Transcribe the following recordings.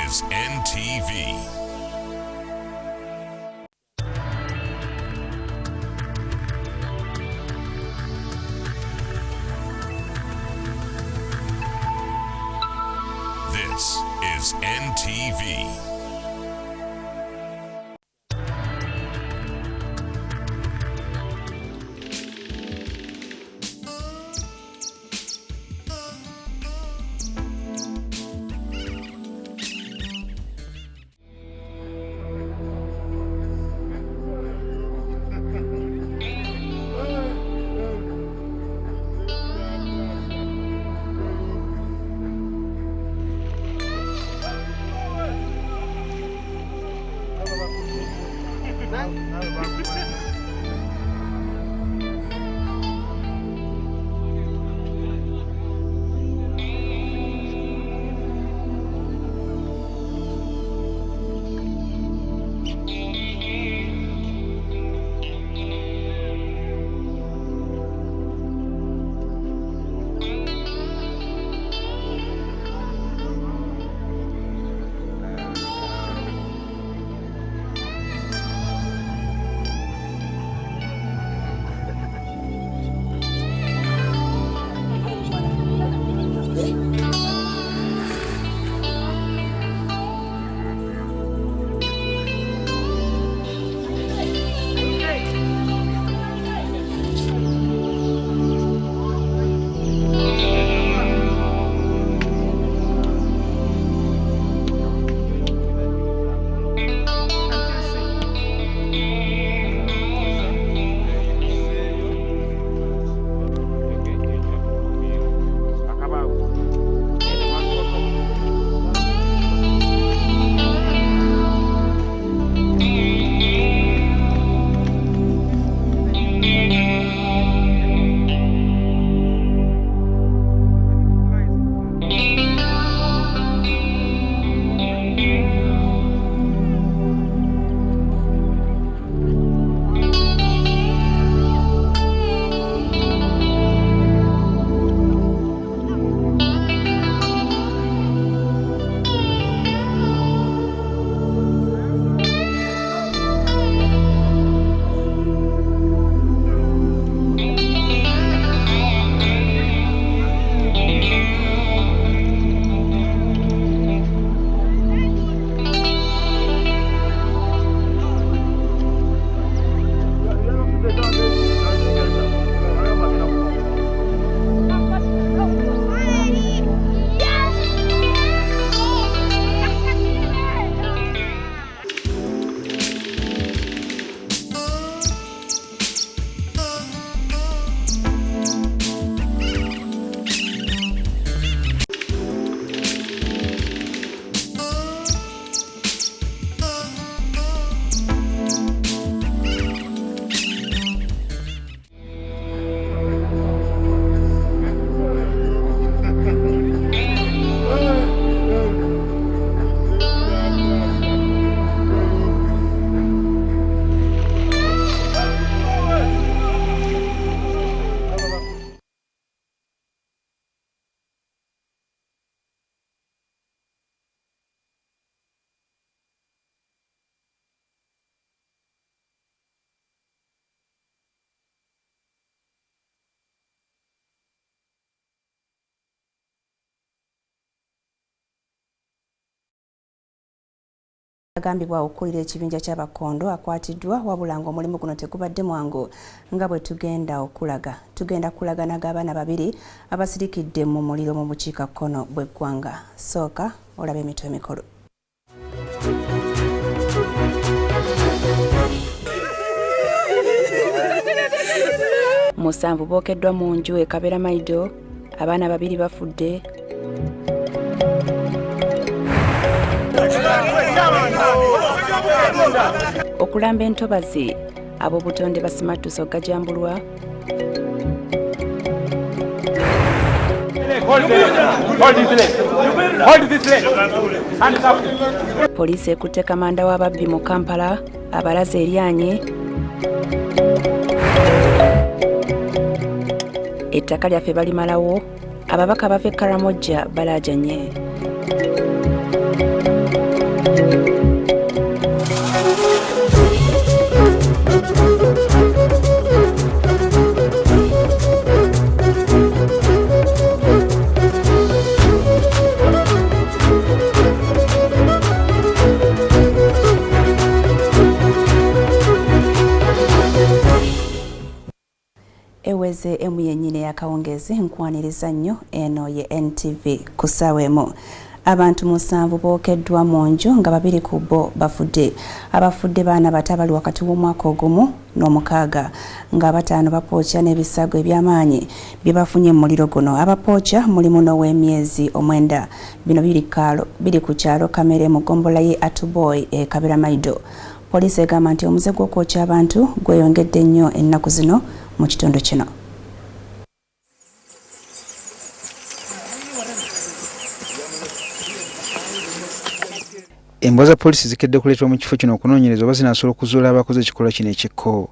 is NTV. This is NTV. Agambibwa okulira ekibinja ky'abakondo akwatiddwa wabula ng'omulimu guno tegubadde mwangu nga bwe tugenda kulaganaga abaana babiri abasirikidde mu muliro mu bukiikakkono bw'eggwanga. Sooka olaba emitwe emikulu. Musanvu bookeddwa mu nju e Kabera Maido, abaana babiri bafudde. Okulamba entobazi ab'obutonde basimatuso gajambulwa. Poliisi ekutte kamanda w'ababbi mu Kampala abalaze eryanye. Ettaka lyaffe balimalawo, ababaka bava e Karamoja balaajanye. muweze emu yennyini yakawungezi nkwaniriza nnyo eno ye NTV kusaawa emu. Abantu 7 bookeddwa mu nju nga 2 ku bo bafudde. Abafudde baana bato abali wakati w'omwaka ogumu n'omukaaga nga 5 bapookya n'ebisago eby'amaanyi bye bafunye mu muliro guno. Abapookya mulimu n'ow'emyezi 9. Bino biri ku kyalo Kamere mu ggombolola ye Atuboy e Kabera Maido. Poliisi egamba nti omuze gw'okwokya abantu gweyongedde nnyo ennaku zino mu kitundu kino. Embwa za poliisi zikedde kuleetwa mu kifo kino okunoonyereza oba zinaasobola okuzuula abakoze ekikolwa kino ekikko.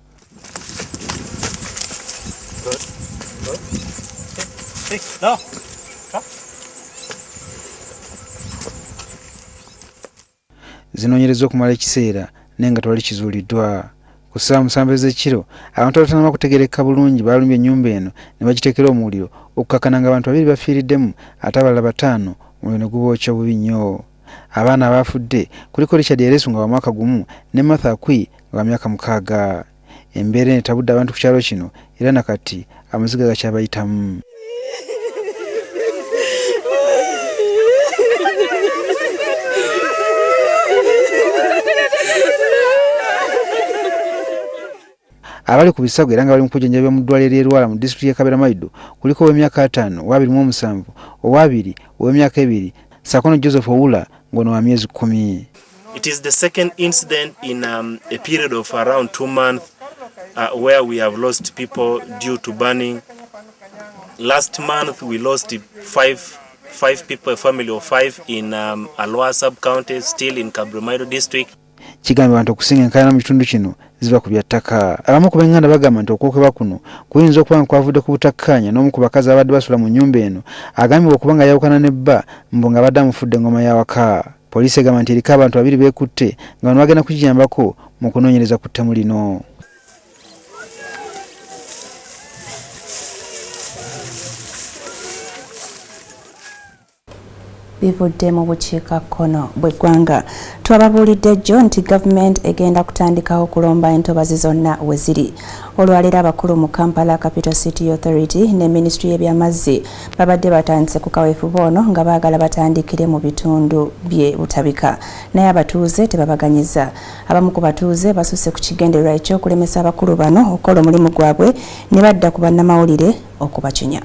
Zinoonyereza okumala ekiseera naye nga tewali kizuuliddwa. Ku ssaawa 7 ez'ekiro abantu abatanaba kutegeereka bulungi baalumbye ennyumba eno ne bagiteekera omuliro okukakkana nga abantu 2 bafiiriddemu ate abalala 5 omuliro ne gubookya bubi nnyo. Abaana abafudde kuliko Richard Eresu nga wa mwaka gumu ne Martha Akwi nga wa myaka 6. Embeera etabudde abantu ku kyalo kino era nakati amaziga gakyabayitamu. Abali ku bisago era nga bali mu kujjanjabya mu ddwaliro ly'Erwala mu disitulikiti ya Kabera Maido kuliko ow'emyaka 5, owa27, owa2, ow'emyaka 2, Sakono Joseph Owula ngono wa myezi 10. It is the second incident in a period of around 2 months where we have lost people due to burning. Last month we lost five people, a family of 5 in Alwa sub-county, still in Kabera Maido district. Kigambibwa nti okusinga enkaayana mu kitundu kino ziva ku byattaka. Abamu ku b'enganda bagamba nti okwokebwa kuno kuyinza okuba nga kwavudde ku butakkaanya n'omu ku bakazi abadde basula mu nnyumba eno agambibwa okuba nga yawukana ne bba mbu nga badde amufudde engoma y'awaka. Poliisi egamba nti eriko abantu 2 beekutte nga bano bagenda kugiyambako mu kunoonyereza ku ttemu lino. Bivudde mu bukiikakkono bw'eggwanga. Twababuulidde jjo nti gavumenti egenda kutandikawo okulomba entobazi zonna we ziri. Olwaleero abakulu mu Kampala Capital City Authority ne Ministry y'ebyamazzi babadde batandise ku kaweefube ono nga baagala batandikire mu bitundu bye butabika. Naye abatuuze tebabaganyiza. Abamu ku batuuze basusse ku kigendererwa ekyokulemesa abakulu bano okukola omulimu gwabwe ne badda ku bannamawulire okubacunya.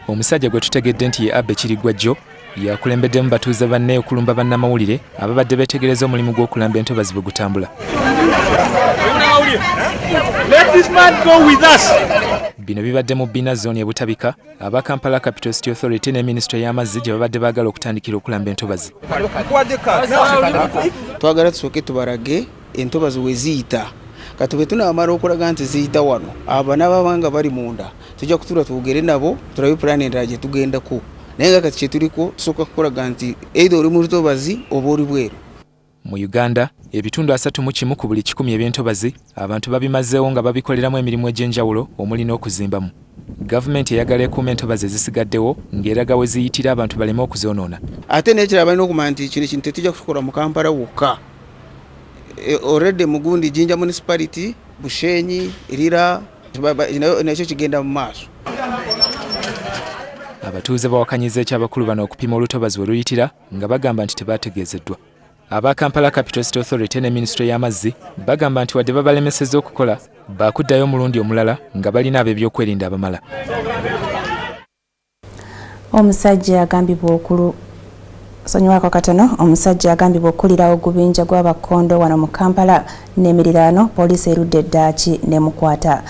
Omusajja gwe tutegedde nti ye Abbe Kirigwajjo yakulembeddemu batuuze banne okulumba bannamawulire ababadde beetegereza omulimu gw'okulamba entobazi bwe gutambula. Bino bibadde mu Bina Zone e Butabika, aba Kampala Capital City Authority ne Ministry y'amazzi gye babadde baagala okutandikira okulamba entobazi. Twagala tusooke tubarage entobazi we ziyita. Kati bwe tunamala okulaga nti ziyita wano abo n'ababanga bali munda tujja kutuula tuwogere nabo tulabe pulaani endala gye tugendako. Naye nga kati kye tuliko tusooka kukolaga nti either oli mu lutobazi oba oli bweru. Mu Uganda ebitundu 31 ku buli 100 eby'entobazi abantu babimazeewo nga babikoleramu emirimu egy'enjawulo omuli n'okuzimbamu. Gavumenti eyagala ekuuma entobazi ezisigaddewo ng'eraga we ziyitira abantu baleme okuzoonoona. Ate n'ekirala balina okumanya nti kino kintu tetujja kukola mu Kampala wokka. Already Mugundi Jinja Municipality, Bushenyi, Irira, nakyo kigenda mu maaso. Abatuuze bawakanyiza ekyabakulu bano okupima olutobazi we luyitira nga bagamba nti tebaategeezeddwa. Aba Kampala Capital City Authority ne Ministry y'amazzi bagamba nti wadde babalemesezza okukola baakuddayo omulundi omulala nga balina ab'ebyokwerinda abamala. Omusajja agambibwa omusajja agambibwa okulirawo gubinja gw'abakondo wano mu Kampala n'emiriraano poliisi erudde eddaaki n'emukwata.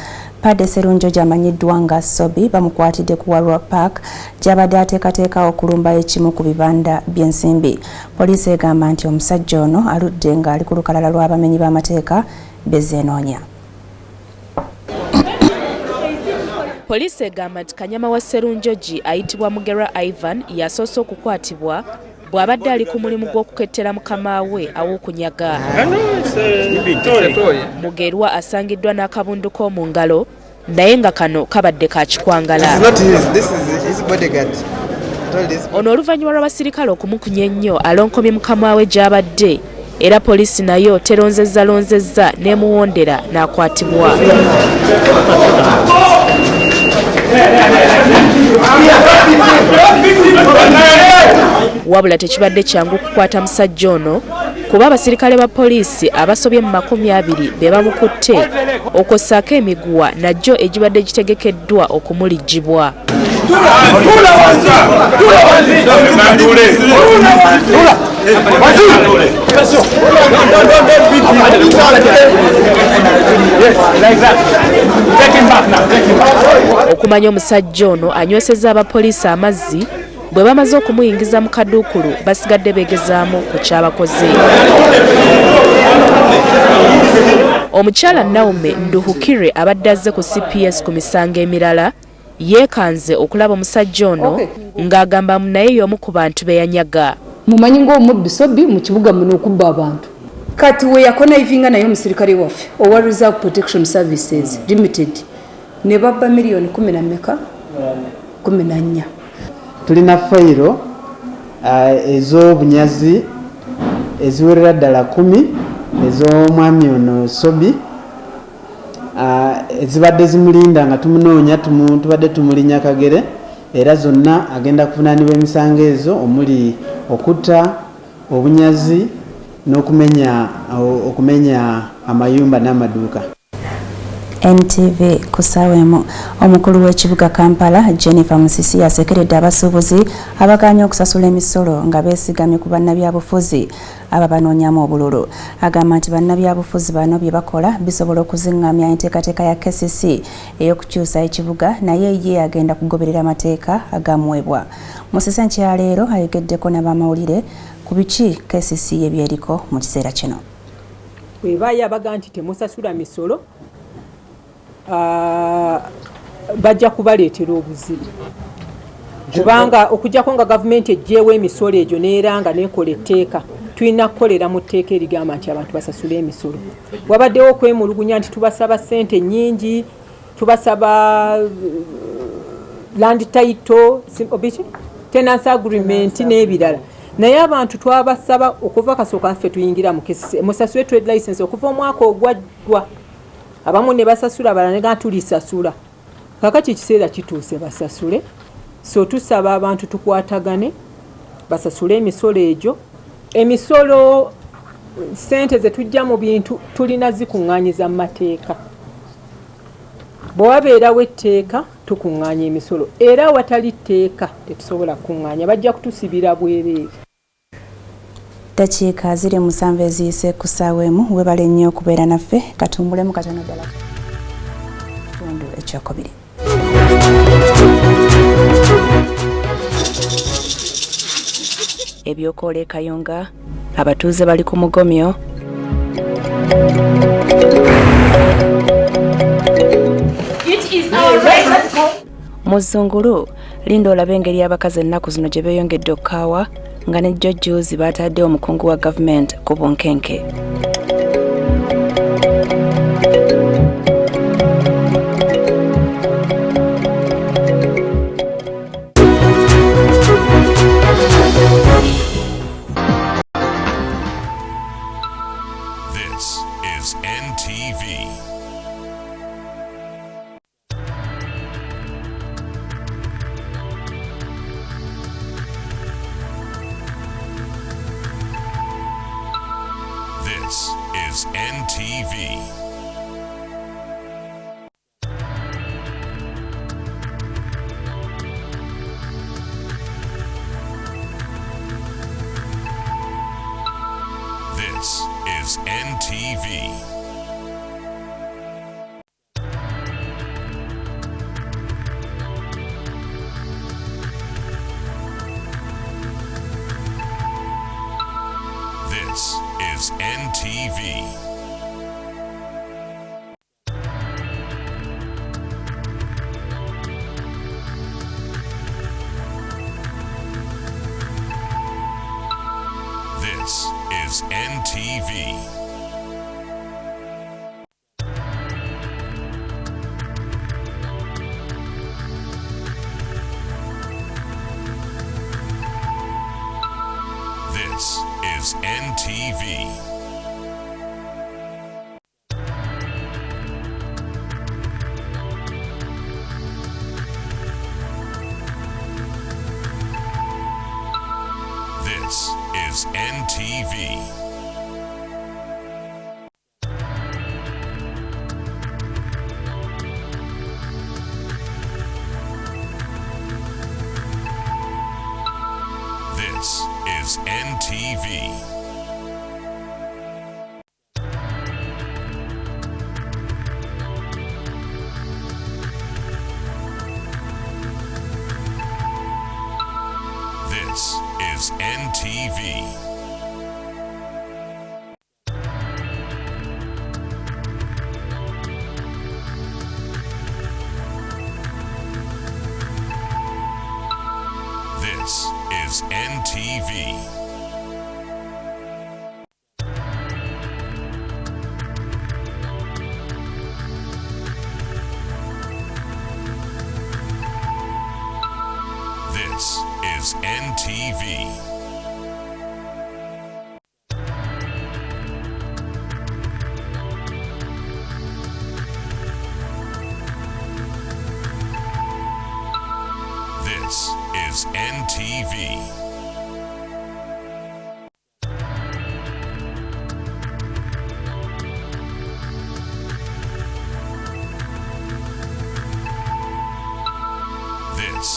Padde Serunjo gy'amanyiddwa nga Sobi bamukwatidde ku Walwa Park gy'abadde ateekateeka okulumba ekimu ku bibanda by'ensimbi. Poliisi egamba nti omusajja ono aludde ng'ali ku lukalala lw'abamenyi b'amateeka bezeenoonya. Poliisi egamba nti Kanyama wa Serunjogi ayitibwa Mugerwa Ivan yasoose okukwatibwa bw'abadde ali ku mulimu gw'okukettera mukama we aw'okunyaga. Mugerwa asangiddwa n'akabundu k'omu ngalo naye nga kano kabadde ka kikwangala. Ono oluvannyuma lw'abasirikale okumukunya ennyo alonkomye mukama we gy'abadde era poliisi nayo teronzezza n'emuwondera n'akwatibwa. Wabula tekibadde kyangu kukwata musajja ono kuba abasirikale ba poliisi abasobye mu 20 be bamukutte okossaako emiguwa najjo egibadde gitegekeddwa okumulijjibwa. Okumanya omusajja ono anywesezza abapoliisi amazzi bwe bamaze okumuyingiza mu kaduukulu basigadde beegezaamu ku kyabakoze. Omukyala Naume Nduhukire abadde azze ku CPS ku misango emirala yeekanze okulaba omusajja ono ng'agamba naye y'omu ku bantu be yanyaga. Mumanyi ng'omuddu Sobi mu kibuga muno okubba abantu. Kati we yakonaivinga naye omusirikale waffe owa Reserve Protection Services Limited ne babba miliyoni 14. Tulina fayiro ez'obunyazi eziwerera ddala 10 ez'omwami ono Sobi ezibadde zimulinda nga tumunoonya tubadde tumulinya Kagere era zonna agenda kuvunaanibwa emisango ezo omuli okutta obunyazi n'okumenya amayumba n'amaduuka. NTV kusawemu omukulu w'ekibuga Kampala Jennifer Musisi yasekeredde abasuubuzi abaganya okusasula emisolo nga beesigamye ku bannabyabufuzi ababanoonyamu obululu. Agamba nti bannabyabufuzi bano bye bakola bisobola okuzingamya enteekateeka ya KCC ey'okukyusa ekibuga naye ye agenda kugoberera amateeka agamuwebwa. Musisi nkyaleero ayogeddeko n'abamawulire ku biki KCC ebyeriko mu kiseera kino. Bwebaaya baga nti temusasula misolo bajja kubaleetera obuzibu kubanga okujjako nga gavumenti ejjeewo emisolo egyo neeranga nekola etteeka tulina kukolera mu tteeka erigamba nti abantu basasule emisolo. Wabaddewo okwemulugunya nti tubasaba ssente nnyingi, tubasaba land title, tenancy agreement n'ebirala, naye abantu twabasaba okuva kasooka ffe tuyingira mu KCC musasule trade license okuva omwaka ogwaddwa. Abamu ne basasula abalala ne tulisasula. Kakati kiseera kituuse basasule. So tusaba abantu tukwatagane basasule emisolo egyo. Emisolo sente ze tujja mu bintu tulina zikuŋŋaanyiza mu mateeka. Bwe wabeerawo etteeka tukuŋŋaanya emisolo era watali tteeka tetusobola kuŋŋaanya bajja kutusibira bwereere. Dakiika 7 eziyise ku ssaawa emu webale nnyo okubeera naffe katumbulemu katono ddala kitundu ekyokubiri. Ebyokoola e Kayunga abatuuze bali ku mugomyo. Muzungulu linda olabe engeri abakazi ennaku zino gye beeyongedde okukaawa nga ne jjojjoozi baatadde omukungu wa gavumenti ku bunkenke. This is NTV. This is NTV. This is NTV. This is NTV. This is NTV. This is is NTV. This is NTV. This is NTV. This is NTV. This is NTV. This is NTV. This is NTV. This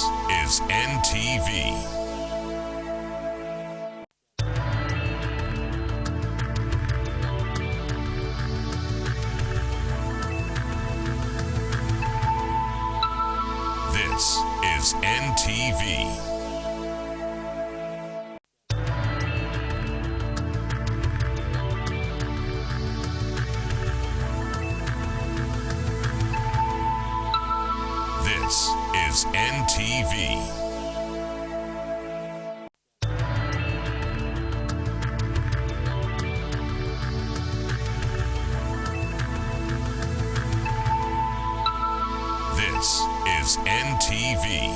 is NTV. This is NTV. This is NTV. This is NTV.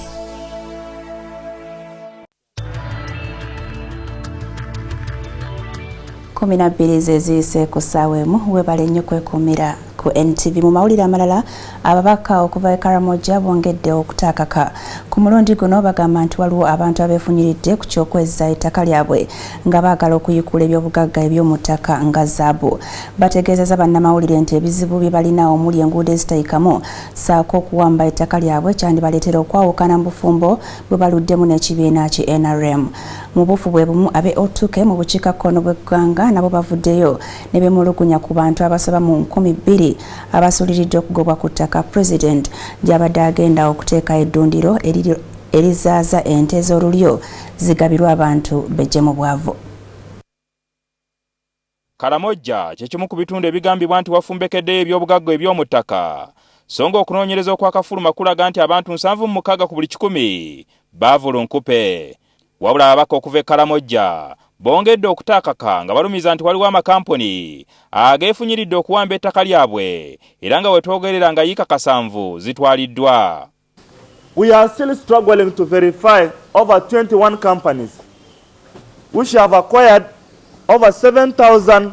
Kumi na bbiri zeziyise ku ssaawa emu webale nnyo kwekumira ku NTV. Mu mawulire amalala, ababaka okuva e Karamoja bongedde okutaakaka. Ku mulundi guno bagamba nti waliwo abantu abeefunyiridde ku ky'okwezza ettaka lyabwe nga baagala okuyikula ebyobugagga eby'omu ttaka nga zaabu. Bategeezezza bannamawulire nti ebizibu bye balina omuli enguudo ezitayikamu ssaako okuwamba ettaka lyabwe kyandibaleetera okwawukana mu bufumbo bwe baluddemu n'ekibiina ki NRM. Mu bufu bwe bumu abe otuke mu bukiikakkono bw'eggwanga nabo bavuddeyo ne beemulugunya ku bantu abasaba mu 2,000 abasuuliridde okugobwa ku ttaka President gy'abadde agenda okuteeka eddundiro erizaaza ente z'olulyo zigabirwa abantu bejje mu bwavu. Karamoja kye kimu ku bitundu ebigambibwa nti wafumbekeddeyo ebyobugagga eby'omu ttaka, so nga okunoonyereza okwakafuluma kulaga nti abantu 76 ku buli 100 baavula nkupe. Wabula ababaka okuva e Karamoja bongedde okutaakaka nga balumiza nti waliwo amakampuni ageefunyiridde okuwamba ettaka lyabwe era nga wetwogerera nga yiika 7 zitwaliddwa. We are still struggling to verify over 21 companies which have acquired over 7,000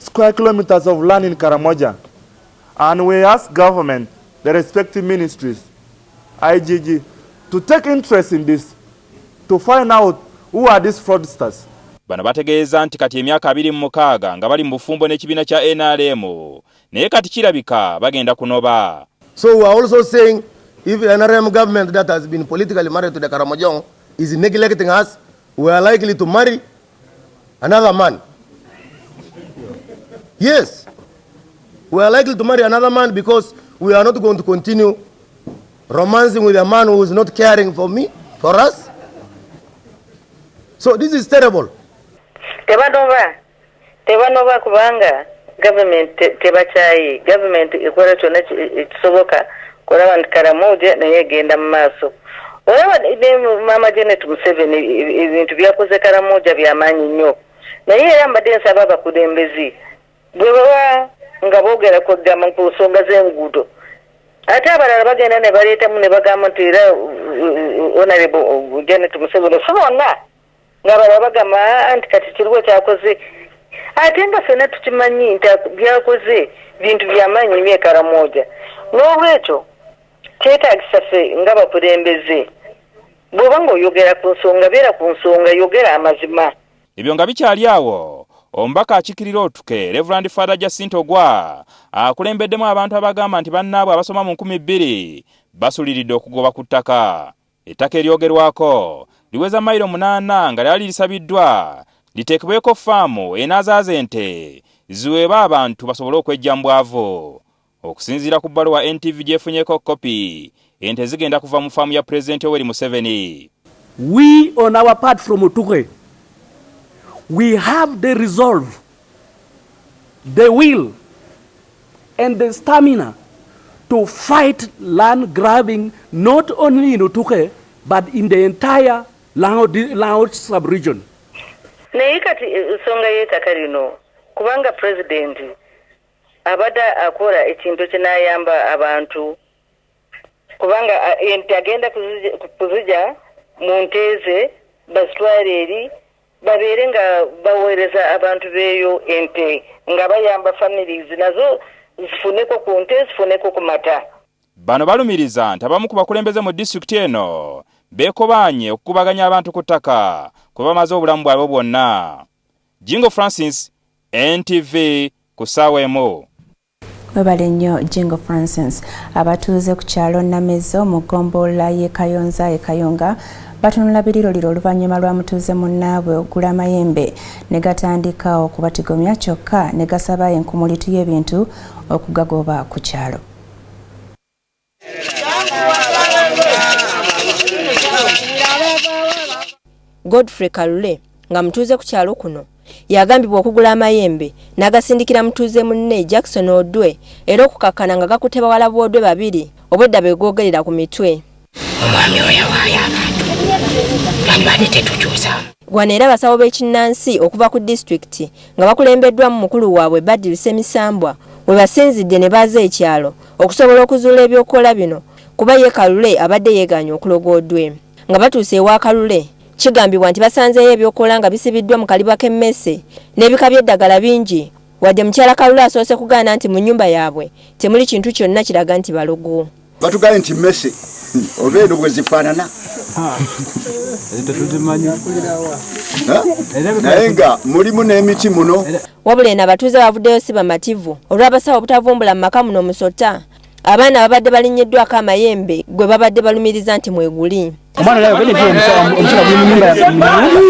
square kilometers of land in Karamoja, and we ask government, the respective ministries, IGG, to take interest in this, to find out who are these fraudsters. Bano bategeeza nti kati emyaka 26 nga bali mu bufumbo n'ekibiina kya NRM, naye kati kirabika bagenda kunoba. So we are also saying if the NRM government that has been politically married to the Karamojong is neglecting us, we are likely to marry another man. Yes, we are likely to marry another man because we are not going to continue romancing with a man who is not caring for me, for us. So this is terrible. Tebanova kubanga government tebachayi government ikola kyonna ekisoboka kulaba nti Karamoja naye egenda mu maaso. Olaba Mama Janet Museveni ebintu byakoze Karamoja byamaanyi nnyo, naye era mbadde nsaba abakulembezi bwe baba nga boogera kwegamba ku nsonga z'enguudo, ate abalala bagenda ne baleetamu ne bagamba nti era Honorable Janet Museveni bonna nga bagamba anti kati kiriwo kyakoze ate nga ffenna tukimanyi nti byakoze bintu by'amaanyi nnyo e Karamoja. N'olwekyo kyetaagisa ffe nga bakulembeze bw'oba ng'oyogera ku nsonga beera ku nsonga yogera amazima. Ebyo nga bikyali awo, omubaka akiikirira otuke Reverend Father Jacinto Gwa akulembeddemu abantu abagamba nti bannaabwe abasoma mu 2000 basuliridde okugoba ku ttaka. Ettaka eryogerwako liweza mayiro 8 nga lyali lisabiddwa liteekebweko faamu enaazaaza ente ziweebwa abantu basobole okwejja mu bwavu. Okusinziira ku bbaluwa NTV gyefunyeko kopi, ente zigenda kuva mu faamu ya President Yoweri Museveni. We on our part from Otuke, we have the resolve, the will, and the stamina to fight land grabbing not only in Otuke but in the entire Laos sub-region. Naye kati ensonga y'ettaka lino kubanga president abadde akola ekintu kinayamba abantu kubanga ente agenda kuzija mu nteeze bazitwale eri babeere nga baweereza abantu beeyo ente nga bayamba families nazo zifuneko ku nte zifuneko ku mata. Bano balumiriza nti abamu ku bakulembeze mu disitulikiti eno beekobanye okukubaganya abantu ku ttaka kwe bamaze obulamu bwabwe bwonna. Jingo Francis, NTV ku ssaawa emu. Webale nnyo Jingo Francis. Abatuuze ku kyalo Namezo mu ggombolola y'e Kayonza e Kayonga batunula biriro liro oluvannyuma lwa mutuuze munnaabwe okugula amayembe ne gatandika okubatigomya kyokka ne gasaba enkumulitu y'ebintu okugagoba ku kyalo. Godfrey Kalule nga mutuuze ku kyalo kuno yagambibwa okugula amayembe n'agasindikira mutuuze munne Jackson Odwe era okukakana nga gakutte bawala b'Odwe babiri obwedda beegogerera ku mitwe. Omwami oyo waaya abantu yandibadde tetukyusa. Wano era abasawo b'ekinnansi okuva ku disitulikiti nga bakulembeddwamu mukulu waabwe Badru Semisambwa we basinzidde ne baza ekyalo okusobola okuzuula ebyokukola bino kuba ye Kalule abadde yeeganya okuloga Odwe. Nga batuuse ewa Kalule kigambibwa nti basanzeeyo ebyokukola nga bisibiddwa mu kaliba k'emmese n'ebika by'eddagala bingi wadde mukyala Kalule asoose kugaana nti mu nnyumba yaabwe temuli kintu kyonna kiraga nti balogo. Batugaye nti mmese obeera bwe zifaanana naye nga mulimu n'emiti muno. Wabula eno abatuuze bavuddeyo si bamativu olw'abasawo obutavumbula mu maka muno musota abaana babadde balinnyiddwako amayembe gwe babadde balumiriza nti mweguli. Omwana leo bene omusota buli mu nyumba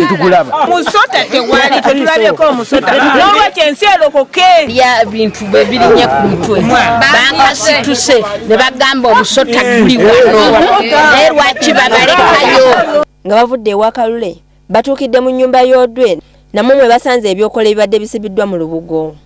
tugulaba. Musota tewali tetulabyeko omusota. N'olwekyo ensi erokoke bya bintu bwe birinye ku mutwe. Bankasituse ne bagamba omusota guli wano. Naye lwaki babalekayo? Nga bavudde ewa Kalule batuukidde mu nnyumba y'Odwe namwe mwe basanze ebyokola ebibadde bisibiddwa mu lubugo.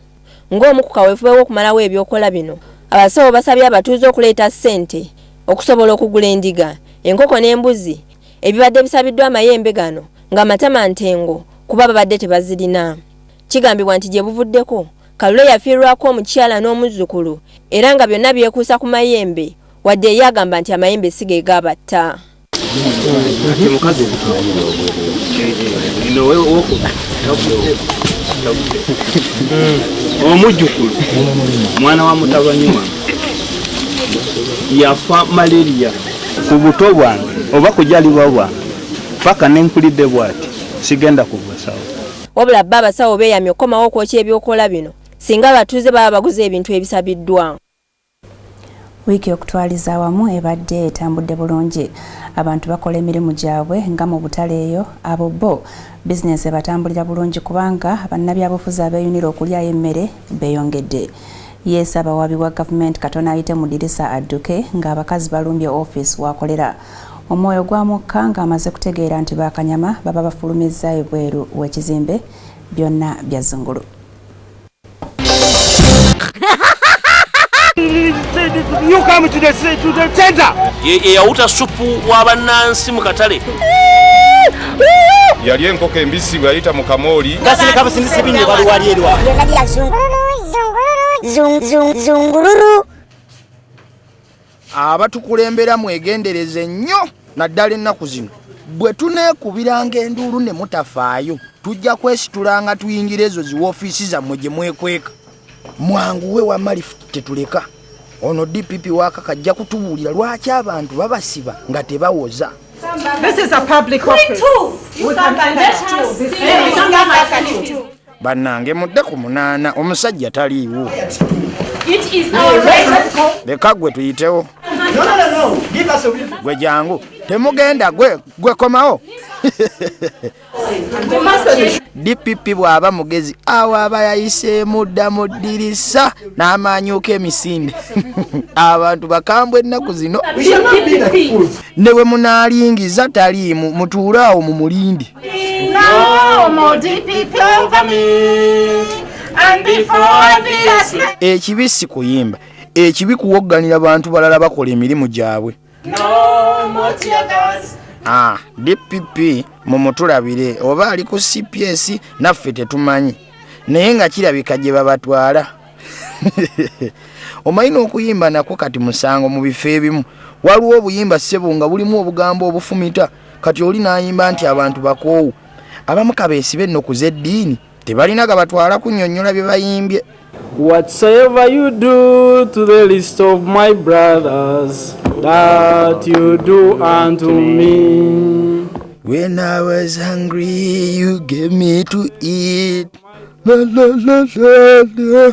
Ng'omu ku kaweefube w'okumalawo ebyokola bino abasawo basabye abatuuze okuleeta ssente okusobola okugula endiga, enkoko n'embuzi ebibadde bisabiddwa amayembe gano ng'amatama ntengo kuba babadde tebazirina. Kigambibwa nti gye buvuddeko Kalule yafiirwako omukyala n'omuzzukulu era nga byonna byekuusa ku mayembe wadde ye agamba nti amayembe si ge gaabatta. Omujjukulu mwana wa mutabani wange yafa malaria ku buto bwange oba kujalibwa bwange paka nenkulidde bwati sigenda kuva sawa. Wabula bba abasawo beeyamye okukomawo okwokya ebyokola bino singa abatuuze baba baguze ebintu ebisabiddwa. Wiiki okutwaliza awamu ebadde etambudde bulungi. Abantu bakola emirimu gyabwe nga mu butale eyo abo bo bizinesi batambulira bulungi kubanga bannabyabufuzi abeeyunira okulyayo emmere beeyongedde. Yeesaba abawabi wa gavumenti Katonda ayite mu ddirisa adduke ng'abakazi balumbye ofiisi wakolera. Omwoyo gwamukka ng'amaze kutegeera nti bakanyama baba bafulumizza ebweru w'ekizimbe byonna bya Zungulu. You come to the center. Yawuta supu w'abannansi mu katale. Yali enkoko embisi bwayita mu kamooli. Gasirika busindisi bingi bali wali erwa. Zungururu. Abatukulembera mwegendereze nnyo naddala ennaku zino. bwe tuneekubiranga enduulu ne mutafaayo tujja kwesitulanga tuyingira ezo ziwoofiisi zammwe gye mwekweka. Mwanguwe wamma lifuti tetuleka. Ono DPP waakaka ajja kutubuulira lwaki abantu babasiba nga tebawoza. This is a public office. Bannange mudde ku munaana omusajja taliiwo. Leka gwe tuyitewo. Gwe jangu temugenda gwe komawo. DPP bw'aba mugezi awo aba yayiseemu dda mu ddirisa n'amaanyuuka emisinde. Abantu bakambwe ennaku zino ne bwe munaalingiza taliimu mutuule awo mu mulindi. Ekibi si kuyimba, ekibi kuwogganira bantu balala bakola emirimu gyabwe. DPP mumutulabire oba ali ku CPS naffe tetumanyi naye nga kirabika gye babatwala. Omayina okuyimba nako kati musango mu bifo ebimu. Waliwo obuyimba ssebo nga bulimu obugambo obufumita kati oli n'ayimba nti abantu bakoowu. Abamu kabeesibe ennaku z'eddiini tebalina gabatwala kunnyonnyola bye bayimbye. Whatsoever you do to the least of my brothers, that you do unto me. When I was hungry, you gave me to eat. La, la, la, la, la.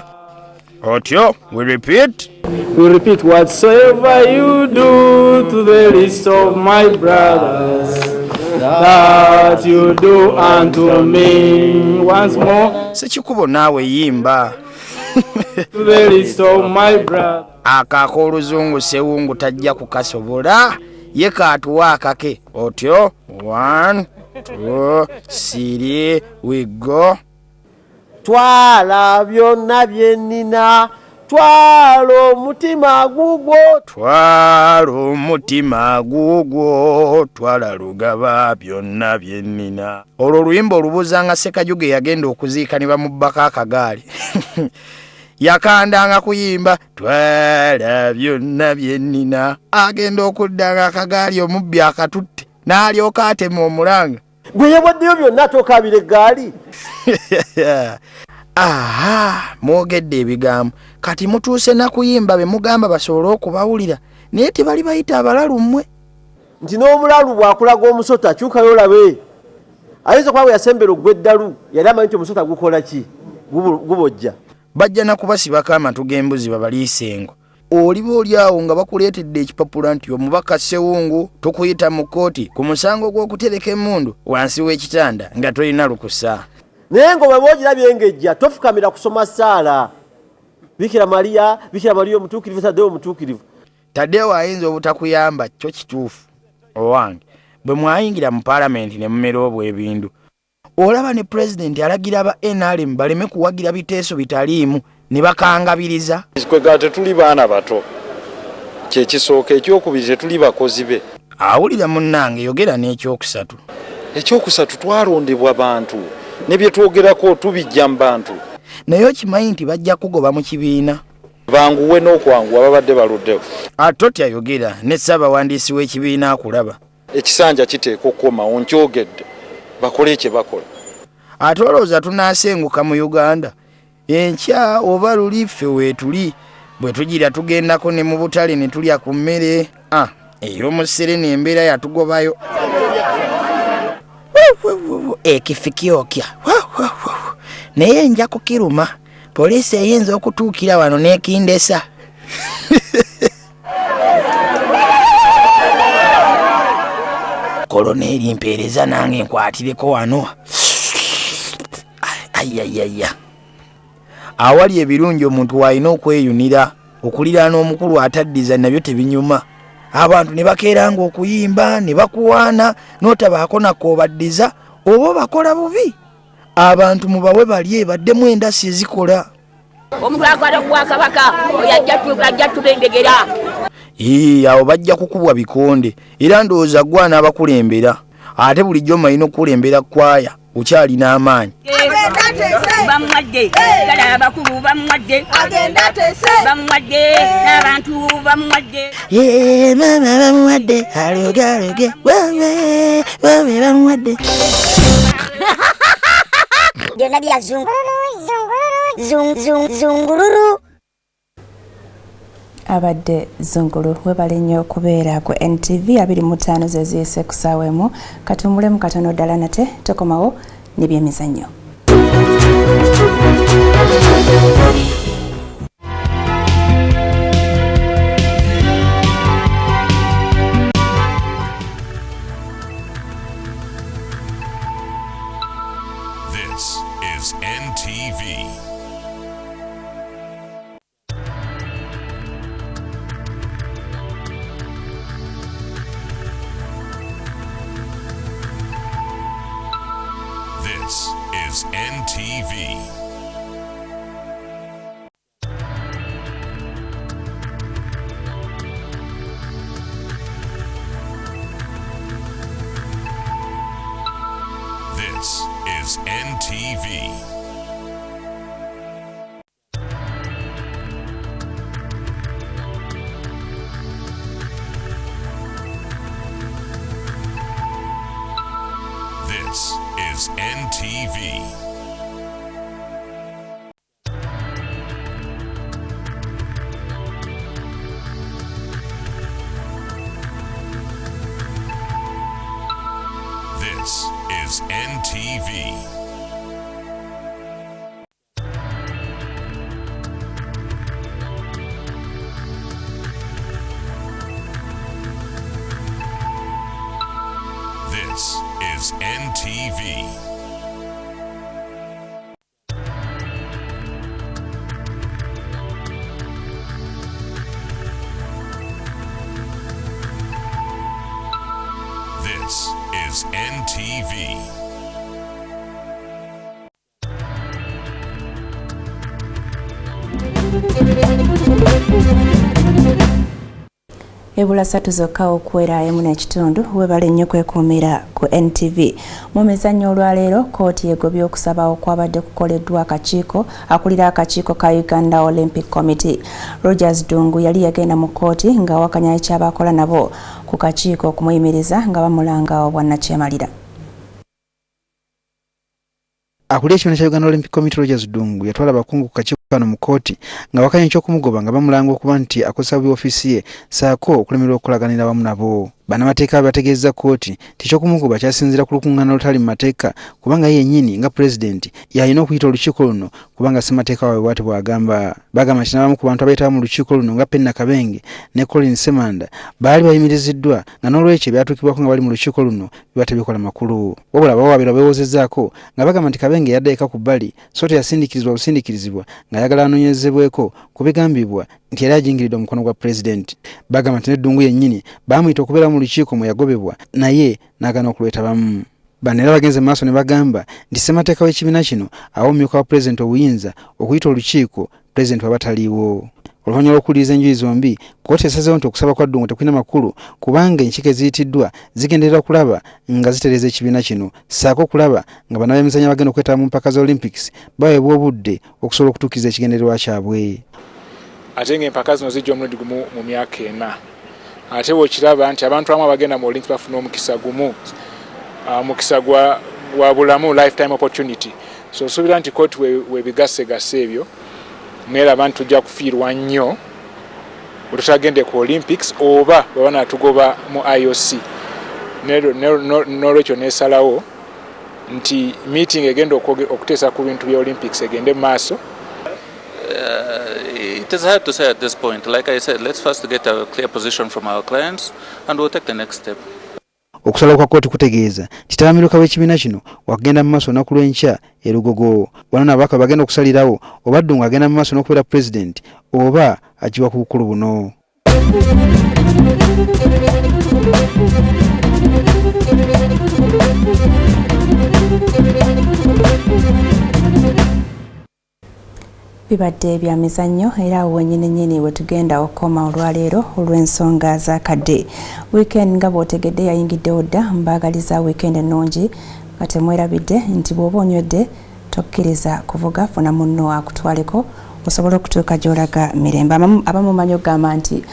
Otyo, we repeat. We repeat, whatsoever you do to the least of my brothers, that you do unto me. Once more. Sekikubo nawe yimba. To the least of my brother. Akako oluzungu sewungu tajja kukasobola ye kaatuwa akake. Otyo 1 2 3 we go. Twala byonna bye nnina, twala omutima gugwo, twala omutima gugwo, twala lugaba byonna bye nnina. Olwo oluyimba olubuzanga Sekajuge yagenda okuziika ne bamubbako akagaali. Yakandanga kuyimba twala byonna bye nnina, agenda okuddanga akagaali omubbi akatutte n'alyoka atema omulanga. Gwe yebwaddeyo byonna tokaabira eggaali. Mwogedde ebigambo kati mutuuse na kuyimba be mugamba basobole okubawulira naye tebali bayita abalalu mmwe. Nti n'omulalu bw'akulaga omusota akyukayo olabe. Ayinza kuba bwe yasembera ogw'eddalu yali amanyi nti omusota gukola ki gubojja. Bajja na kubasibako amatu g'embuzi babaliisengo. Oliba oli awo nga bakuleetedde ekipapula nti omubaka Ssewungu tukuyita mu kkooti ku musango gw'okutereka emmundu wansi w'ekitanda nga tolina lukusa. Naye ng'oba ogirabye ng'ejja tofukamira kusoma ssaala. Bikira Mariya omutuukirivu, Taddeyo omutuukirivu. Taddeyo ayinza obutakuyamba kyo kituufu owange. Bwe mwayingira mu paalamenti ne mumera obwebindu. Olaba ne pulezidenti alagira aba NRM baleme kuwagira biteeso bitaliimu ne bakangabiriza. Kwega tetuli baana bato. Kye kisooka ekyokubiri tetuli bakozi be. Awulira munnange yogera n'ekyokusatu. Ekyokusatu twalondebwa bantu. Ne bye twogerako tubijja mu bantu. Naye okimanyi nti bajja kugoba mu kibiina. Banguwe n'okwanguwa babadde baluddewo. Atotya yogera ne Ssaabawandiisi w'ekibiina akulaba. Ekisanja kiteeka okukomawo nkyogedde. Bakole kye bakola. Ate olowooza tunaasenguka mu Uganda. Enkya oba luli ffe weetuli bwe tugira tugendako ne mu butale ne tulya ku mmere. Ey'omusere n'embeera yatugobayo. Ekifikyokya. Naye nja kukiruma. Poliisi eyinza okutuukira wano n'ekindesa. Koloneli mpeereza nange nkwatireko wano. Ayayaya. Awali ebirungi omuntu w'alina okweyunira. Okuliraana omukulu ataddiza nabyo tebinyuma. Abantu ne bakeeranga okuyimba ne bakuwaana n'otabaako nakobaddiza oba bakola bubi. Abantu mubawe balye baddemu endasi ezikola. Omuntu akwata Bwakabaka yajja tubendegera. Awo bajja kukubwa bikonde era ndowooza gwana abakulembera ate bulijjo mayina okukulembera kwaya ukyalina amaanyi. Bamwadde kala abakulu bamwadde agenda tese bamwadde n'abantu bamwadde Mama bamwadde aloge wewe bamwadde. Byonna bya zungururu. Abadde zungulu webale nnyo okubeera ku NTV 25 zeziyise ku ssaawa emu katumbulemu katono ddala nate tokomawo n'ebyemizannyo. This is NTV. This is NTV. This is NTV. This is NTV. This is NTV. This is NTV. This is NTV. Ebula ssatu zokka okwera emu n'ekitundu webale nnyo kwekuumira ku NTV. Mu mizannyo olwaleero kkooti egobye okusaba okwabadde kukoleddwa akakiiko akulira akakiiko ka Uganda Olympic Committee. Rogers Dungu yali yagenda mu kkooti ng'awakanya ekyabakola nabo ku kakiiko okumuyimiriza nga bamulanga obwannakyemalira. Akulira ekibiina kya Uganda Olympic Committee Rogers Dungu yatwala abakungu ku kakiiko kano mu kkooti nga wakanya eky'okumugoba nga bamulanga okuba nti akozesa bubi ofiisi ye saako okulemererwa okukolaganira wamu nabo. Bannamateeka bategeeza kkooti tikyokumugoba kyasinziira ku lukuŋŋaana olutali mu mateeka kubanga ye yennyini nga pulezidenti yalina okuyita olukiiko luno kubanga ssemateeka waabwe bw'ati bw'agamba. Bagamba nti n'abamu ku bantu abeetaba mu lukiiko luno nga Penna Kabenge ne Colin Semanda baali bayimiriziddwa nga n'olwekyo ebyatuukibwako nga bali mu lukiiko luno bibadde bikola makulu. Wabula abawaabirwa beewozezzaako nga bagamba nti Kabenge yadde eka ku bbali so teyasindikirizibwa busindikirizibwa ng'ayagala anoonyezebweko ku bigambibwa nti yali ajingiridde omukono gwa pulezidenti. Bagamba nti n'eddungu yennyini baamuyita okubeera mu lukiiko mwe yagobebwa naye n'agaana okulwetabamu. Bano era bagenze mu maaso ne bagamba nti ssemateeka w'ekibiina kino awa omumyuka wa pulezidenti obuyinza okuyita olukiiko pulezidenti waba taliiwo. Oluvannyuma lw'okuwuliriza enjuyi zombi kkooti esazeewo nti okusaba kwa Ddungu tekulina makulu kubanga enkiiko eziyitiddwa zigenderera kulaba nga zitereeza ekibiina kino ssaako okulaba nga bannabemizannyo bagenda okwetaba mu mpaka za Olympics baweebwa obudde okusobola okutuukiriza ekigendererwa kyabwe. Ate ng'empaka zino zijja omulundi gumu mu myaka 4. Ate bw'okiraba nti abantu abamu abagenda mu Olympics bafuna omukisa gumu mukisa gwa bulamu lifetime opportunity. So osuubira nti kkooti webigasegase ebyo neraba nti tujja kufiirwa nnyo bwe tutagende ku Olympics oba bwe banaatugoba mu IOC. N'olwekyo neesalawo nti meeting egenda okuteesa ku bintu bya Olympics egende mu maaso. It is hard to say at this point. Like I said, let's first get a clear position from our clients and we'll take the next step. Okusalawo kwa kkooti kutegeeza kitamiruka w'ekibiina kino wakugenda mu maaso olunaku lw'enkya e Lugogo. Wano n'ababaka bagenda okusalirawo oba Ddungu agenda mu maaso n'okubeera pulezidenti oba agibwa ku bukulu buno. Bibadde bya mizannyo era wennyini wetugenda okukoma olwaleero olw'ensonga zakadde. Weekend nga bw'otegedde yayingiddewo dda mbaagaliza weekend ennungi temwerabidde nti bw'oba onywedde tokkiriza kuvuga, funa munno akutwaleko osobola okutuuka gy'olaga mirembe. Abamu manyi okugamba nti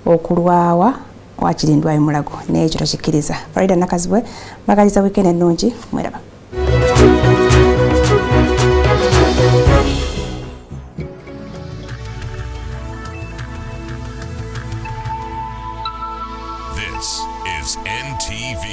okulwawa wakirindwayo mulago, naye ekyo tokikkiriza. Farida Nakazibwe mbagaliza wiikendi ennungi, mweraba. This is NTV.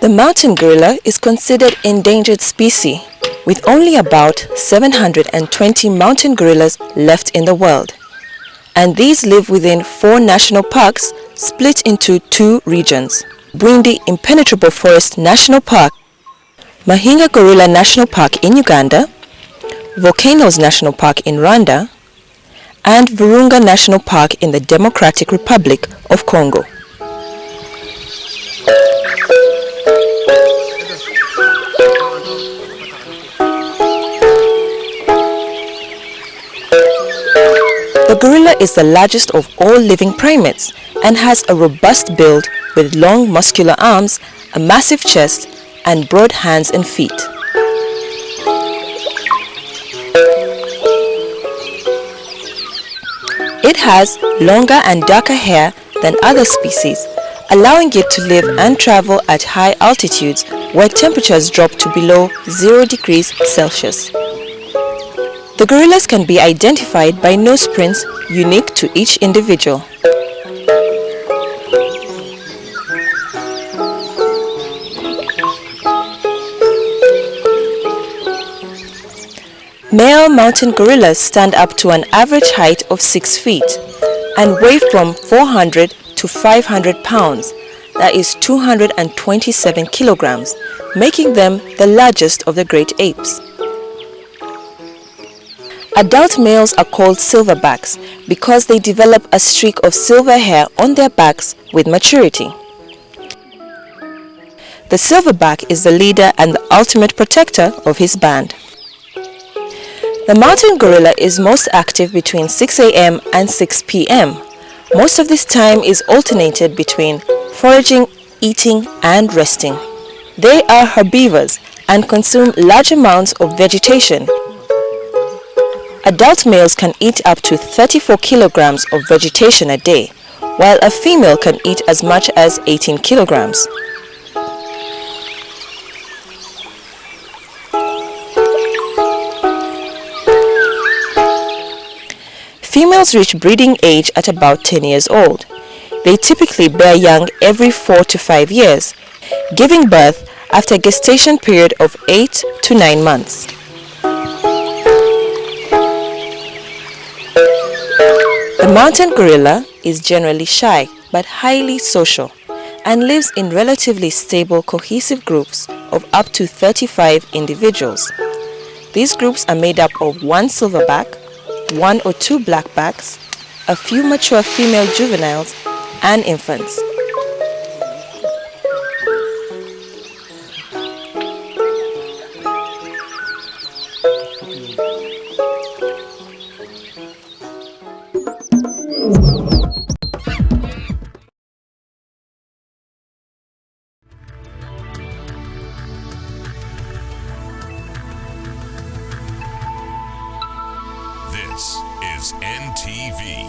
The mountain gorilla is considered endangered species, with only about 720 mountain gorillas left in the world. And these live within 4 national parks split into 2 regions: Bwindi Impenetrable Forest National Park, Mahinga Gorilla National Park in Uganda, Volcanoes National Park in Rwanda, and Virunga National Park in the Democratic Republic of Congo. The gorilla is the largest of all living primates and has a robust build with long muscular arms, a massive chest, and broad hands and feet. It has longer and darker hair than other species, allowing it to live and travel at high altitudes where temperatures drop to below 0 degrees Celsius. The gorillas can be identified by nose prints unique to each individual. Male mountain gorillas stand up to an average height of 6 feet and weigh from 400 to 500 pounds, that is 227 kilograms, making them the largest of the great apes. Adult males are called silverbacks because they develop a streak of silver hair on their backs with maturity. The silverback is the leader and the ultimate protector of his band. The mountain gorilla is most active between 6 a.m. and 6 p.m. Most of this time is alternated between foraging, eating, and resting. They are herbivores and consume large amounts of vegetation. Adult males can eat up to 34 kilograms of vegetation a day, while a female can eat as much as 18 kilograms. Females reach breeding age at about 10 years old. They typically bear young every 4 to 5 years, giving birth after a gestation period of 8 to 9 months. The mountain gorilla is generally shy but highly social and lives in relatively stable, cohesive groups of up to 35 individuals. These groups are made up of 1 silverback, 1 or 2 blackbacks, a few mature female juveniles, and infants. This is NTV.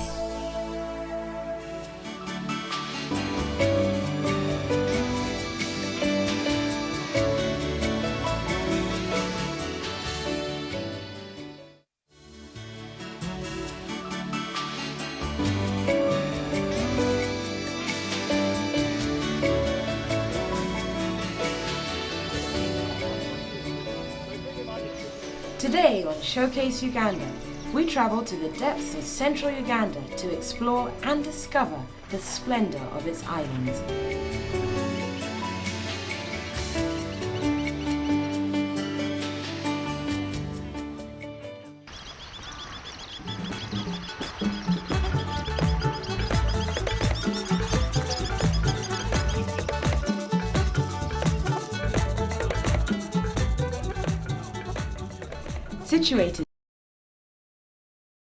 Today on Showcase Uganda, we travel to the depths of central Uganda to explore and discover the splendor of its islands. Situated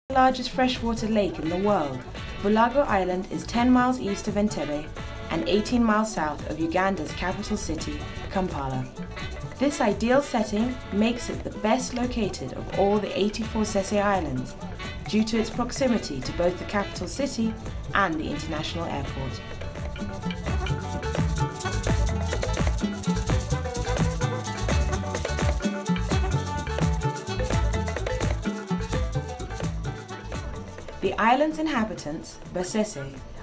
the largest freshwater lake in the world, Bulago Island is 10 miles east of Entebbe and 18 miles south of Uganda's capital city, Kampala. This ideal setting makes it the best located of all the 84 Sese Islands due to its proximity to both the capital city and the international airport. The island's inhabitants, Basese,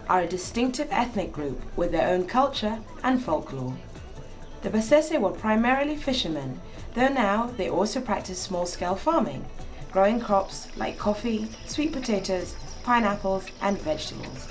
are a distinctive ethnic group with their own culture and folklore. The Basese were primarily fishermen, though now they also practice small-scale farming, growing crops like coffee, sweet potatoes, pineapples, and vegetables.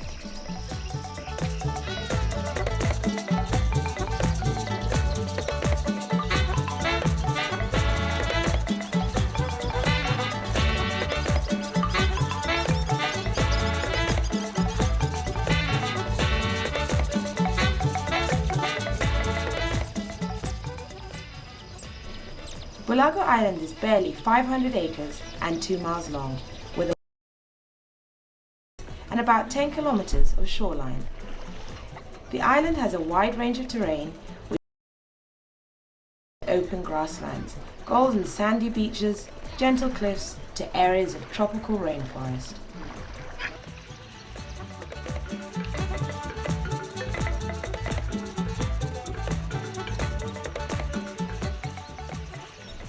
Bulago Island is barely 500 acres and 2 miles long, with and about 10 kilometers of shoreline. The island has a wide range of terrain with open grasslands, golden sandy beaches, gentle cliffs to areas of tropical rainforest.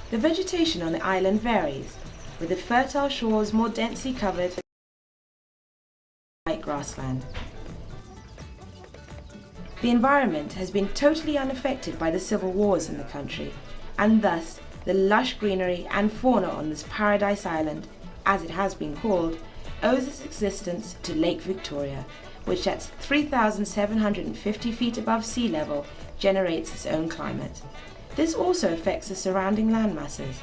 The vegetation on the island varies, with the fertile shores more densely covered by grassland. The environment has been totally unaffected by the civil wars in the country, and thus the lush greenery and fauna on this paradise island, as it has been called, owes its existence to Lake Victoria, which at 3,750 feet above sea level generates its own climate. This also affects the surrounding land masses.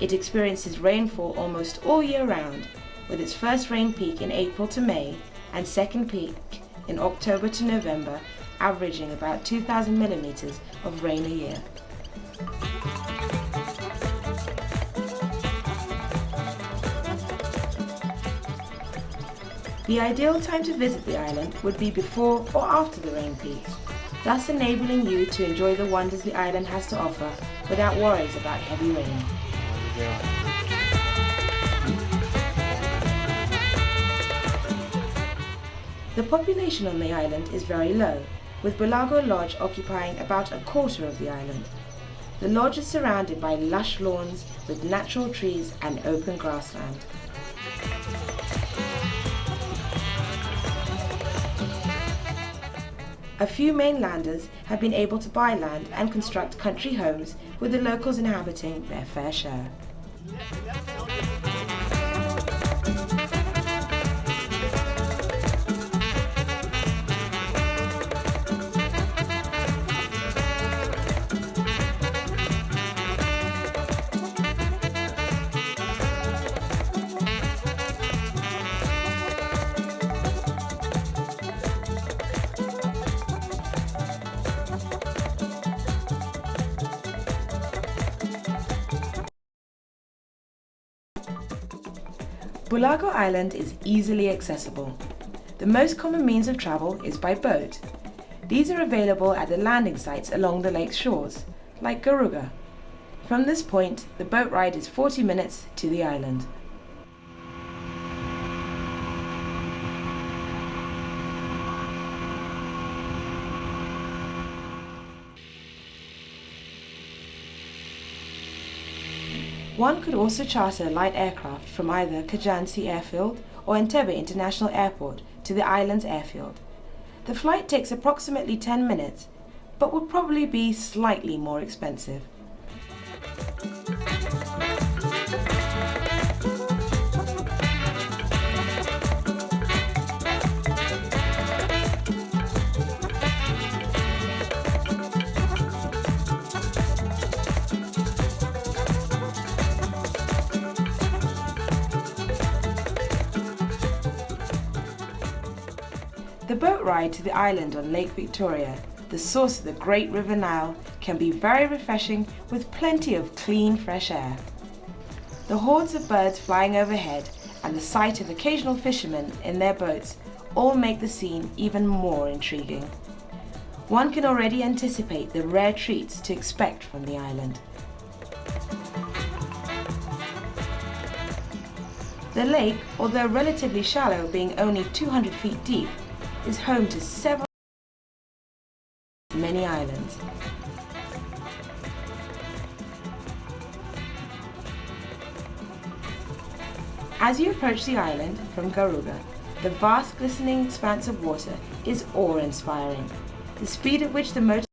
It experiences rainfall almost all year round, with its first rain peak in April to May and second peak in October to November, averaging about 2,000 millimeters of rain a year. The ideal time to visit the island would be before or after the rain peaks, thus enabling you to enjoy the wonders the island has to offer without worries about heavy rain. The population on the island is very low, with Bulago Lodge occupying about a quarter of the island. The lodge is surrounded by lush lawns with natural trees and open grassland. A few mainlanders have been able to buy land and construct country homes, with the locals inhabiting their fair share. Bulago Island is easily accessible. The most common means of travel is by boat. These are available at the landing sites along the lake's shores, like Garuga. From this point, the boat ride is 40 minutes to the island. One could also charter a light aircraft from either Kajansi Airfield or Entebbe International Airport to the island's airfield. The flight takes approximately 10 minutes, but would probably be slightly more expensive. The boat ride to the island on Lake Victoria, the source of the great River Nile, can be very refreshing with plenty of clean, fresh air. The hordes of birds flying overhead and the sight of occasional fishermen in their boats all make the scene even more intriguing. One can already anticipate the rare treats to expect from the island. The lake, although relatively shallow, being only 200 feet deep, is home to several many islands. As you approach the island from Garuga, the vast glistening expanse of water is awe-inspiring. The speed at which the motor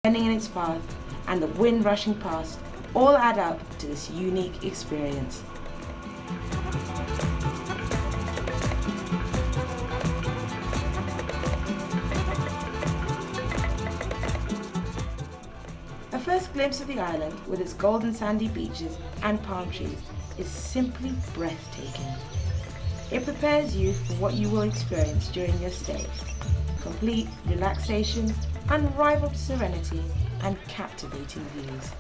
bending in its path and the wind rushing past all add up to this unique experience. A first glimpse of the island with its golden sandy beaches and palm trees is simply breathtaking. It prepares you for what you will experience during your stay. Complete relaxation, unrivaled serenity, and captivating views.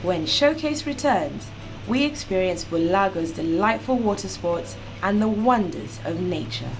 When Showcase returns, we experience Bulago's delightful water sports and the wonders of nature.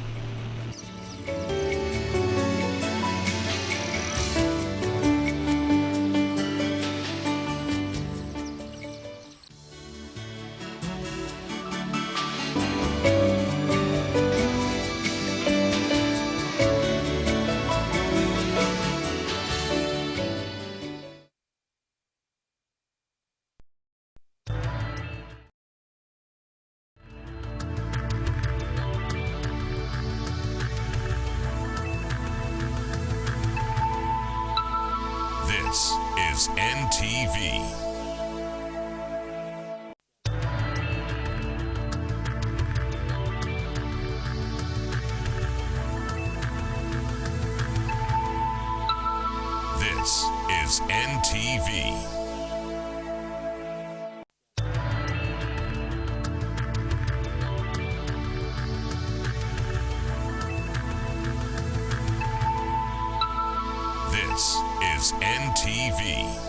This is NTV. This is NTV. This is NTV.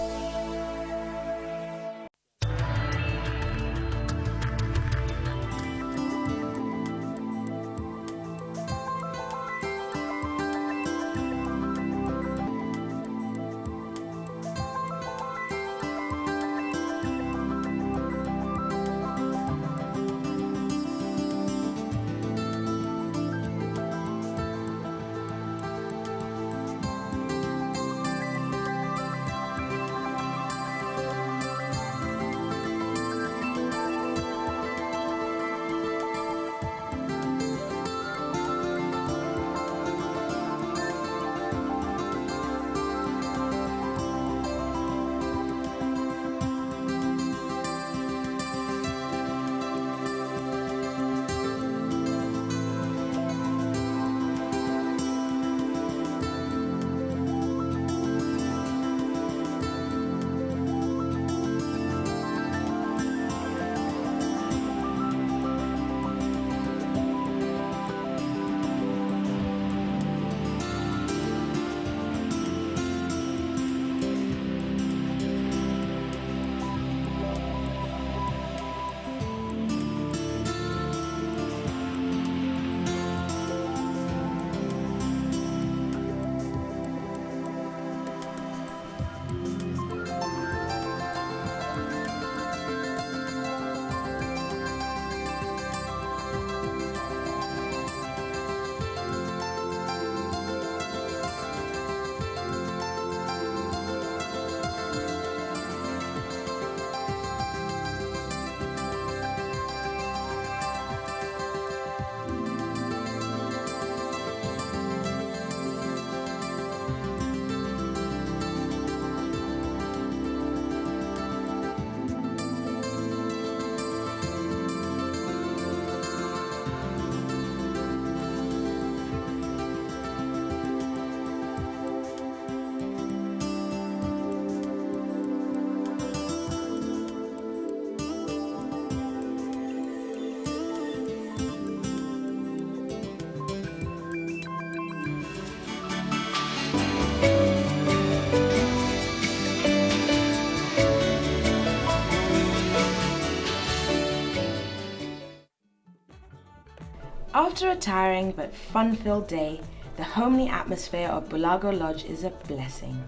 After a tiring but fun-filled day, the homely atmosphere of Bulago Lodge is a blessing.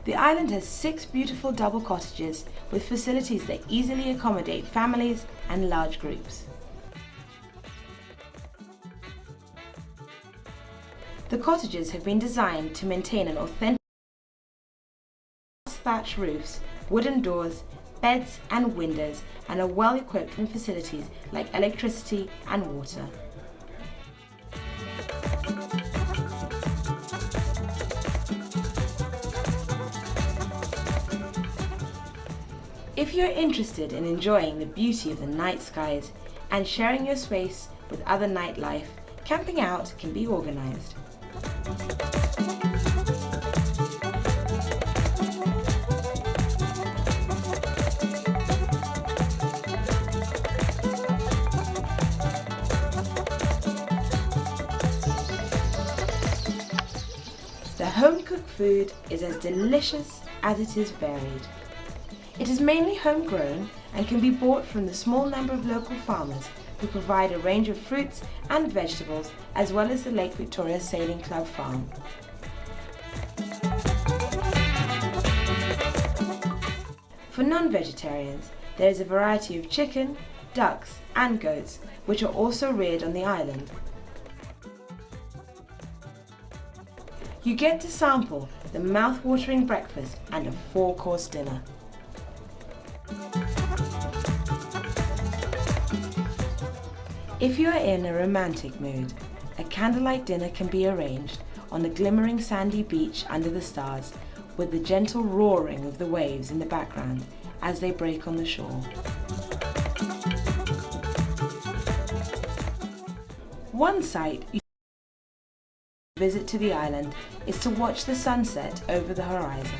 The island has 6 beautiful double cottages with facilities that easily accommodate families and large groups. The cottages have been designed to maintain an authentic thatch roofs, wooden doors, beds and windows, and are well equipped with facilities like electricity and water. If you're interested in enjoying the beauty of the night skies and sharing your space with other nightlife, camping out can be organised. The home-cooked food is as delicious as it is varied. It is mainly homegrown and can be bought from the small number of local farmers who provide a range of fruits and vegetables, as well as the Lake Victoria Sailing Club farm. For non-vegetarians, there is a variety of chicken, ducks and goats, which are also reared on the island. You get to sample the mouth-watering breakfast and a 4-course dinner. If you are in a romantic mood, a candlelight dinner can be arranged on the glimmering sandy beach under the stars, with the gentle roaring of the waves in the background as they break on the shore. One site you visit to the island is to watch the sunset over the horizon.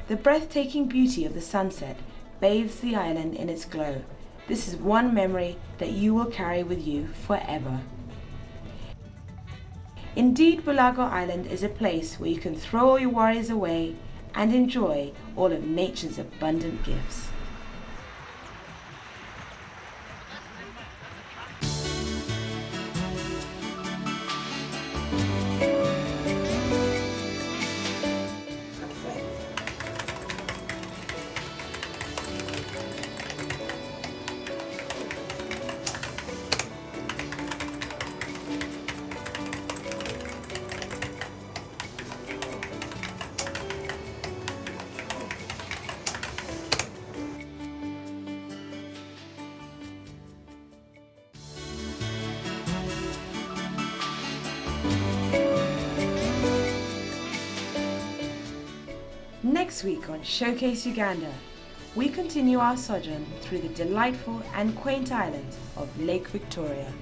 The breathtaking beauty of the sunset bathes the island in its glow. This is one memory that you will carry with you forever. Indeed, Bulago Island is a place where you can throw all your worries away and enjoy all of nature's abundant gifts. Next week on Showcase Uganda, we continue our sojourn through the delightful and quaint islands of Lake Victoria.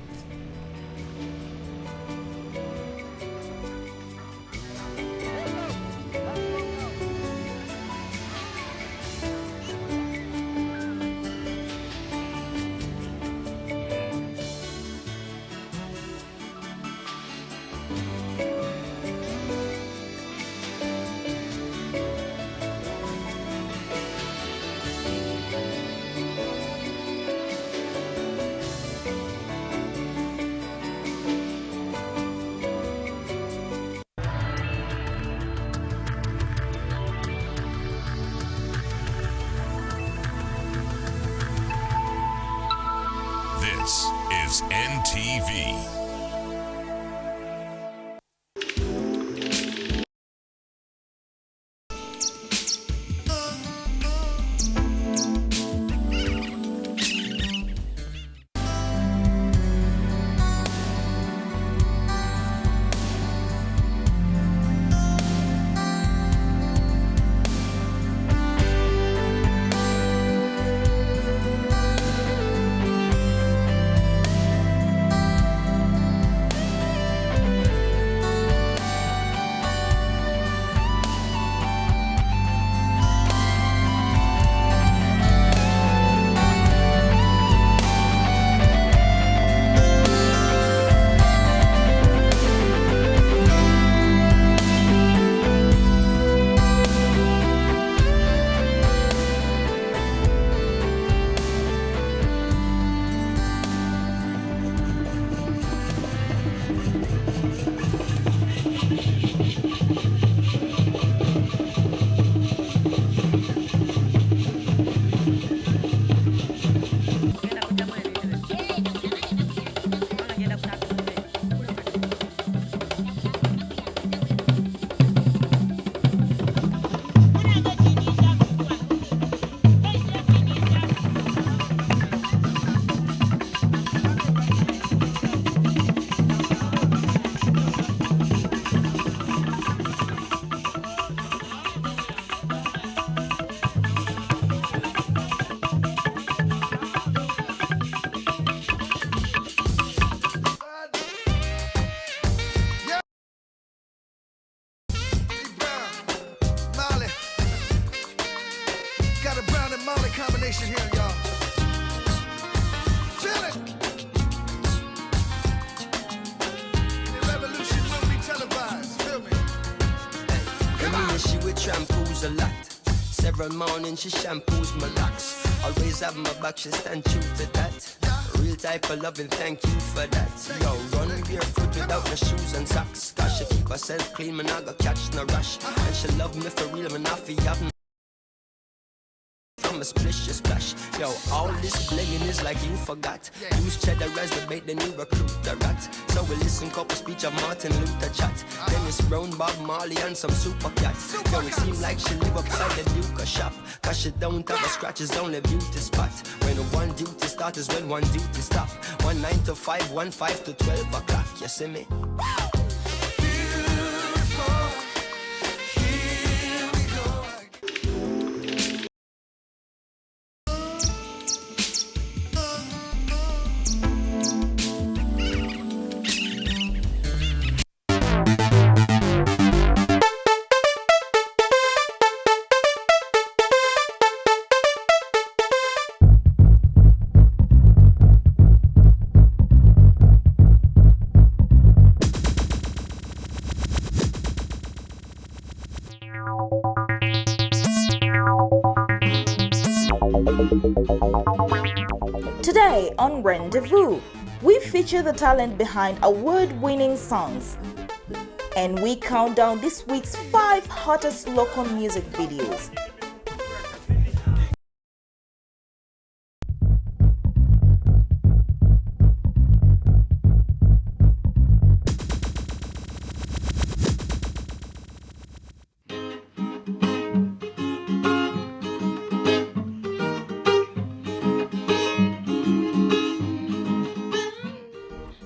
This is NTV. shampoos a lot. Several mornings she shampoos my locks. Always have my back, she stand true to that. Real type of loving, thank you for that. Yo, run barefoot without no shoes and socks. Cause she keep herself clean, man, I go catch no rush. And she love me for real, man, I feel have no from a splish, a splash. Yo, all this blinging is like you forgot. Use cheddar as the bait, then you recruit the rat. So we listen couple speech of Martin Luther chat. Dennis Brown, Bob Marley and some super cats. Yo, it seem like she live upside the Duke shop. Cause she don't have a scratch, it's only beauty spot. When one duty start is when one duty stop. 1 9 to 5, 1 5 to 12 o'clock, you see me? Today on Rendezvous, we feature the talent behind award-winning songs. And we count down this week's 5 hottest local music videos.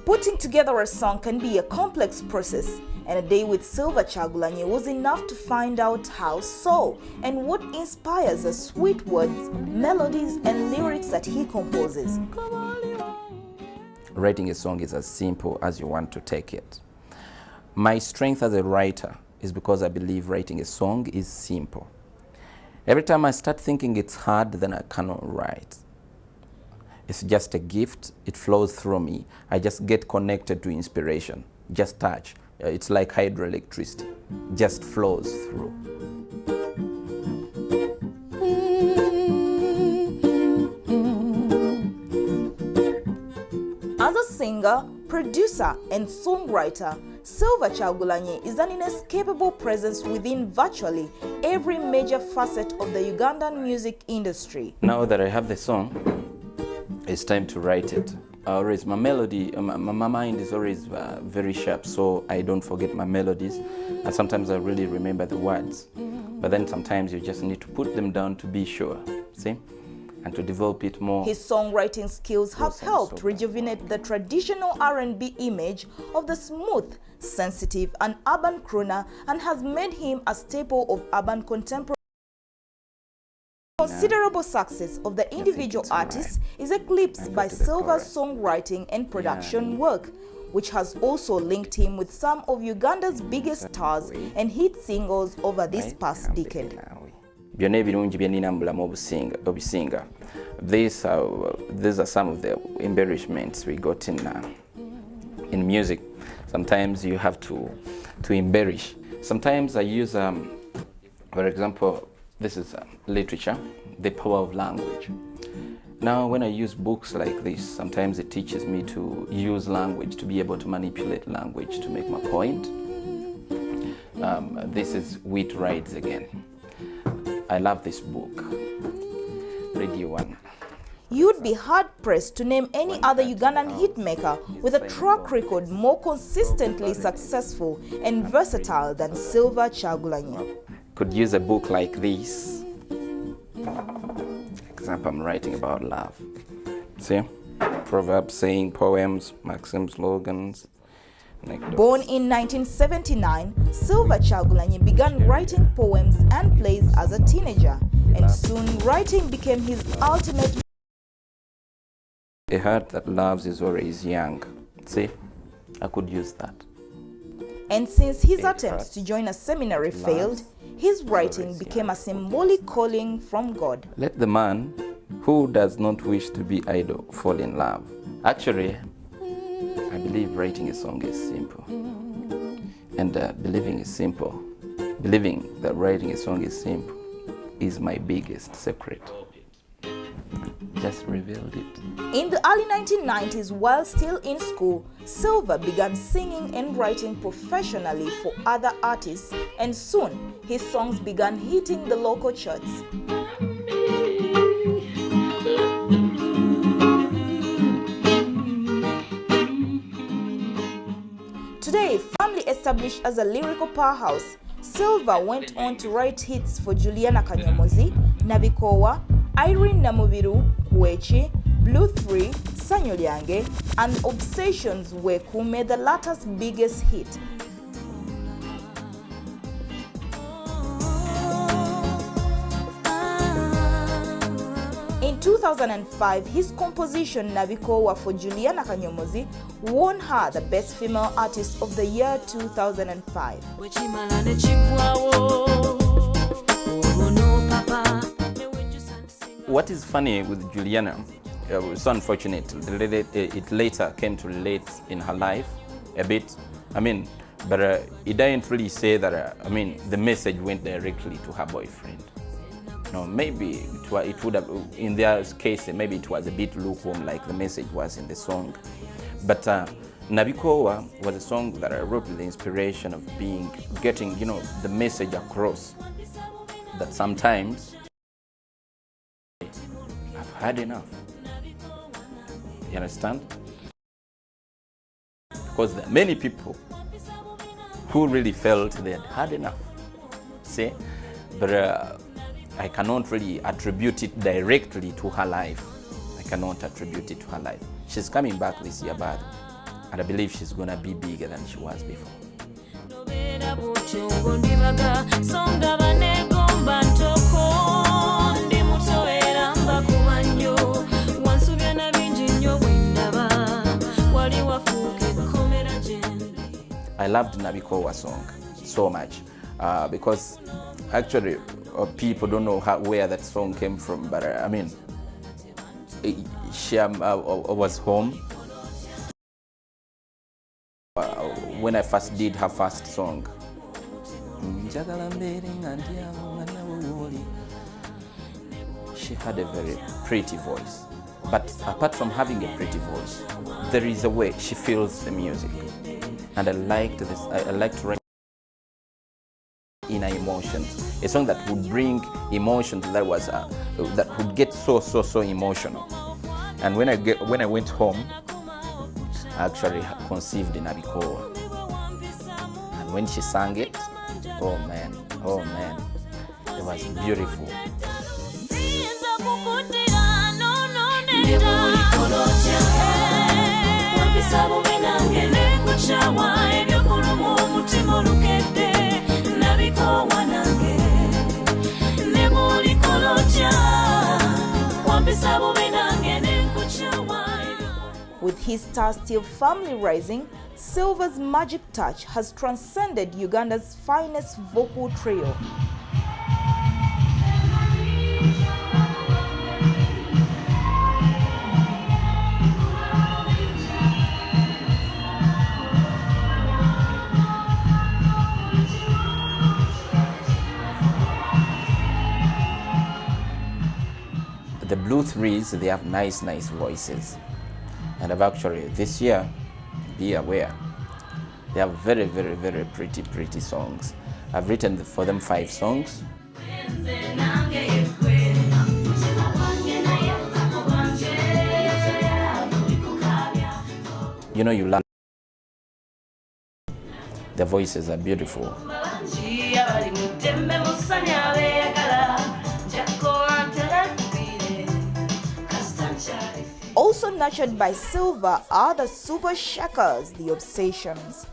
Putting together a song can be a complex process, and a day with Silver Kyagulanyi was enough to find out how so and what inspires the sweet words, melodies and lyrics that he composes. Writing a song is as simple as you want to take it. My strength as a writer is because I believe writing a song is simple. Every time I start thinking it's hard, then I cannot write. It's just a gift, it flows through me. I just get connected to inspiration, just touch. It's like hydroelectricity, just flows through. As a singer, producer and songwriter, Silver Kyagulanyi is an inescapable presence within virtually every major facet of the Ugandan music industry. Now that I have the song, it's time to write it. My melody, my mind is always very sharp, so I don't forget my melodies. And sometimes I really remember the words. But then sometimes you just need to put them down to be sure, see? And to develop it more. His songwriting skills have helped rejuvenate the traditional R&B image of the smooth, sensitive and urban crooner and has made him a staple of urban contemporary. Considerable success of the individual artist is eclipsed by Silver's songwriting and production work, which has also linked him with some of Uganda's biggest stars and hit singles over this past decade. Byonna ebirungi bye nnina mu bulamu obisinga. These are some of the embellishments we got in music. Sometimes you have to embellish. Sometimes I use, for example, this is literature, the power of language. Now, when I use books like this, sometimes it teaches me to use language, to be able to manipulate language to make my point. This is Wheat Rides Again. I love this book. Radio 1. You'd be hard-pressed to name any other Ugandan hitmaker with a track record more consistently successful and versatile than Silver Kyagulanyi. Could use a book like this. For example, I'm writing about love. See? Proverbs, saying, poems, maxims, slogans. Born in 1979, Silver Kyagulanyi began writing poems and plays as a teenager, and soon writing became his ultimate. A heart that loves is always young. See? I could use that. And since his attempts to join a seminary failed, his writing became a symbolic calling from God. Let the man who does not wish to be idle fall in love. Actually, I believe writing a song is simple. And believing is simple. believing that writing a song is simple is my biggest secret. Just revealed it. In the early 1990s, while still in school, Silva began singing and writing professionally for other artists, and soon his songs began hitting the local charts. Today, firmly established as a lyrical powerhouse, Silva went on to write hits for Juliana Kanyomozi, Nabikowa, Irene Namubiru, Kwechi, Blue 3, Sanyo Lyange, and Obsessions Weku made the latter's biggest hit. In 2005, his composition Nabikowa for Juliana Kanyomozi won her the Best Female Artist of the Year 2005. What is funny with Juliana, so unfortunate, it later came to relate in her life a bit. But it didn't really say that, the message went directly to her boyfriend. No, maybe it would have, in their case, maybe it was a bit lukewarm like the message was in the song. But Nabikowa was a song that I wrote with the inspiration of getting, the message across that sometimes I've had enough. You understand? Because there are many people who really felt they had had enough. See? But I cannot really attribute it directly to her life. I cannot attribute it to her life. She's coming back this year, but and I believe she's gonna be bigger than she was before. I loved Nabikowa's song so much because actually people don't know where that song came from, but she was home when I first did her first song. She had a very pretty voice, but apart from having a pretty voice, there is a way she feels the music, and I liked this. I liked to write inner emotions, a song that would bring emotions that was that would get so emotional. And when I went home, I actually conceived in Nabikowa, and when she sang it, oh man, it was beautiful. With his star still firmly rising, Silva's magic touch has transcended Uganda's finest vocal trio. The Blue Threes, they have nice voices. And I've actually, this year, be aware, they have very pretty songs. I've written for them 5 songs. You learn. The voices are beautiful. Also nurtured by Silva are the Super Shakas, the Obsessions.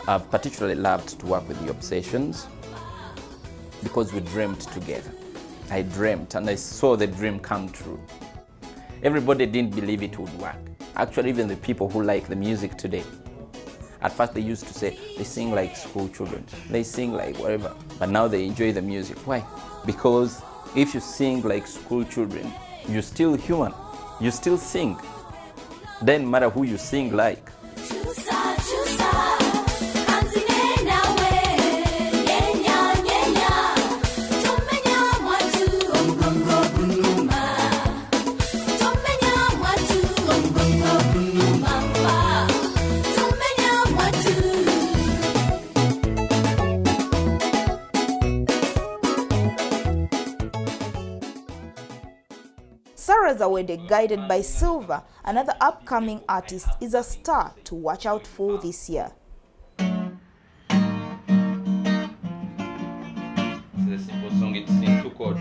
I've particularly loved to work with the Obsessions because we dreamt together. I dreamt and I saw the dream come true. Everybody didn't believe it would work. Actually, even the people who like the music today, at first they used to say they sing like school children, they sing like whatever, but now they enjoy the music. Why? Because If you sing like school children, you're still human. You still sing. Doesn't matter who you sing like. Zawede, guided by Silver, another upcoming artist, is a star to watch out for this year. It's a simple song, it's in 2 chords.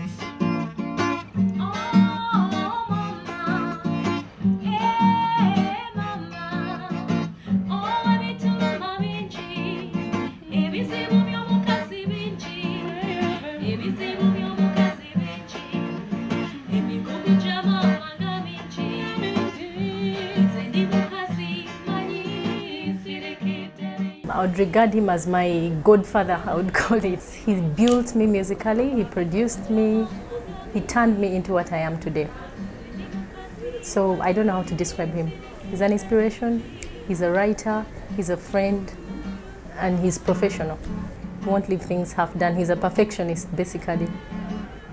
I would regard him as my godfather, I would call it. He built me musically, he produced me, he turned me into what I am today. So I don't know how to describe him. He's an inspiration, he's a writer, he's a friend, and he's professional. He won't leave things half done. He's a perfectionist, basically.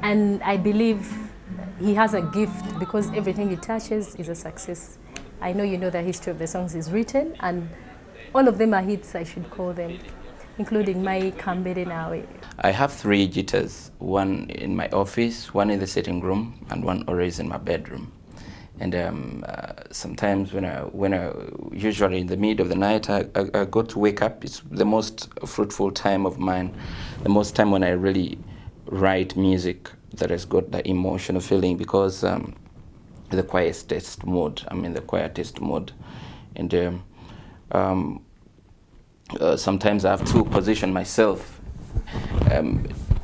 And I believe he has a gift because everything he touches is a success. I know you know the history of the songs he's written, and all of them are hits, I should call them, including my Kambere Nawe. I have 3 guitars, one in my office, one in the sitting room, and one always in my bedroom. And sometimes when I usually in the mid of the night, I go to wake up. It's the most fruitful time of mine, the most time when I really write music that has got the emotional feeling, because the quietest mode, I'm in the quietest mode. And sometimes I have to position myself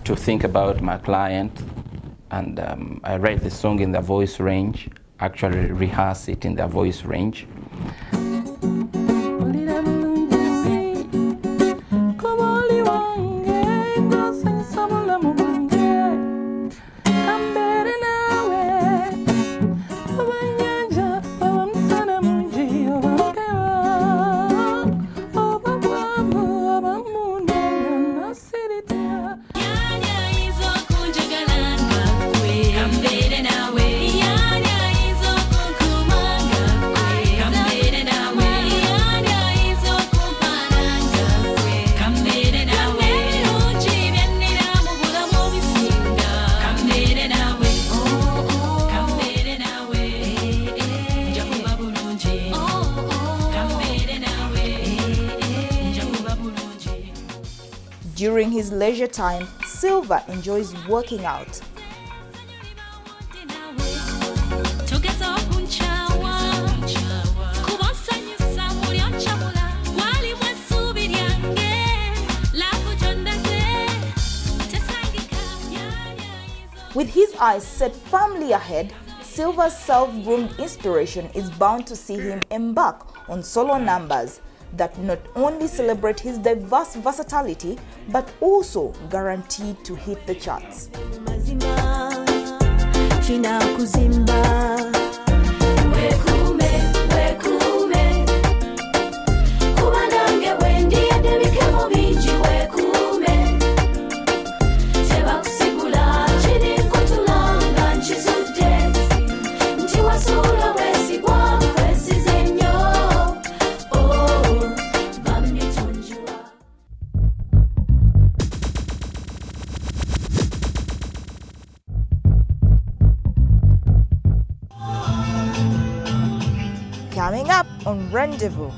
to think about my client, and I write the song in the voice range, actually rehearse it in the voice range. During his leisure time, Silver enjoys working out. With his eyes set firmly ahead, Silver's self-groomed inspiration is bound to see him embark on solo numbers that not only celebrate his diverse versatility, but also guaranteed to hit the charts. Coming up on Rendezvous.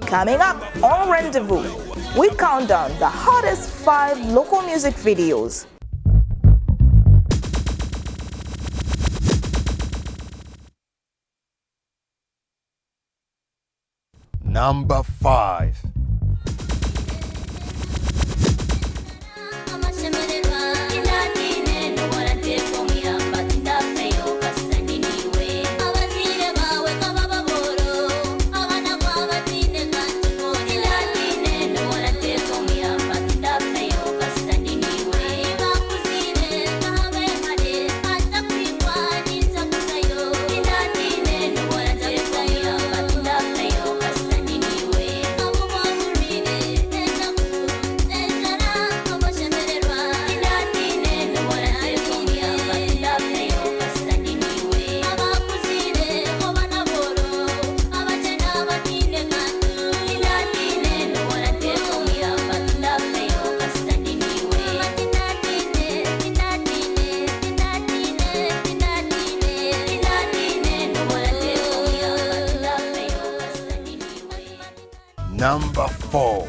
Coming up on Rendezvous, we count down the hottest 5 local music videos. Number 5. Number 4.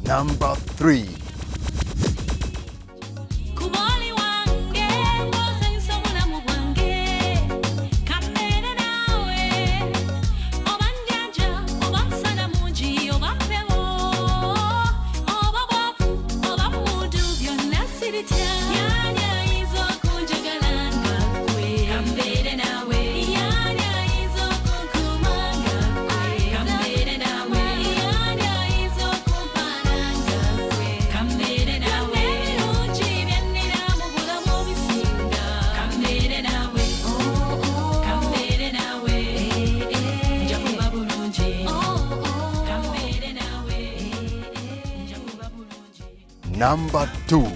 Number 3. Number 2.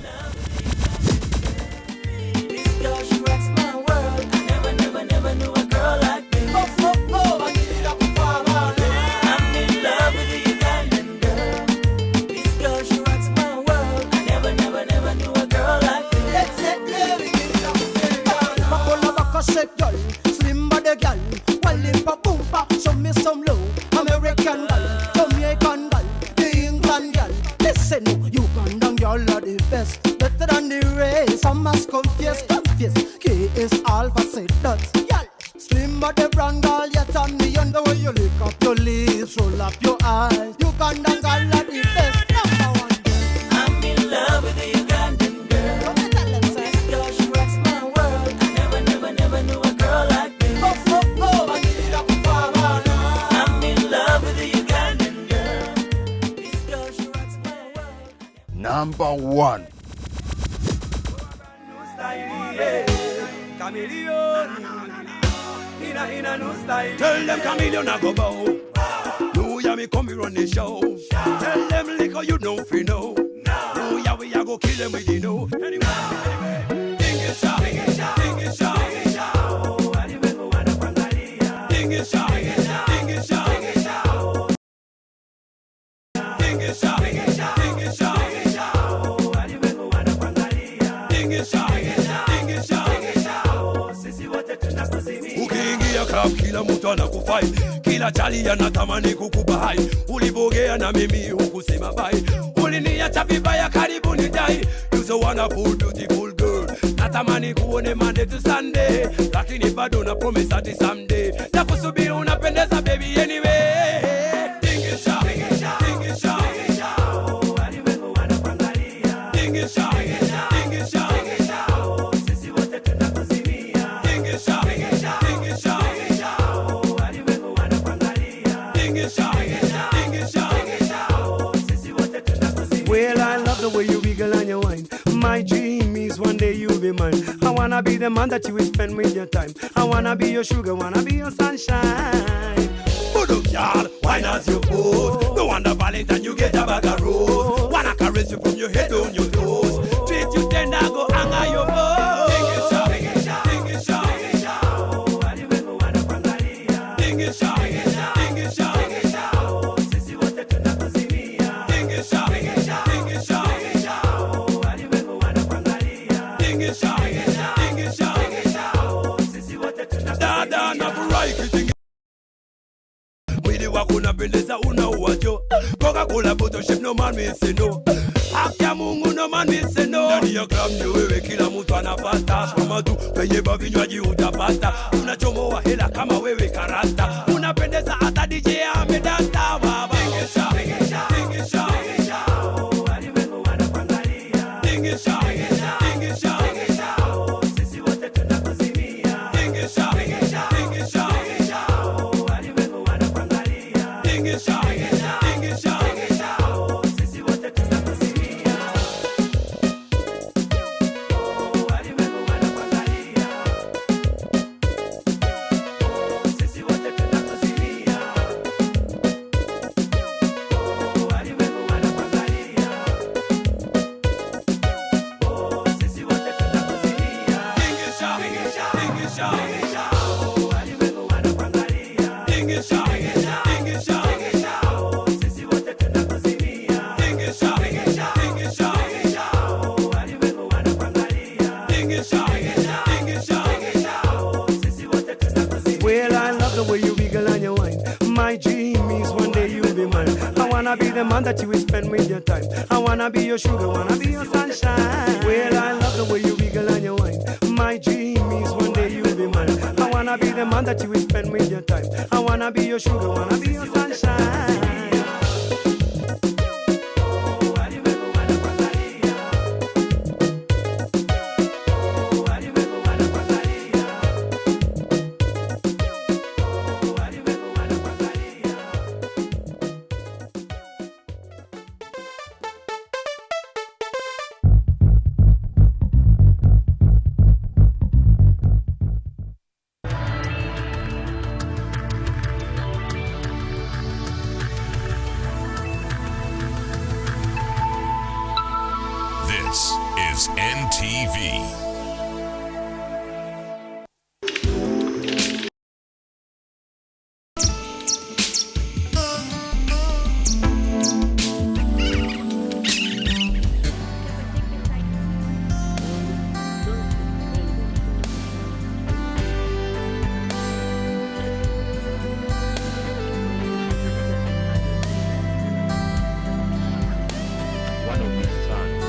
Number 1. Tell them chameleon I go bow. No, ya me come here on the show. Tell them liquor you know fi know. No, ya we a go kill them with you know. Anyway, ding it shout, ding it shout, ding it shout, ding it shout. Anyway, go wanna pangalia. Ding it shout, ding it shout, ding it shout, ding it shout. Ding it shout, ding it shout, ding it shout, ding it shout. Anyway, go wanna pangalia. Ding it shout, ding it shout, ding it shout, ding it shout. Sisi wote tunakuzimia. Ukiingia club kila mtu anakufai. Kila chali anatamani kukupa hai. Ulivogea na mimi hukusema bye. Uliniacha vibaya karibu nidai. You so wonderful beautiful girl. natamani kuone Monday to Sunday, lakini bado na promise ati someday nakusubiri, unapendeza baby anyway. Tingisha, tingisha, tingisha, oh, walimwengu wanakuangalia. Tingisha, tingisha, tingisha, oh, sisi wote tunakuzimia. Tingisha, tingisha, tingisha, oh, walimwengu wanakuangalia. Tingisha, tingisha, tingisha, oh, sisi wote tunakuzimia. Well, I love the way you wiggle and you whine. My dream is one day you'll be mine. I wanna be the man that you will spend with your time. I wanna be your sugar, wanna be your sunshine. Voodoo girl, wine as you pose. No wonder Valentine you get a bag of rose. Wanna caress you from your head on your toes. Treat you tender, go hang your bones. Tingisha, tingisha, tingisha, oh, walimwengu wanakuangalia. Tingisha, tingisha, tingisha, oh, sisi wote tunakuzimia. Tingisha, tingisha, tingisha. Dada na furahi kitingi mwili wako unapendeza unauwacho. Coca-Cola bottle shape no man will say no. Haki ya Mungu no man will say no. Ndani ya club ndio wewe kila mtu anapata. Soma tu penye vinywaji utapata. Unachomoa hela kama wewe karata. Unapendeza hata DJ amedata baba. Tingisha, tingisha, tingisha, oh, walimwengu wanakuangalia. Tingisha, tingisha, tingisha, oh, sisi wote tunakuzimia. Tingisha, tingisha, tingisha, oh, walimwengu wanakuangalia. Tingisha, tingisha, tingisha, oh, sisi wote tunakuzimia. Oh, walimwengu wanakuangalia. Oh, sisi wote tunakuzimia. Oh, walimwengu wanakuangalia. Oh, sisi wote tunakuzimia. Tingisha, tingisha, tingisha, oh, walimwengu wanakuangalia. Tingisha, tingisha, tingisha, oh, sisi wote tunakuzimia. Tingisha, tingisha, tingisha, oh, walimwengu wanakuangalia. Tingisha, tingisha, tingisha, oh, sisi wote tunakuzimia. Well, I love the way you wiggle and you whine. My dream is one day you'll be mine. I wanna be the man that you will spend with your time. I wanna be your sugar, wanna be your sunshine. Well, I love the way you wiggle and you whine. My dream is one day you'll be mine. I wanna be the man that you will spend with your time. I wanna be your sugar, wanna be your sunshine. This is NTV. One of his sons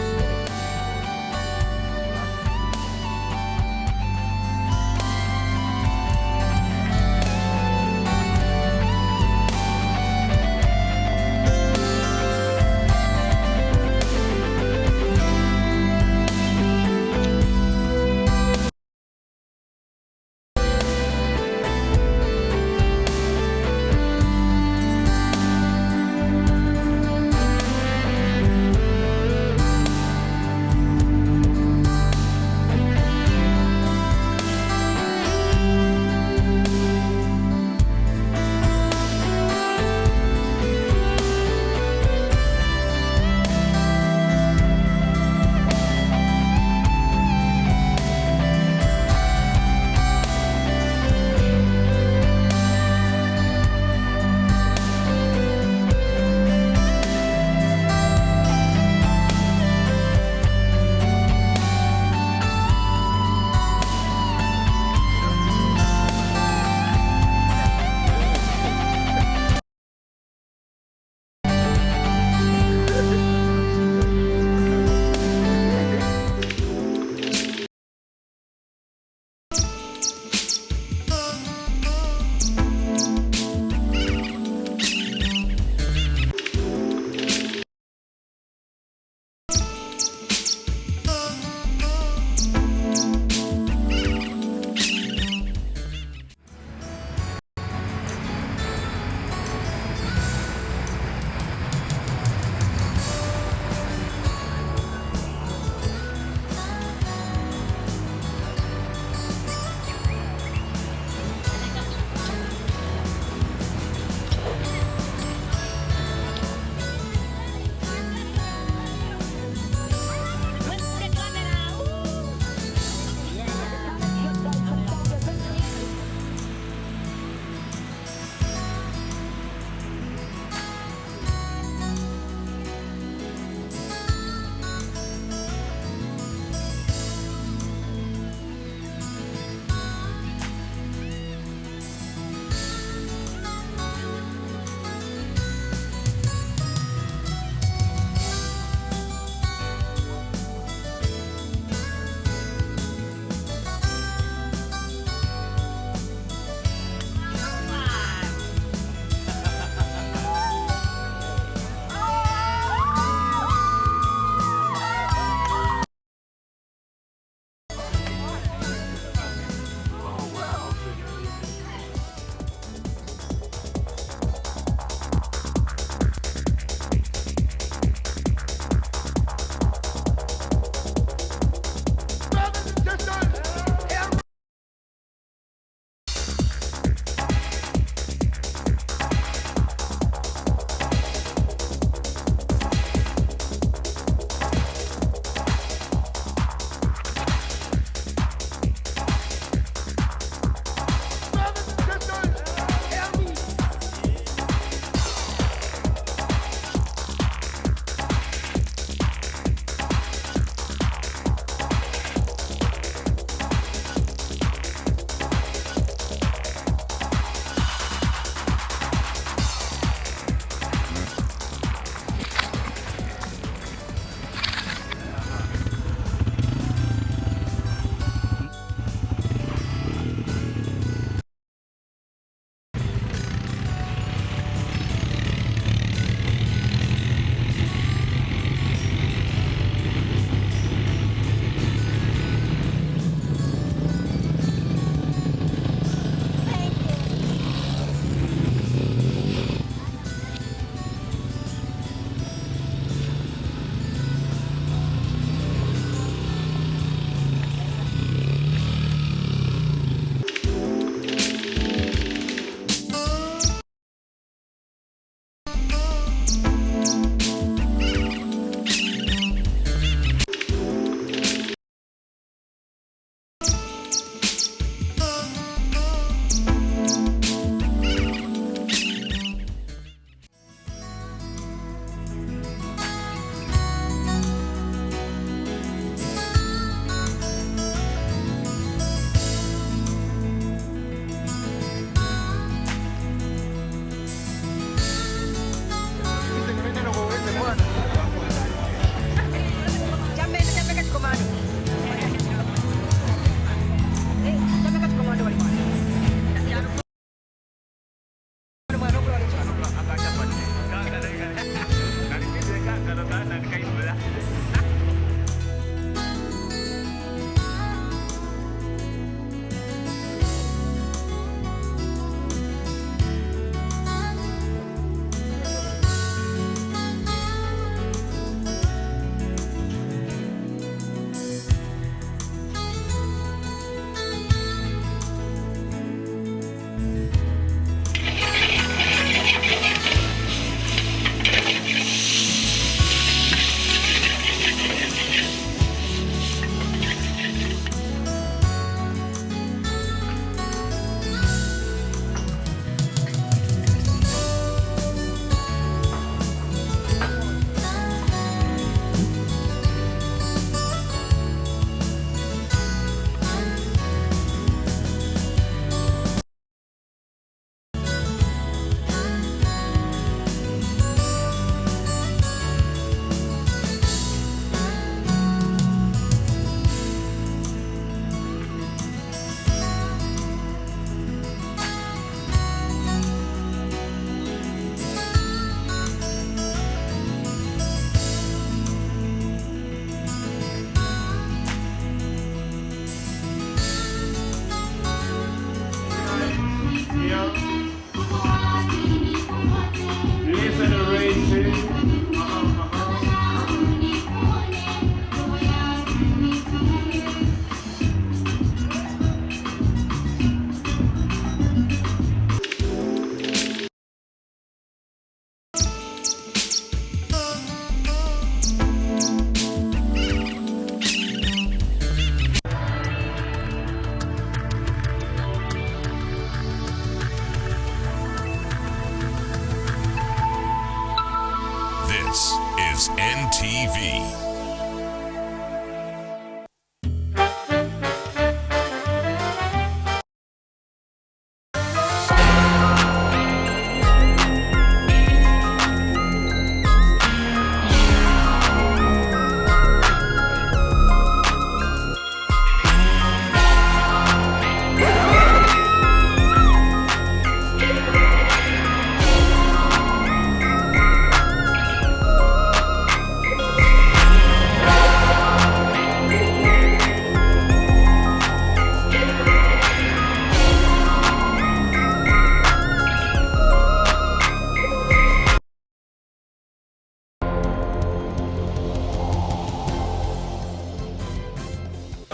NTV.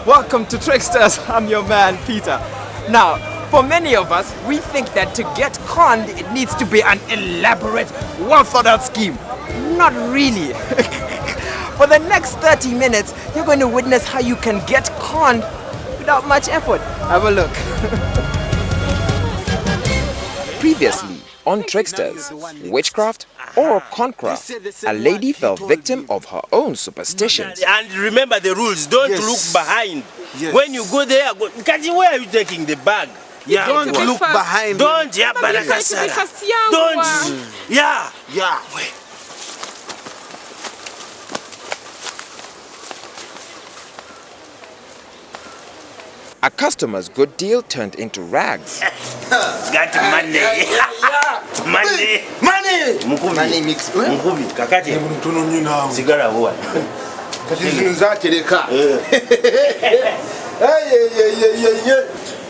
Welcome to Tricksters, I'm your man Peter. Now, for many of us, we think that to get conned, it needs to be an elaborate, well thought out scheme. Not really. For the next 30 minutes, you're going to witness how you can get conned without much effort. Have a look. Previously on Tricksters, witchcraft or concraft, a lady fell victim of her own superstitions. And remember the rules, don't look behind. When you go there, Kaji, where are you taking the bag? Yeah, don't look behind. Don't, yeah, Barakasara. Don't, yeah. A customer's good deal turned into rags. Got money. Money. Money mix. Mukumi. Kakati. Sigara huwa. Kati zake leka.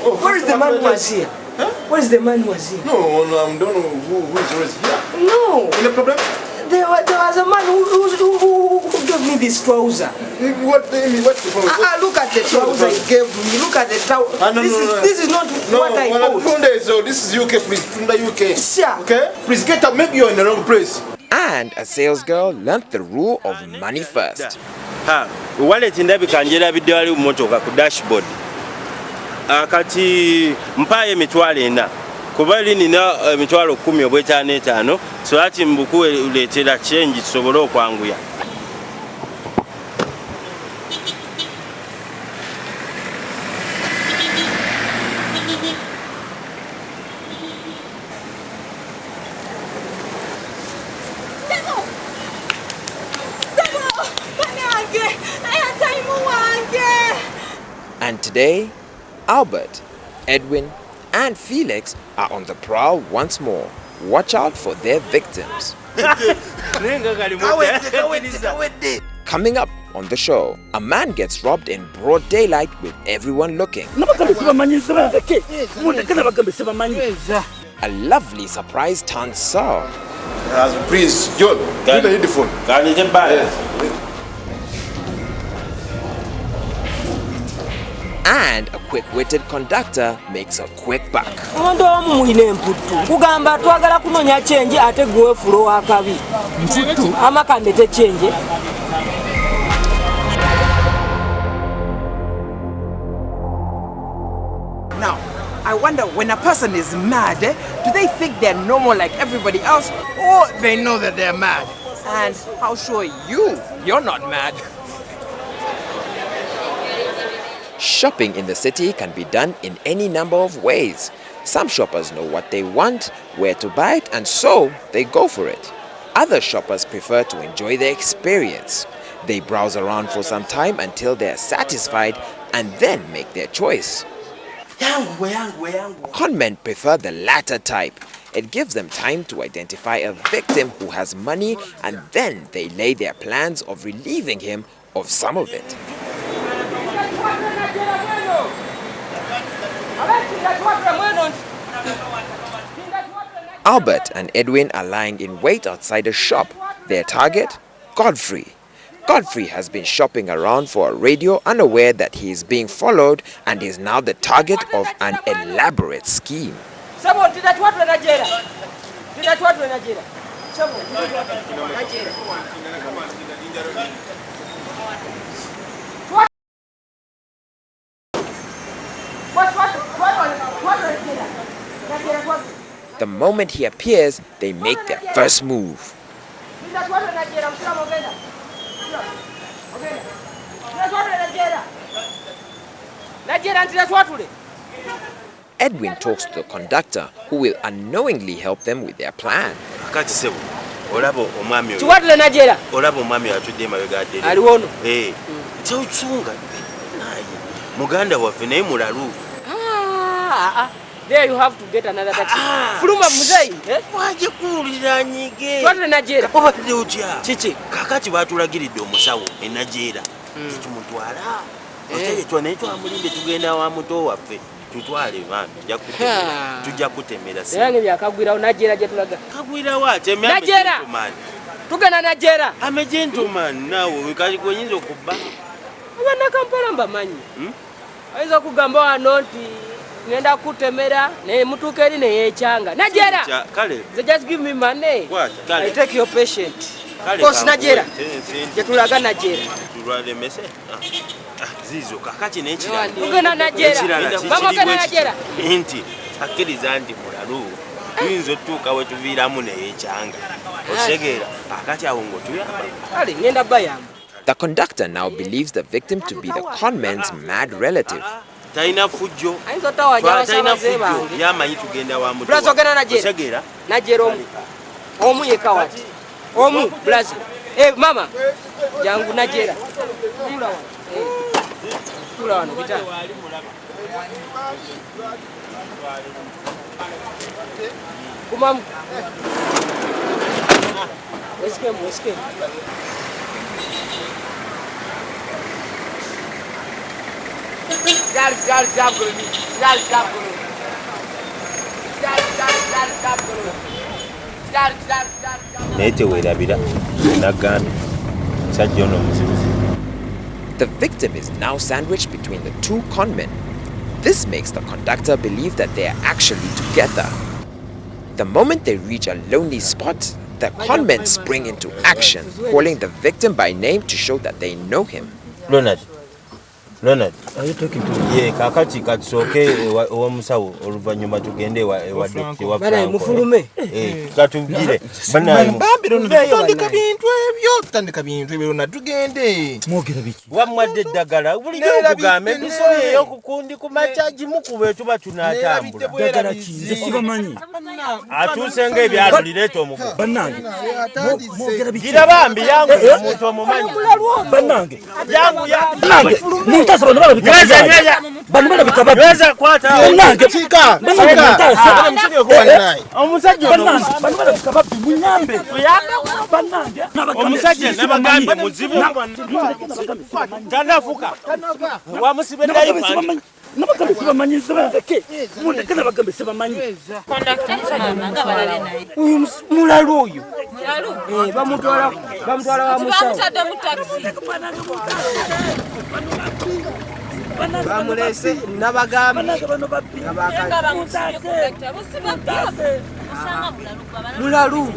Where is the man who was here? Huh? Where is the man who was here? No, I don't know who is always here. No. Any problem? There was a man who gave me this trouser. What do you mean? What's the problem? Look at the trouser he gave me. Look at the trouser. This is not what I bought. So this is UK, please. From the UK. Sure. Okay? Please get up. Maybe you're in the wrong place. And a sales girl learnt the rule of money first. Wallet ndabika njera bidwali umotoka ku dashboard. Kati mpaye emitwalo 4. Kuba nina emitwalo 10 obw'etaano so ati mbukuwe uleetera change tusobole okwanguya. And today, Albert, Edwin, and Felix are on the prowl once more. Watch out for their victims. Coming up on the show, a man gets robbed in broad daylight with everyone looking. A lovely surprise turns sour. Please, John, give the headphone. And a quick-witted conductor makes a quick buck. Now, I wonder, when a person is mad, do they think they're normal like everybody else, or they know that they're mad? And how sure you're not mad? Shopping in the city can be done in any number of ways. Some shoppers know what they want, where to buy it, and so they go for it. Other shoppers prefer to enjoy the experience. They browse around for some time until they are satisfied and then make their choice. Conmen prefer the latter type. It gives them time to identify a victim who has money, and then they lay their plans of relieving him of some of it. Albert and Edwin are lying in wait outside a shop. Their target? Godfrey. Godfrey has been shopping around for a radio, unaware that he is being followed and is now the target of an elaborate scheme. The moment he appears, they make their first move. Edwin talks to the conductor, who will unknowingly help them with their plan. Olabo omwami Chiwatule Najera. Olabo omwami atudde mabega adde. Aliwono. Kyauchunga. Muganda waffe naye mulalu. There you have to get another taxi. Fuluma muzei. Waje kuwulira nyige. Chiwatule Najera. Obadde otya? Kiki? Kakati baatulagiridde omusawo e Najera. Tumutwala. Oteye twanaye twamulinde tugenda wa muto waffe. Tutwale mami tujja kutemera si yange byakagwirawo Najera gye tulaga kagwira wate Najera tugana Najera ame gentleman nawe kali kwenyinza okubba abana Kampala mbamanyi ayinza kugamba wano nti ngenda kutemera ne mutuuka eri neyekyanga Najera kale just give me money I take your patient kosi Najera gye tulaga Najera tulwale mese zizo kakati n'ekirala tugenda Najera bamugenda Najera nti akkiriza nti mulalu tuyinza otuuka we tuviiramu neyekyanga otegeera akati awo ng'otuyamba kale ngenda bayamba. The conductor now believes the victim to be the conman's mad relative. Talina fujjo yamanyi tugenda wa muto otegeera Najera omu yekka wati omu blaza mama jangu Najera Tula wano bita. Kumam. Eskem. Naye teweerabira nagambye musajja ono muzibuzi. The victim is now sandwiched between the two conmen. This makes the conductor believe that they are actually together. The moment they reach a lonely spot, the conmen spring into action, calling the victim by name to show that they know him. Leonard, are you talking to me? Yeah, kakati katusooke omusawo oluvannyuma tugende ewa dokita wa Franco. Mufulume. Katubwire. Tandika bintu ebyo na tugende. Mwogera biki? Wamwadde eddagala bulijjo okugambe emisolo ey'okukundi ku macaji mukube tuba tunaatambula. Ddagala ki? Nze sibamanyi. Atuuse ng'ebyalo lireeta omugo. Bannange. Mwogera biki? Gira bambi yangu omuntu omumanyi. Bannange. Yangu ya. Muntasa bano balabika. Bano balabika babbi. Weza kwata. Bannange. Chika. Omusajja bano balabika babbi munyambe. Bannange. Omusajja nabagambye muzibu. Tanafuka. Wamusibe ndayimanyi. Nabagambe sibamanyi nsabake. Mundeke nabagambe sibamanyi. Uyu mulalu oyo. Bamutwala wa musawo. Bamulese nabagambe. Mulalu.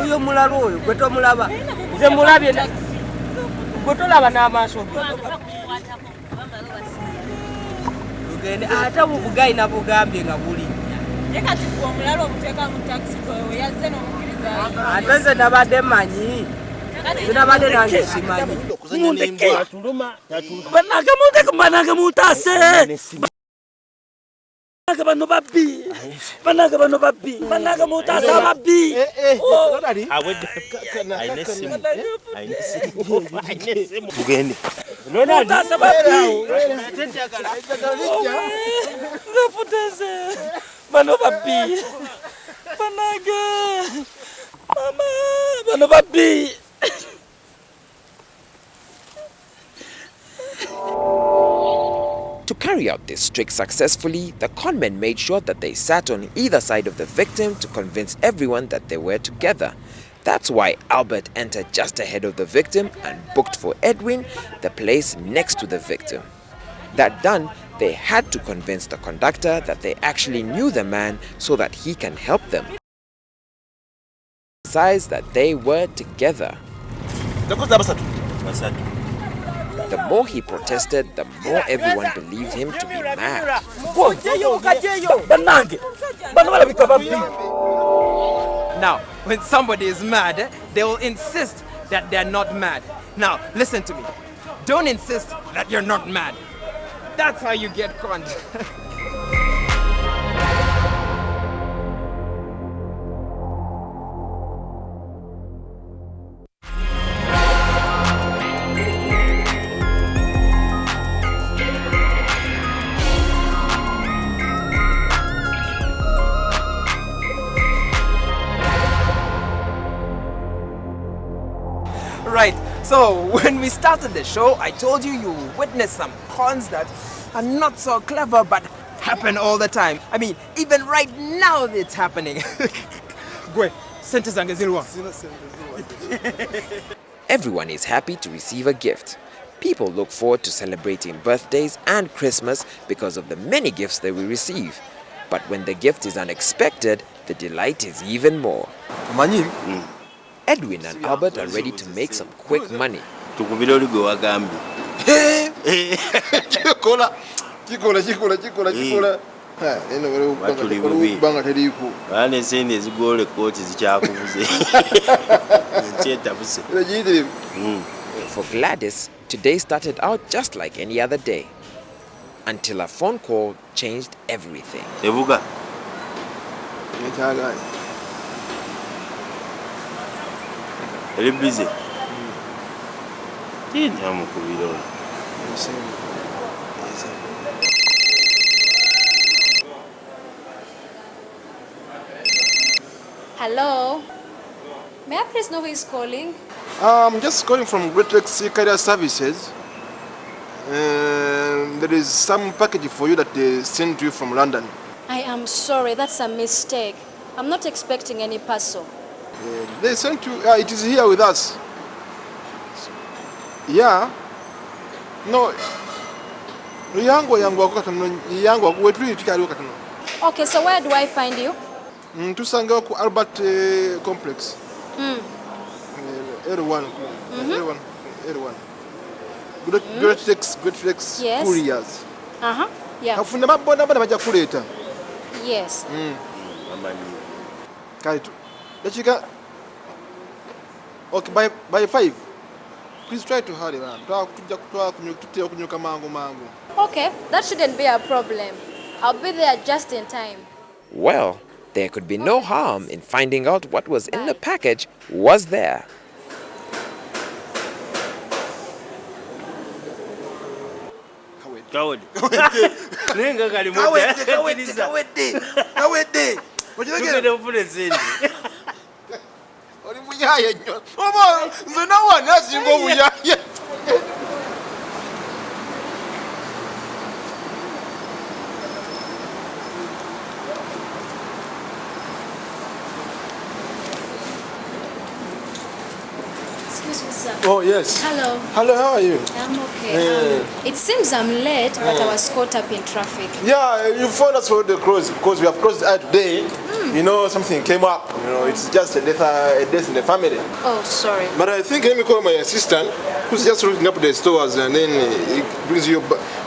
Uyo mulalu oyo gwe tomulaba. Nze mulabye gwe tolaba n'amaaso ge. Tugende ate bubugayi nabugambye nga buli. Kati ku omulalo omuteeka mu taxi kwe yazze n'omukiriza. Ate nze nabadde manyi. Nabadde nange simanyi. Bannange mutase. Bano babbi. Bannange mutase ababbi. Tugende. Mutase babbi. Zaputese. Bano babbi. Bannange. Mama. Bano babbi. To carry out this trick successfully, the conmen made sure that they sat on either side of the victim to convince everyone that they were together. That's why Albert entered just ahead of the victim and booked for Edwin the place next to the victim. That done, they had to convince the conductor that they actually knew the man so that he can help them. Besides that they were together. The more he protested, the more everyone believed him to be mad. Now, when somebody is mad, they will insist that they're not mad. Now, listen to me. Don't insist that you're not mad. That's how you get conned. Right, so when we started the show, I told you you witnessed some cons that are not so clever but happen all the time. I mean, even right now it's happening. Everyone is happy to receive a gift. People look forward to celebrating birthdays and Christmas because of the many gifts they will receive. But when the gift is unexpected, the delight is even more. Edwin and Albert are ready to make some quick money. For Gladys, today started out just like any other day, until a phone call changed everything. Are you busy? Hello. May I please know who is calling? I'm just calling from Great Lakes Career Services. There is some package for you that they sent you from London. I am sorry, that's a mistake. I'm not expecting any parcel. They sent you, it is here with us. Yeah. No. Okay, so where do I find you? Tusanga ku Albert complex. Everyone. Great Lakes Yes. couriers. Yeah. Afuna mabona bana baja kuleta. Yes. Kaitu. Okay, by 5. Please try to hurry around. Okay, that shouldn't be a problem. I'll be there just in time. Well, there could be no harm in finding out what was in the package was there. Excuse me, sir. Oh, yes. Hello. Hello, how are you? I'm okay. It seems I'm late, but I was caught up in traffic. Yeah, you found us for the close because we have closed the eye today. You know, something came up. You know, it's just a death in the family. Oh, sorry. But I think let me call my assistant, who's just looking up the stores, and then he brings you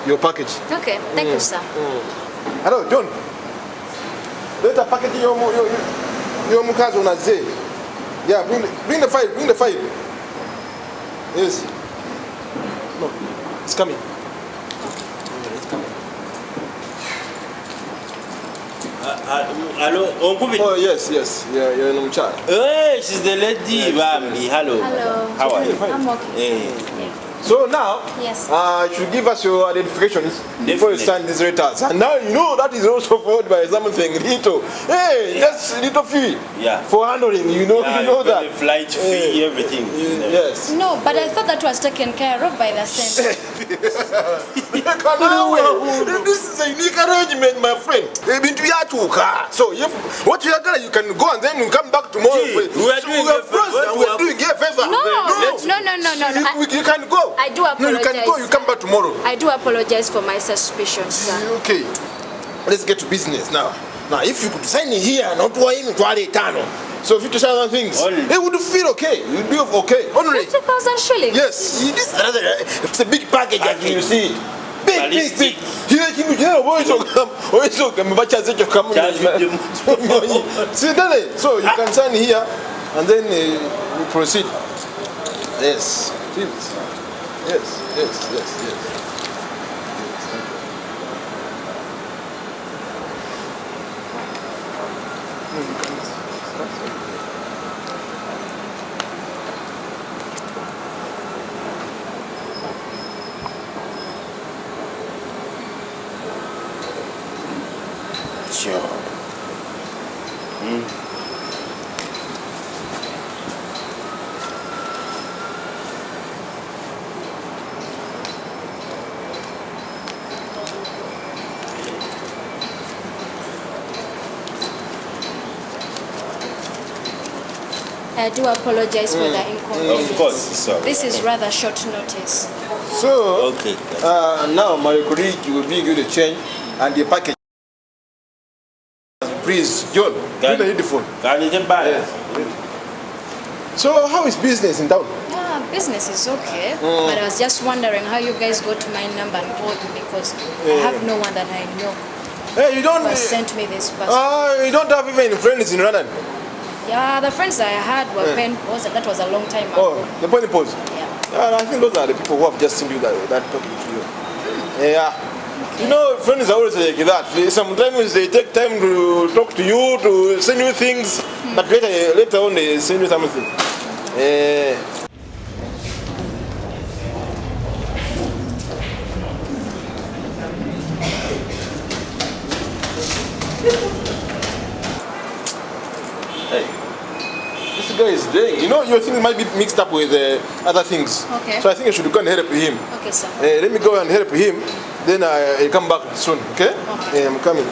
your package. Okay, thank you, sir. Hello, John. Let the package your mukazo na zee. Yeah, bring the file. Yes. No, it's coming. It's coming. Hello, oh yes, yeah, you're in charge. Hey, she's the lady, Bambi. Hello. Hello. How are you? I'm okay. Yeah. So now, yes. You should give us your identifications before you sign these letters. And now you know that is also followed by something little. Hey, just little fee for handling. You know that. The flight fee, everything. Yes. No, but I thought that was taken care of by the center. This is a unique arrangement, my friend. So if what you are gonna, you can go and then you come back tomorrow. We are doing a favor. No. You can go. I do apologize. No, you can go. You come back tomorrow. I do apologize for my suspicions, sir. Okay. Let's get to business now. Now, if you could sign in here, not worry, so 50,000 things, it would feel okay. It would be okay. Only 50,000 shillings. Yes. This is another. It's a big package, as you see. Big. So you can sign here, and then we proceed. Yes, fields. Yes. Sure. I do apologize for the inconvenience. Of course, sorry. This is rather short notice. So, now my colleague will bring you the change and the package. Please, John, do the phone. So, how is business in town? Yeah, business is okay. But I was just wondering how you guys got my number and called me because I have no one that I know. Hey, you don't. Who has sent me this person. You don't have even friends in London. Yeah, the friends I had were pen pals, and that was a long time ago. Oh, the pen pals. Yeah. I think those are the people who have just sent you that package to you. Yeah. You know, friends are always like that. Sometimes they take time to talk to you, to send you things, but later on they send you something. Hey, this guy is doing. You know, your things might be mixed up with other things. Okay. So I think I should go and help him. Okay, sir. Let me go and help him. Then I'll come back soon. Okay? I'm coming.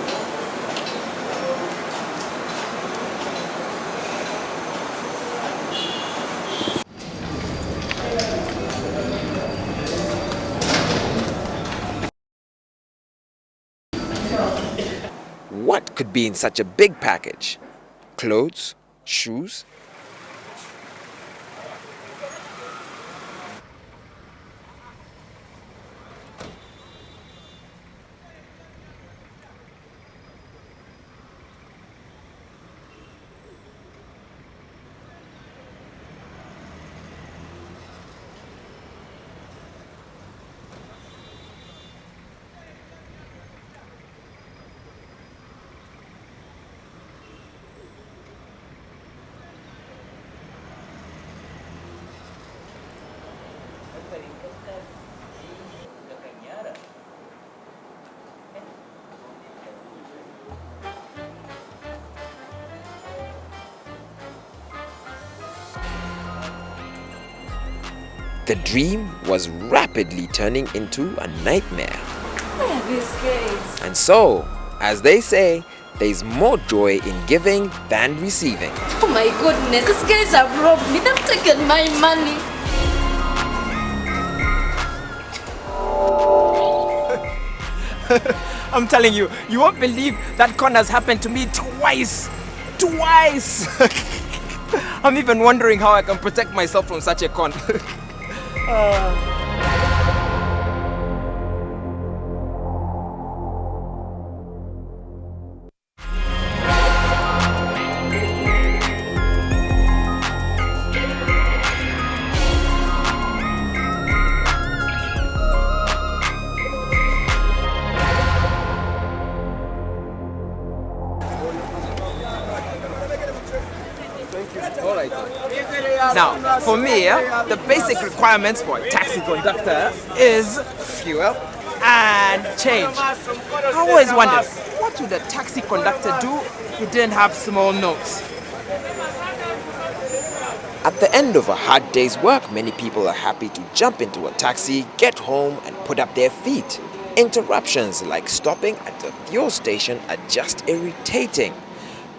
What could be in such a big package? Clothes? Shoes? The dream was rapidly turning into a nightmare. Where are these guys? And so, as they say, there's more joy in giving than receiving. Oh my goodness, these guys have robbed me. They've taken my money. I'm telling you, you won't believe that con has happened to me twice. Twice! I'm even wondering how I can protect myself from such a con. Now, for me, the basic requirements for a taxi conductor is fuel and change. I always wondered, what would a taxi conductor do if he didn't have small notes? At the end of a hard day's work, many people are happy to jump into a taxi, get home, and put up their feet. Interruptions like stopping at the fuel station are just irritating.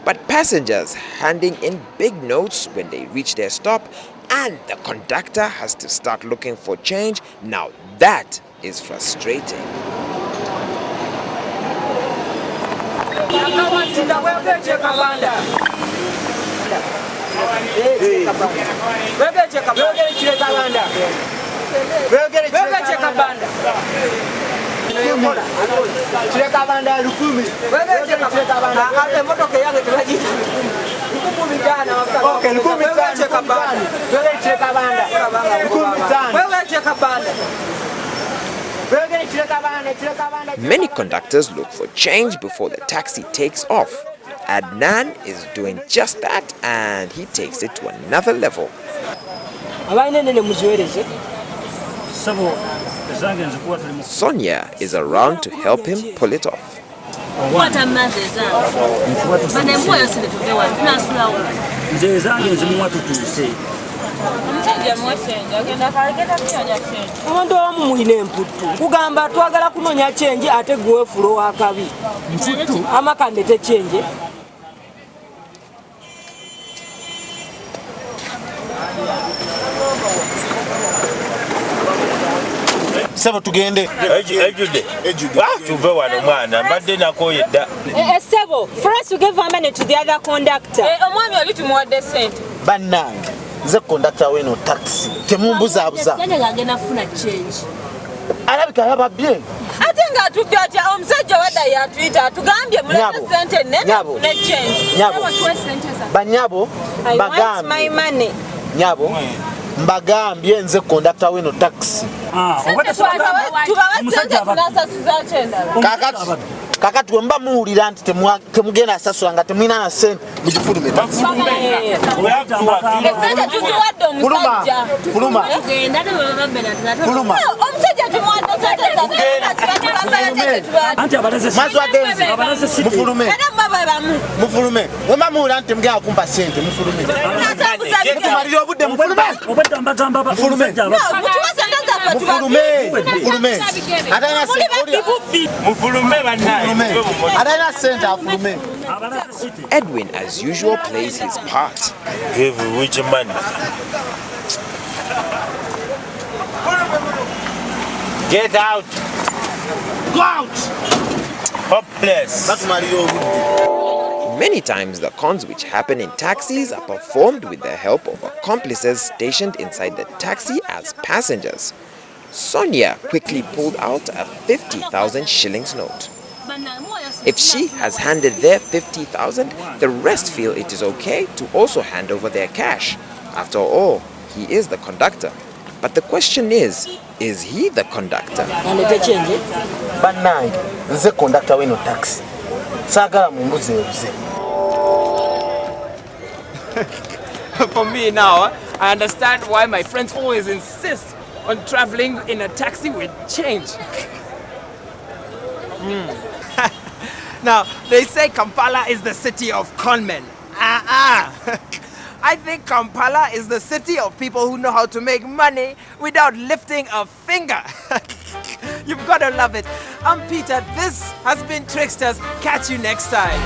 But passengers handing in big notes when they reach their stop and the conductor has to start looking for change, now that is frustrating. Many conductors look for change before the taxi takes off. Adnan is doing just that, and he takes it to another level. Sonia is around to help him pull it off. Sebo tugende. Ejude. Tuve wano mwana. Mbadde nakoyedda. Sebo, for us to give a minute to the other conductor. Omwami oli tumuwadde sente. Bannange, nze conductor weno taxi. Temumbuzabuza. Sente ngagenda kufuna change. Alabika yababye. Ate nga atudde atya omusajja wadda yatuyita atugambye muleke sente nene afune change. Nyabo. Banyabo. I want my money. Nyabo. Mbagambye nze conductor weno taxi. Kakati we mba muwulira nti temugenda asasula nga temulina na sente mugifulume taxi. Fuluma. Mufulume. We mba muwulira nti temugenda kumpa sente mufulume. Mutumalira obudde mufulume. Edwin, as usual, plays his part. Give which man? Get out! Go out! Hopeless. Many times the cons which happen in taxis are performed with the help of accomplices stationed inside the taxi as passengers. Sonia quickly pulled out a 50,000 shillings note. If she has handed their 50,000, the rest feel it is okay to also hand over their cash. After all, he is the conductor. But the question is he the conductor? Bannange, nze conductor weno taxi. Sagala mumbuzebuze. For me now, I understand why my friends always insist on traveling in a taxi with change. Now, they say Kampala is the city of conmen. I think Kampala is the city of people who know how to make money without lifting a finger. You've got to love it. I'm Peter. This has been Tricksters. Catch you next time.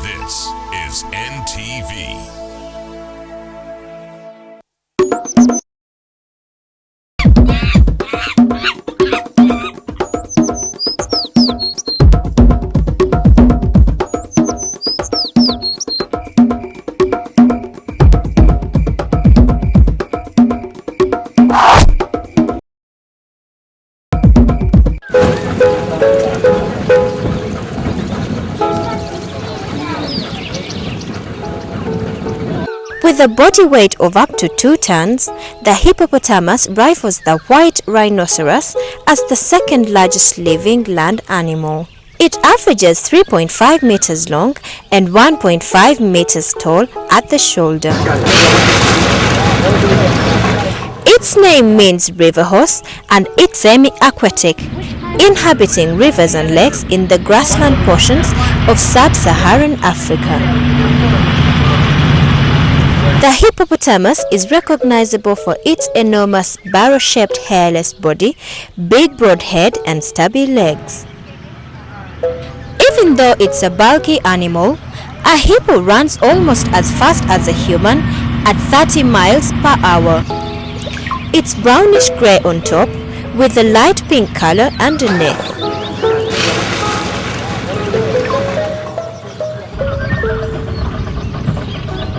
This is NTV. With a body weight of up to 2 tons, the hippopotamus rivals the white rhinoceros as the second largest living land animal. It averages 3.5 meters long and 1.5 meters tall at the shoulder. Its name means river horse and it's semi-aquatic, inhabiting rivers and lakes in the grassland portions of sub-Saharan Africa. The hippopotamus is recognizable for its enormous barrel-shaped hairless body, big broad head and stubby legs. Even though it's a bulky animal, a hippo runs almost as fast as a human at 30 miles per hour. It's brownish grey on top with a light pink color underneath.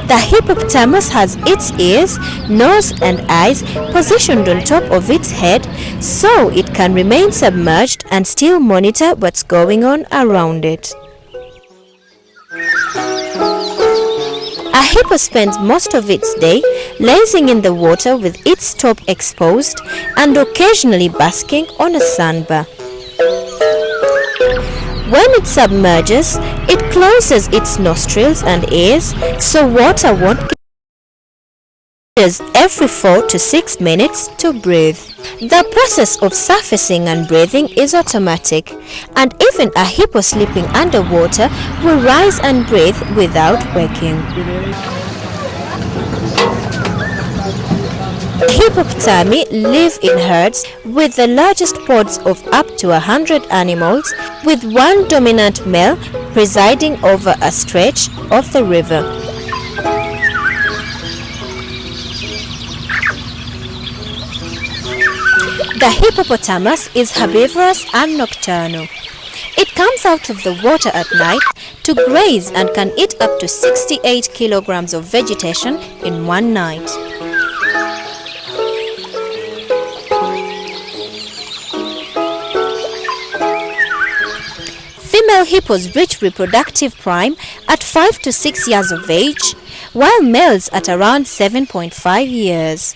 The hippopotamus has its ears, nose and eyes positioned on top of its head so it can remain submerged and still monitor what's going on around it. A hippo spends most of its day lazing in the water with its top exposed and occasionally basking on a sandbar. When it submerges, it closes its nostrils and ears so water won't get every 4 to 6 minutes to breathe. The process of surfacing and breathing is automatic, and even a hippo sleeping underwater will rise and breathe without waking. Hippopotami live in herds with the largest pods of up to 100 animals, with one dominant male presiding over a stretch of the river. The hippopotamus is herbivorous and nocturnal. It comes out of the water at night to graze and can eat up to 68 kilograms of vegetation in one night. Female hippos reach reproductive prime at 5 to 6 years of age, while males at around 7.5 years.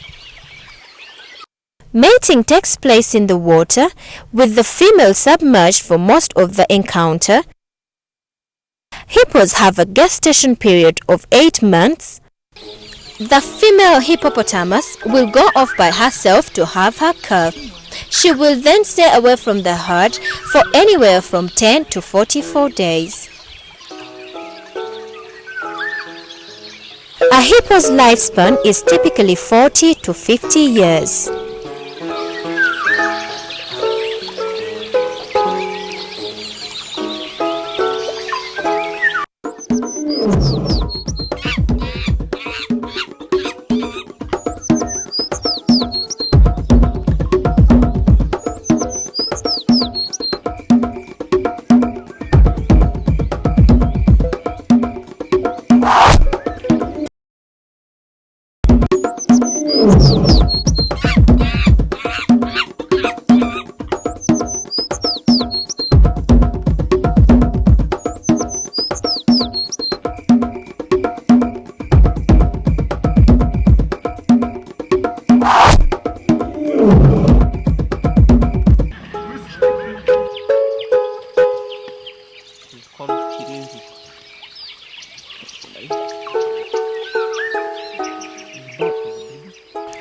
Mating takes place in the water, with the female submerged for most of the encounter. Hippos have a gestation period of 8 months. The female hippopotamus will go off by herself to have her calf. She will then stay away from the herd for anywhere from 10 to 44 days. A hippo's lifespan is typically 40 to 50 years.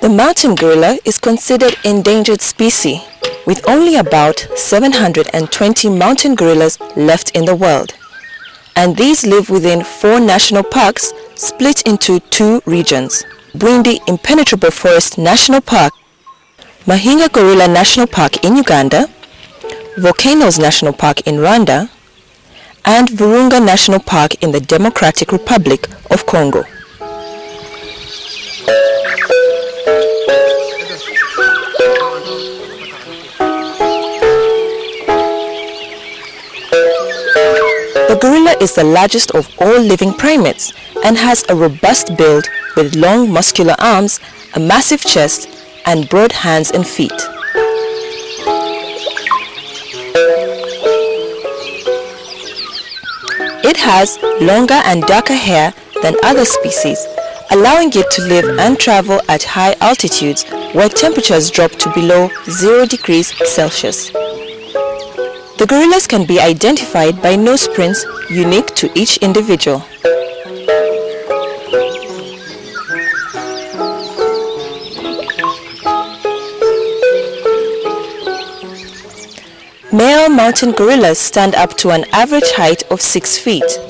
The mountain gorilla is considered endangered species, with only about 720 mountain gorillas left in the world. And these live within 4 national parks split into 2 regions: Bwindi Impenetrable Forest National Park, Mahinga Gorilla National Park in Uganda, Volcanoes National Park in Rwanda, and Virunga National Park in the Democratic Republic of Congo. The gorilla is the largest of all living primates and has a robust build with long muscular arms, a massive chest, and broad hands and feet. It has longer and darker hair than other species, allowing it to live and travel at high altitudes where temperatures drop to below 0 degrees Celsius. The gorillas can be identified by nose prints unique to each individual. Male mountain gorillas stand up to an average height of 6 feet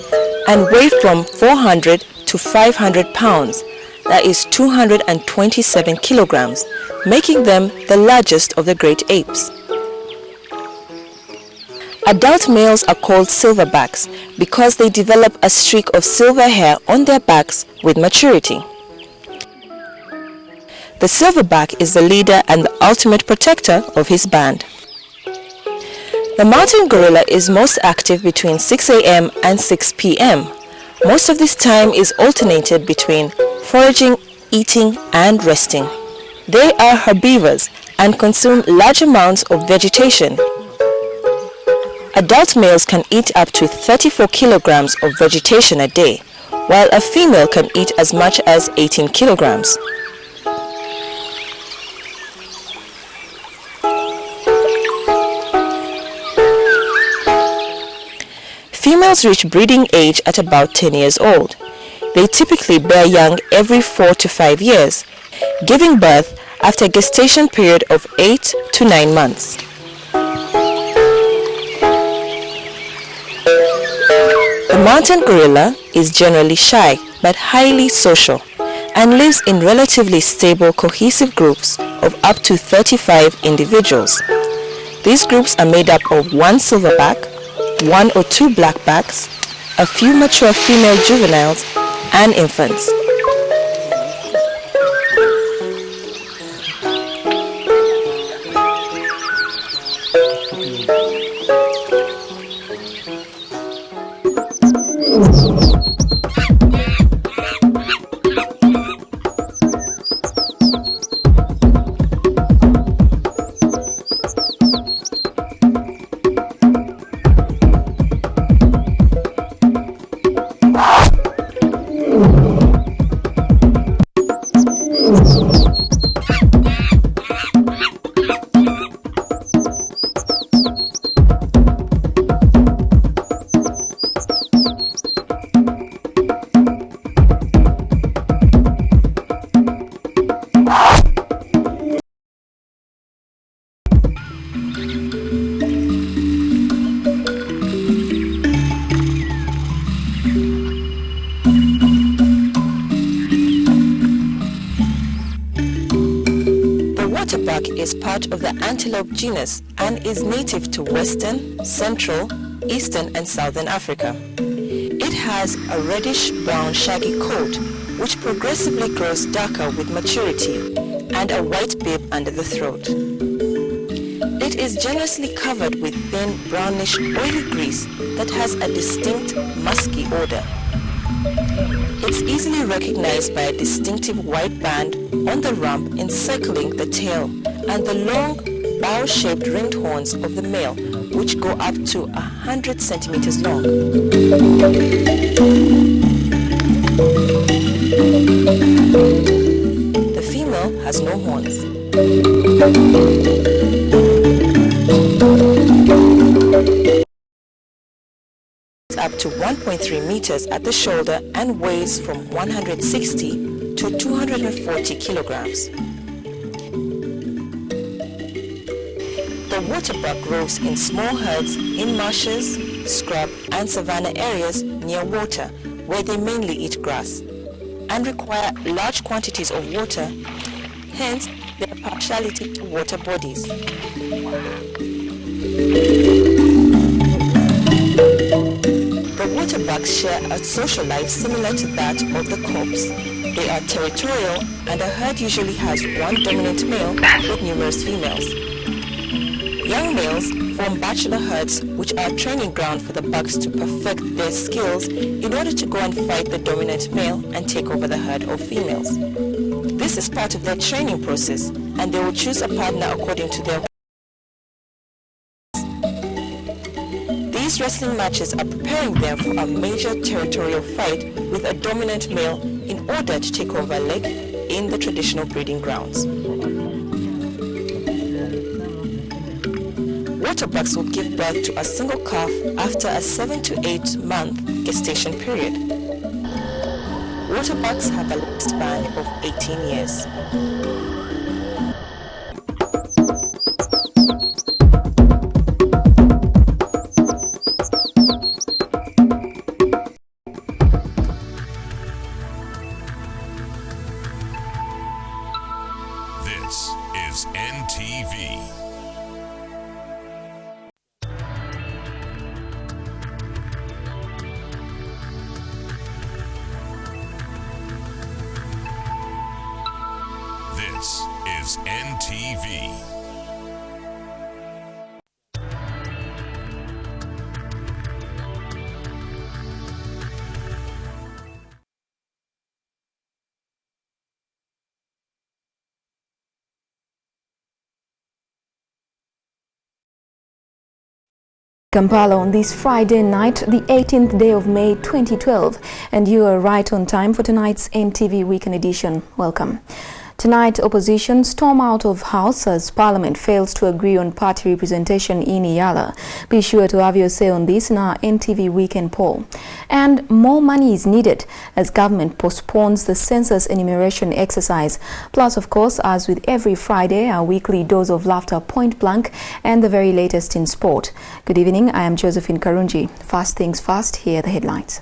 and weigh from 400 to 500 pounds, that is 227 kilograms, making them the largest of the great apes. Adult males are called silverbacks because they develop a streak of silver hair on their backs with maturity. The silverback is the leader and the ultimate protector of his band. The mountain gorilla is most active between 6 a.m. and 6 p.m. Most of this time is alternated between foraging, eating, and resting. They are herbivores and consume large amounts of vegetation. Adult males can eat up to 34 kilograms of vegetation a day, while a female can eat as much as 18 kilograms. Females reach breeding age at about 10 years old. They typically bear young every 4 to 5 years, giving birth after a gestation period of 8 to 9 months. The mountain gorilla is generally shy but highly social and lives in relatively stable, cohesive groups of up to 35 individuals. These groups are made up of one silverback, 1 or 2 blackbacks, a few mature female juveniles, and infants. Is part of the antelope genus and is native to Western, Central, Eastern and Southern Africa. It has a reddish-brown shaggy coat which progressively grows darker with maturity and a white bib under the throat. It is generously covered with thin brownish oily grease that has a distinct musky odor. It's easily recognized by a distinctive white band on the rump encircling the tail and the long bow-shaped ringed horns of the male, which go up to 100 centimeters long. The female has no horns. Up to 1.3 meters at the shoulder and weighs from 160 to 240 kilograms. The waterbuck roves in small herds in marshes, scrub and savanna areas near water where they mainly eat grass and require large quantities of water, hence their partiality to water bodies. The waterbucks share a social life similar to that of the corpse. They are territorial and a herd usually has one dominant male with numerous females. Young males form bachelor herds which are a training ground for the bucks to perfect their skills in order to go and fight the dominant male and take over the herd of females. This is part of their training process and they will choose a partner according to their. These wrestling matches are preparing them for a major territorial fight with a dominant male in order to take over a leg in the traditional breeding grounds. Waterbucks will give birth to a single calf after a 7 to 8 month gestation period. Waterbucks have a lifespan of 18 years. NTV. Kampala on this Friday night, the 18th day of May 2012, and you are right on time for tonight's NTV Weekend Edition. Welcome. Tonight, opposition storm out of House as Parliament fails to agree on party representation in Iyala. Be sure to have your say on this in our NTV Weekend poll. And more money is needed as government postpones the census enumeration exercise. Plus, of course, as with every Friday, our weekly dose of laughter point blank and the very latest in sport. Good evening, I am Josephine Karunji. First things first, here are the headlines.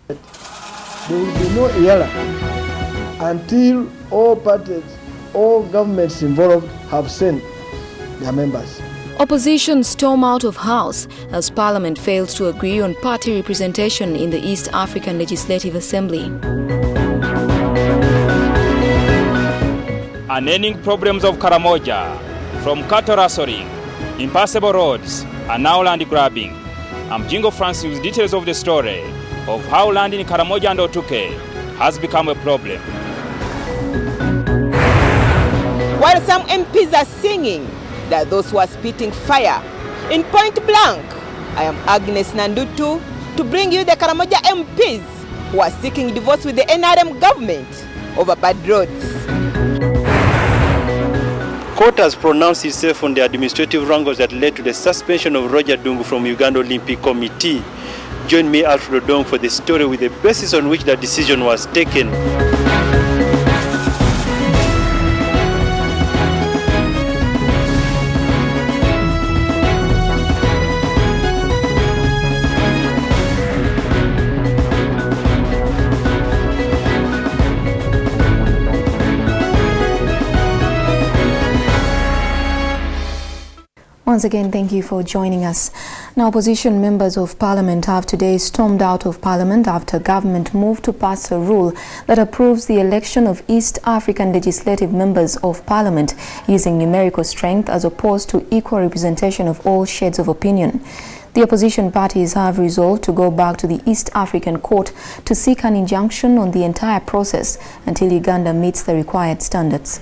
There will be no Iyala until all parties, all governments involved have sent their members. Opposition storm out of House as Parliament fails to agree on party representation in the East African Legislative Assembly. Unending problems of Karamoja, from cattle rustling, impassable roads, and now land grabbing. I'm Jingo Francis with details of the story of how land in Karamoja and Otuke has become a problem. While some MPs are singing, there are those who are spitting fire. In point blank, I am Agnes Nandutu to bring you the Karamoja MPs who are seeking divorce with the NRM government over bad roads. Court has pronounced itself on the administrative wrangles that led to the suspension of Roger Dungu from Uganda Olympic Committee. Join me, Alfred Odong, for the story with the basis on which the decision was taken. Once again, thank you for joining us. Now, opposition members of Parliament have today stormed out of Parliament after government moved to pass a rule that approves the election of East African legislative members of Parliament using numerical strength as opposed to equal representation of all shades of opinion. The opposition parties have resolved to go back to the East African Court to seek an injunction on the entire process until Uganda meets the required standards.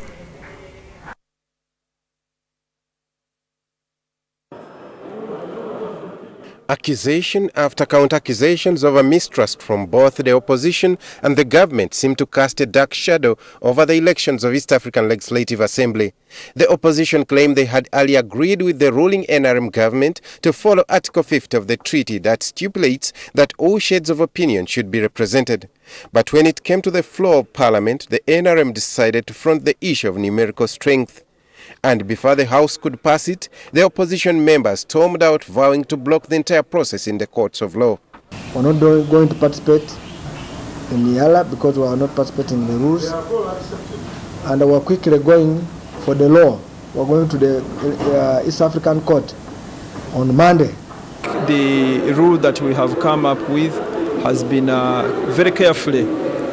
Accusation after counter-accusations over mistrust from both the opposition and the government seem to cast a dark shadow over the elections of East African Legislative Assembly. The opposition claimed they had earlier agreed with the ruling NRM government to follow Article 50 of the treaty that stipulates that all shades of opinion should be represented. But when it came to the floor of Parliament, the NRM decided to front the issue of numerical strength. And before the House could pass it, the opposition members stormed out, vowing to block the entire process in the courts of law. We're not going to participate in Iyala because we are not participating in the rules. And we're quickly going for the law. We're going to the East African Court on Monday. The rule that we have come up with has been very carefully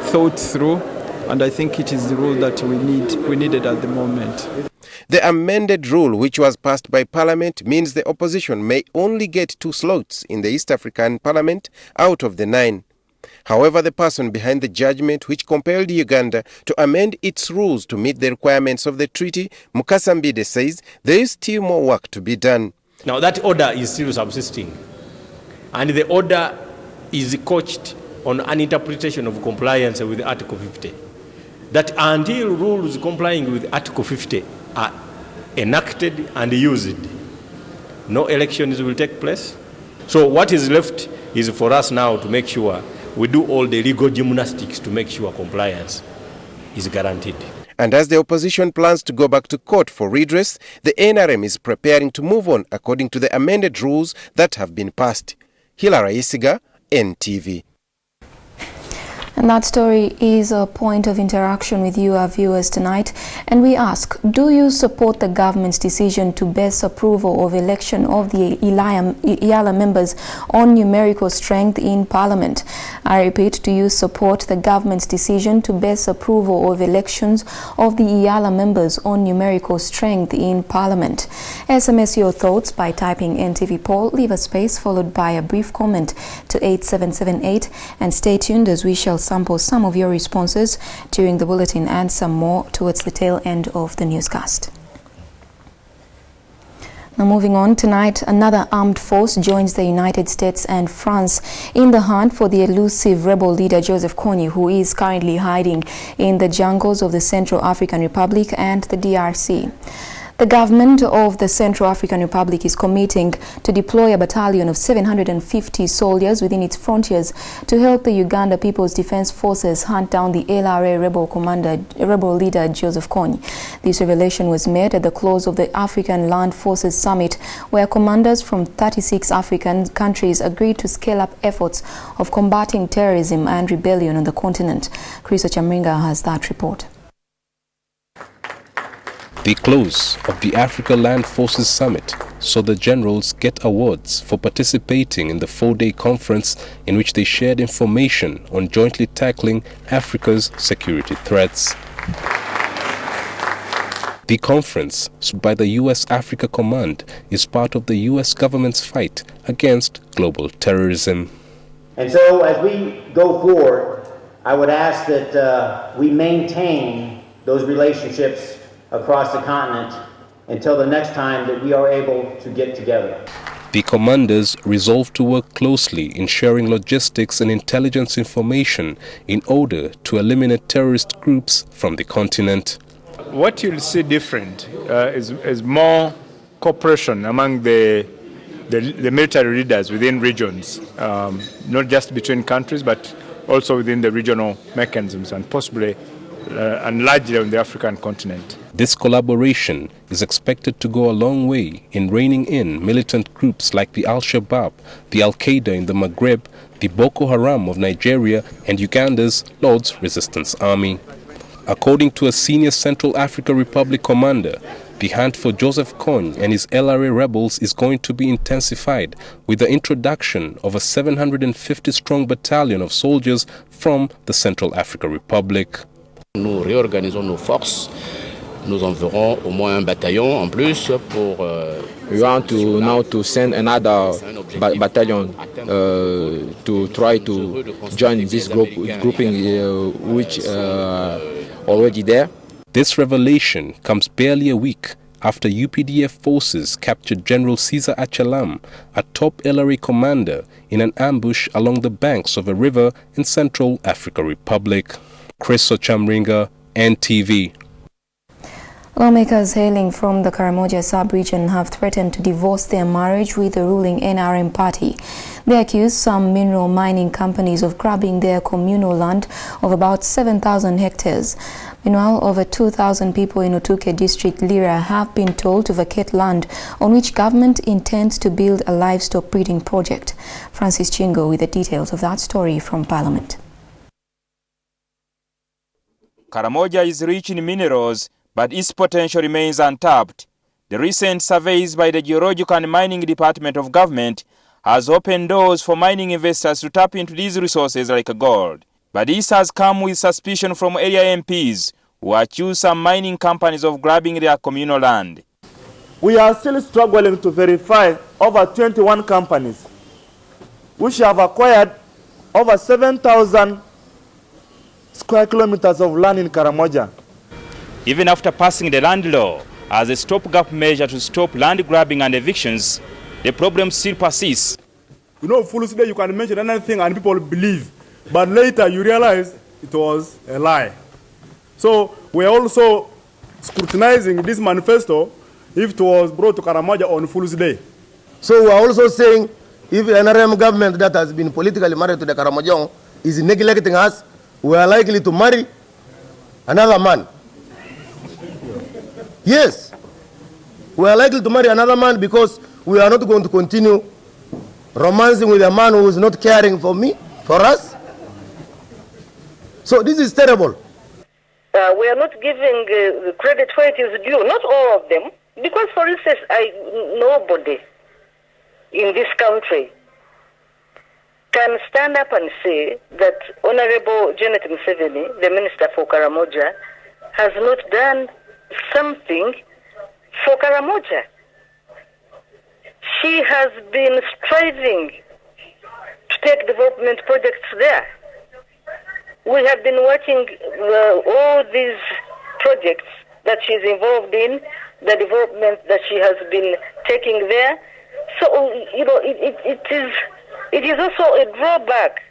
thought through, and I think it is the rule that we needed at the moment. The amended rule, which was passed by Parliament, means the opposition may only get 2 slots in the East African Parliament out of the 9. However, the person behind the judgment which compelled Uganda to amend its rules to meet the requirements of the treaty, Mukasambide, says there is still more work to be done. Now that order is still subsisting, and the order is coached on an interpretation of compliance with Article 50. That until rules complying with Article 50 are enacted and used, no elections will take place. So what is left is for us now to make sure we do all the legal gymnastics to make sure compliance is guaranteed. And as the opposition plans to go back to court for redress, the NRM is preparing to move on according to the amended rules that have been passed. Hilary Isiga, NTV. And that story is a point of interaction with you, our viewers, tonight. And we ask, do you support the government's decision to base approval of election of the IALA members on numerical strength in Parliament? I repeat, do you support the government's decision to base approval of elections of the IALA members on numerical strength in Parliament? SMS your thoughts by typing NTV poll, leave a space followed by a brief comment to 8778, and stay tuned as we shall sample some of your responses during the bulletin and some more towards the tail end of the newscast. Now moving on, tonight another armed force joins the United States and France in the hunt for the elusive rebel leader Joseph Kony, who is currently hiding in the jungles of the Central African Republic and the DRC. The government of the Central African Republic is committing to deploy a battalion of 750 soldiers within its frontiers to help the Uganda People's Defense Forces hunt down the LRA rebel leader Joseph Kony. This revelation was made at the close of the African Land Forces Summit, where commanders from 36 African countries agreed to scale up efforts of combating terrorism and rebellion on the continent. Chris Ochamringa has that report. The close of the Africa Land Forces Summit saw the generals get awards for participating in the 4-day conference in which they shared information on jointly tackling Africa's security threats. The conference by the U.S. Africa Command is part of the U.S. government's fight against global terrorism. And so as we go forward, I would ask that we maintain those relationships across the continent until the next time that we are able to get together. The commanders resolved to work closely in sharing logistics and intelligence information in order to eliminate terrorist groups from the continent. What you'll see different is more cooperation among the military leaders within regions, not just between countries, but also within the regional mechanisms and possibly and largely on the African continent. This collaboration is expected to go a long way in reining in militant groups like the Al-Shabaab, the Al-Qaeda in the Maghreb, the Boko Haram of Nigeria, and Uganda's Lord's Resistance Army. According to a senior Central African Republic commander, the hunt for Joseph Kony and his LRA rebels is going to be intensified with the introduction of a 750-strong battalion of soldiers from the Central African Republic. Nous réorganisons nos forces. Nous enverrons au moins un bataillon en plus pour. We want to now to send another battalion to try to join this grouping which already there. This revelation comes barely a week after UPDF forces captured General Caesar Achalam, a top LRA commander, in an ambush along the banks of a river in Central African Republic. Chris Ochamringa, NTV. Lawmakers hailing from the Karamoja sub-region have threatened to divorce their marriage with the ruling NRM party. They accuse some mineral mining companies of grabbing their communal land of about 7,000 hectares. Meanwhile, over 2,000 people in Otuke district, Lira, have been told to vacate land on which government intends to build a livestock breeding project. Francis Chingo with the details of that story from Parliament. Karamoja is rich in minerals, but its potential remains untapped. The recent surveys by the Geological and Mining Department of Government has opened doors for mining investors to tap into these resources like gold. But this has come with suspicion from area MPs who accuse some mining companies of grabbing their communal land. We are still struggling to verify over 21 companies which have acquired over 7,000 square kilometers of land in Karamoja. Even after passing the land law as a stopgap measure to stop land grabbing and evictions, the problem still persists. You know, foolishly you can mention anything and people believe, but later you realize it was a lie. So we are also scrutinizing this manifesto if it was brought to Karamoja on Fool's Day. So we are also saying if the NRM government that has been politically married to the Karamojong is neglecting us, we are likely to marry another man. Yes, we are likely to marry another man because we are not going to continue romancing with a man who is not caring for me, for us. So this is terrible. We are not giving the credit where it is due, not all of them, because, for instance, nobody in this country can stand up and say that Honorable Janet Museveni, the Minister for Karamoja, has not done something for Karamoja. She has been striving to take development projects there. We have been watching all these projects that she's involved in, the development that she has been taking there. So, you know, it is also a drawback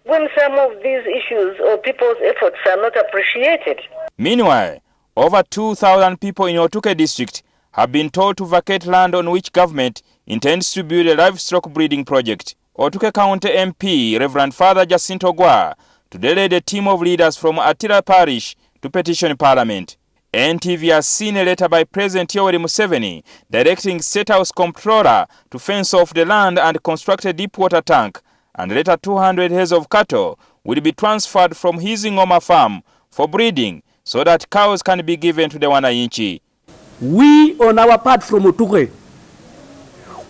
when some of these issues or people's efforts are not appreciated. Meanwhile, over 2,000 people in Otuke district have been told to vacate land on which government intends to build a livestock breeding project. Otuke County MP Reverend Father Jacinto Gwa today led a team of leaders from Attila Parish to petition Parliament. NTV has seen a letter by President Yoweri Museveni directing State House Comptroller to fence off the land and construct a deep water tank, and later 200 heads of cattle will be transferred from his Ngoma farm for breeding so that cows can be given to the Wananchi. We on our part from Otuke,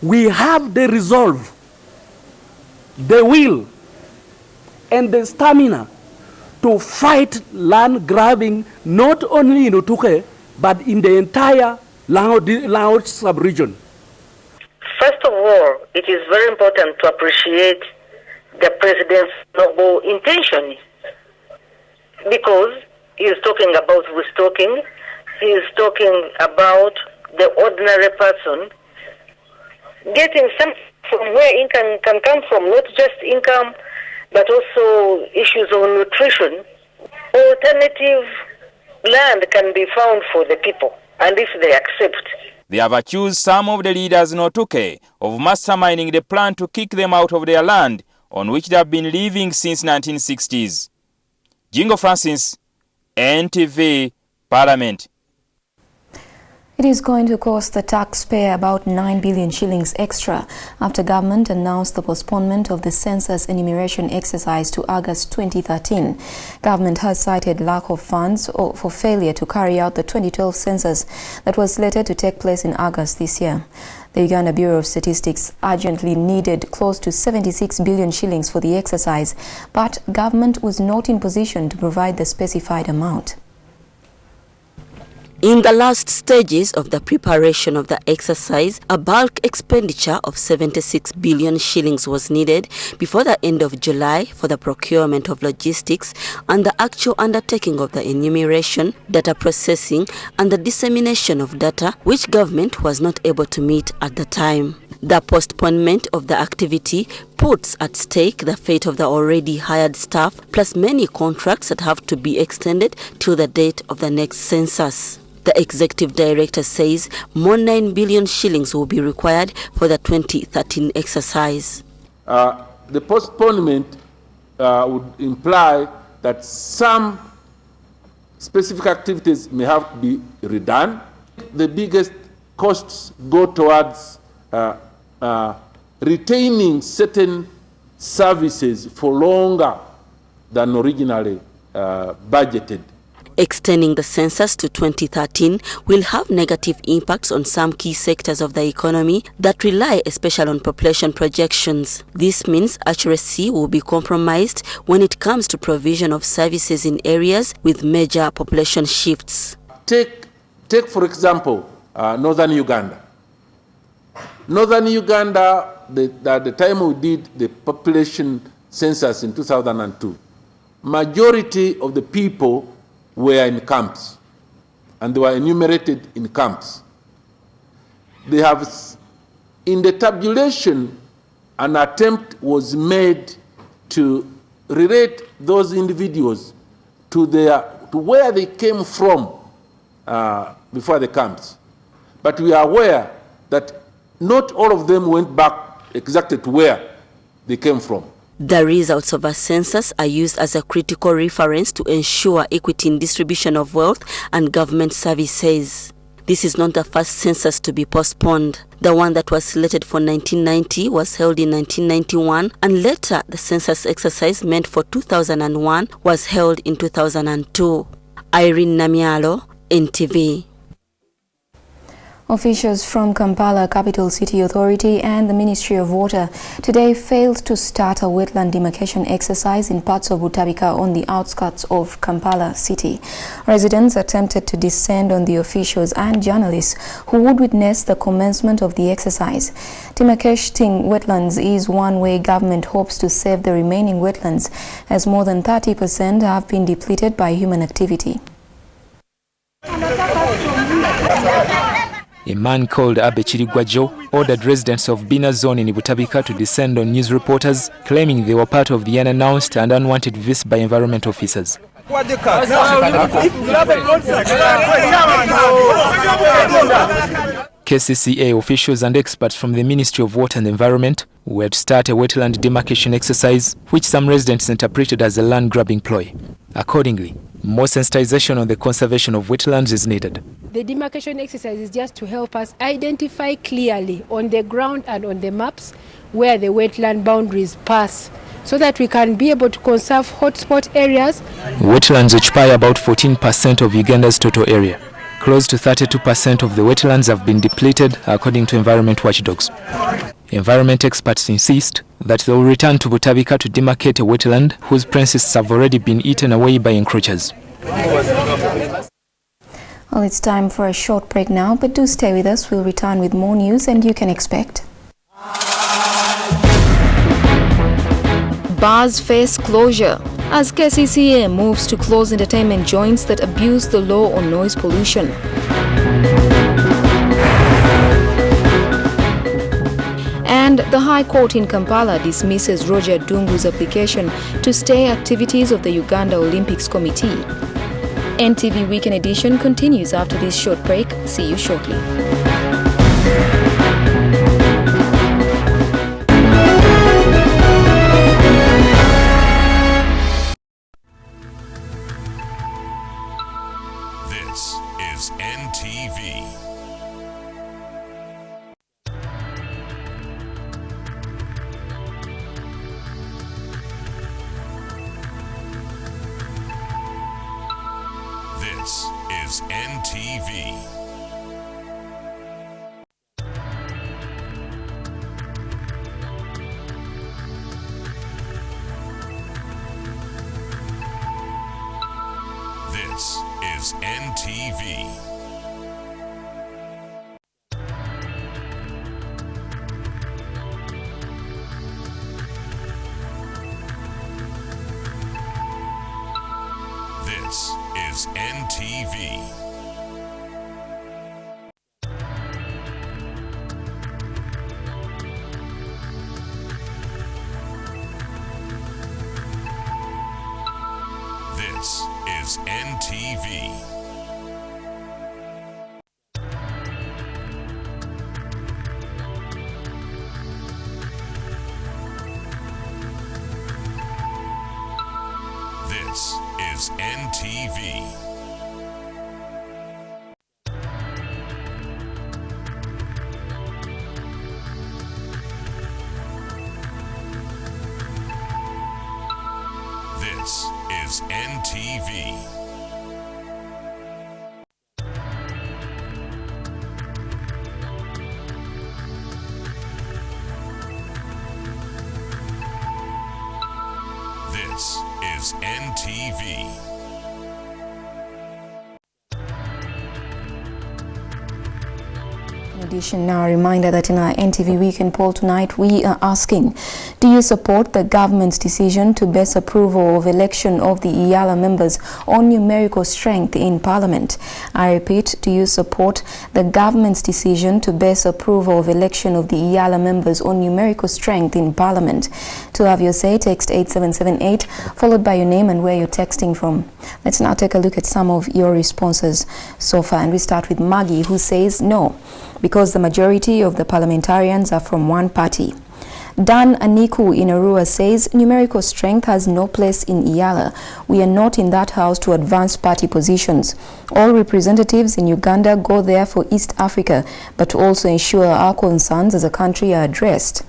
we have the resolve, the will, and the stamina to fight land grabbing not only in Otuke, but in the entire Laos sub-region. First of all, it is very important to appreciate the President's noble intention, because he is talking about restocking, he is talking about the ordinary person getting something from where income can come from, not just income, but also issues of nutrition. Alternative land can be found for the people, and if they accept. They have accused some of the leaders in Otuke of masterminding the plan to kick them out of their land on which they have been living since 1960s. Jingo Francis, NTV, Parliament. It is going to cost the taxpayer about 9 billion shillings extra after government announced the postponement of the census enumeration exercise to August 2013. Government has cited lack of funds for failure to carry out the 2012 census that was slated to take place in August this year. The Uganda Bureau of Statistics urgently needed close to 76 billion shillings for the exercise, but government was not in position to provide the specified amount. In the last stages of the preparation of the exercise, a bulk expenditure of 76 billion shillings was needed before the end of July for the procurement of logistics and the actual undertaking of the enumeration, data processing and the dissemination of data, which government was not able to meet at the time. The postponement of the activity puts at stake the fate of the already hired staff, plus many contracts that have to be extended till the date of the next census. The executive director says more 9 billion shillings will be required for the 2013 exercise. The postponement would imply that some specific activities may have to be redone. The biggest costs go towards retaining certain services for longer than originally budgeted. Extending the census to 2013 will have negative impacts on some key sectors of the economy that rely especially on population projections. This means accuracy will be compromised when it comes to provision of services in areas with major population shifts. Take for example, northern Uganda. Northern Uganda, at the time we did the population census in 2002, majority of the people were in camps, and they were enumerated in camps. They have, in the tabulation, an attempt was made to relate those individuals to where they came from before the camps. But we are aware that not all of them went back exactly to where they came from. The results of a census are used as a critical reference to ensure equity in distribution of wealth and government services. This is not the first census to be postponed. The one that was slated for 1990 was held in 1991, and later the census exercise meant for 2001 was held in 2002. Irene Namialo, NTV. Officials from Kampala Capital City Authority and the Ministry of Water today failed to start a wetland demarcation exercise in parts of Butabika on the outskirts of Kampala City. Residents attempted to descend on the officials and journalists who would witness the commencement of the exercise. Demarcating wetlands is one way government hopes to save the remaining wetlands, as more than 30% have been depleted by human activity. A man called Abe Chirigwajo ordered residents of Bina Zone in Butabika to descend on news reporters, claiming they were part of the unannounced and unwanted visit by environment officers. KCCA officials and experts from the Ministry of Water and Environment were to start a wetland demarcation exercise, which some residents interpreted as a land-grabbing ploy. Accordingly, more sensitization on the conservation of wetlands is needed. The demarcation exercise is just to help us identify clearly on the ground and on the maps where the wetland boundaries pass, so that we can be able to conserve hotspot areas. Wetlands occupy about 14% of Uganda's total area. Close to 32% of the wetlands have been depleted, according to environment watchdogs. Environment experts insist that they will return to Butabika to demarcate a wetland whose premises have already been eaten away by encroachers. Well, it's time for a short break now, but do stay with us. We'll return with more news, and you can expect. Bars face closure as KCCA moves to close entertainment joints that abuse the law on noise pollution. And the High Court in Kampala dismisses Roger Dungu's application to stay activities of the Uganda Olympics Committee. NTV Weekend Edition continues after this short break. See you shortly. This is NTV. This is NTV. This is NTV. This is NTV. This is NTV. This is NTV. This is NTV. This is NTV. In addition, now a reminder that in our NTV Weekend poll tonight, we are asking, do you support the government's decision to base approval of election of the IALA members on numerical strength in Parliament? I repeat, do you support the government's decision to base approval of election of the IALA members on numerical strength in Parliament? To have your say, text 8778, followed by your name and where you're texting from. Let's now take a look at some of your responses so far, and we start with Maggie, who says no, because the majority of the parliamentarians are from one party. Dan Aniku in Arua says numerical strength has no place in Iyala. We are not in that house to advance party positions. All representatives in Uganda go there for East Africa, but to also ensure our concerns as a country are addressed.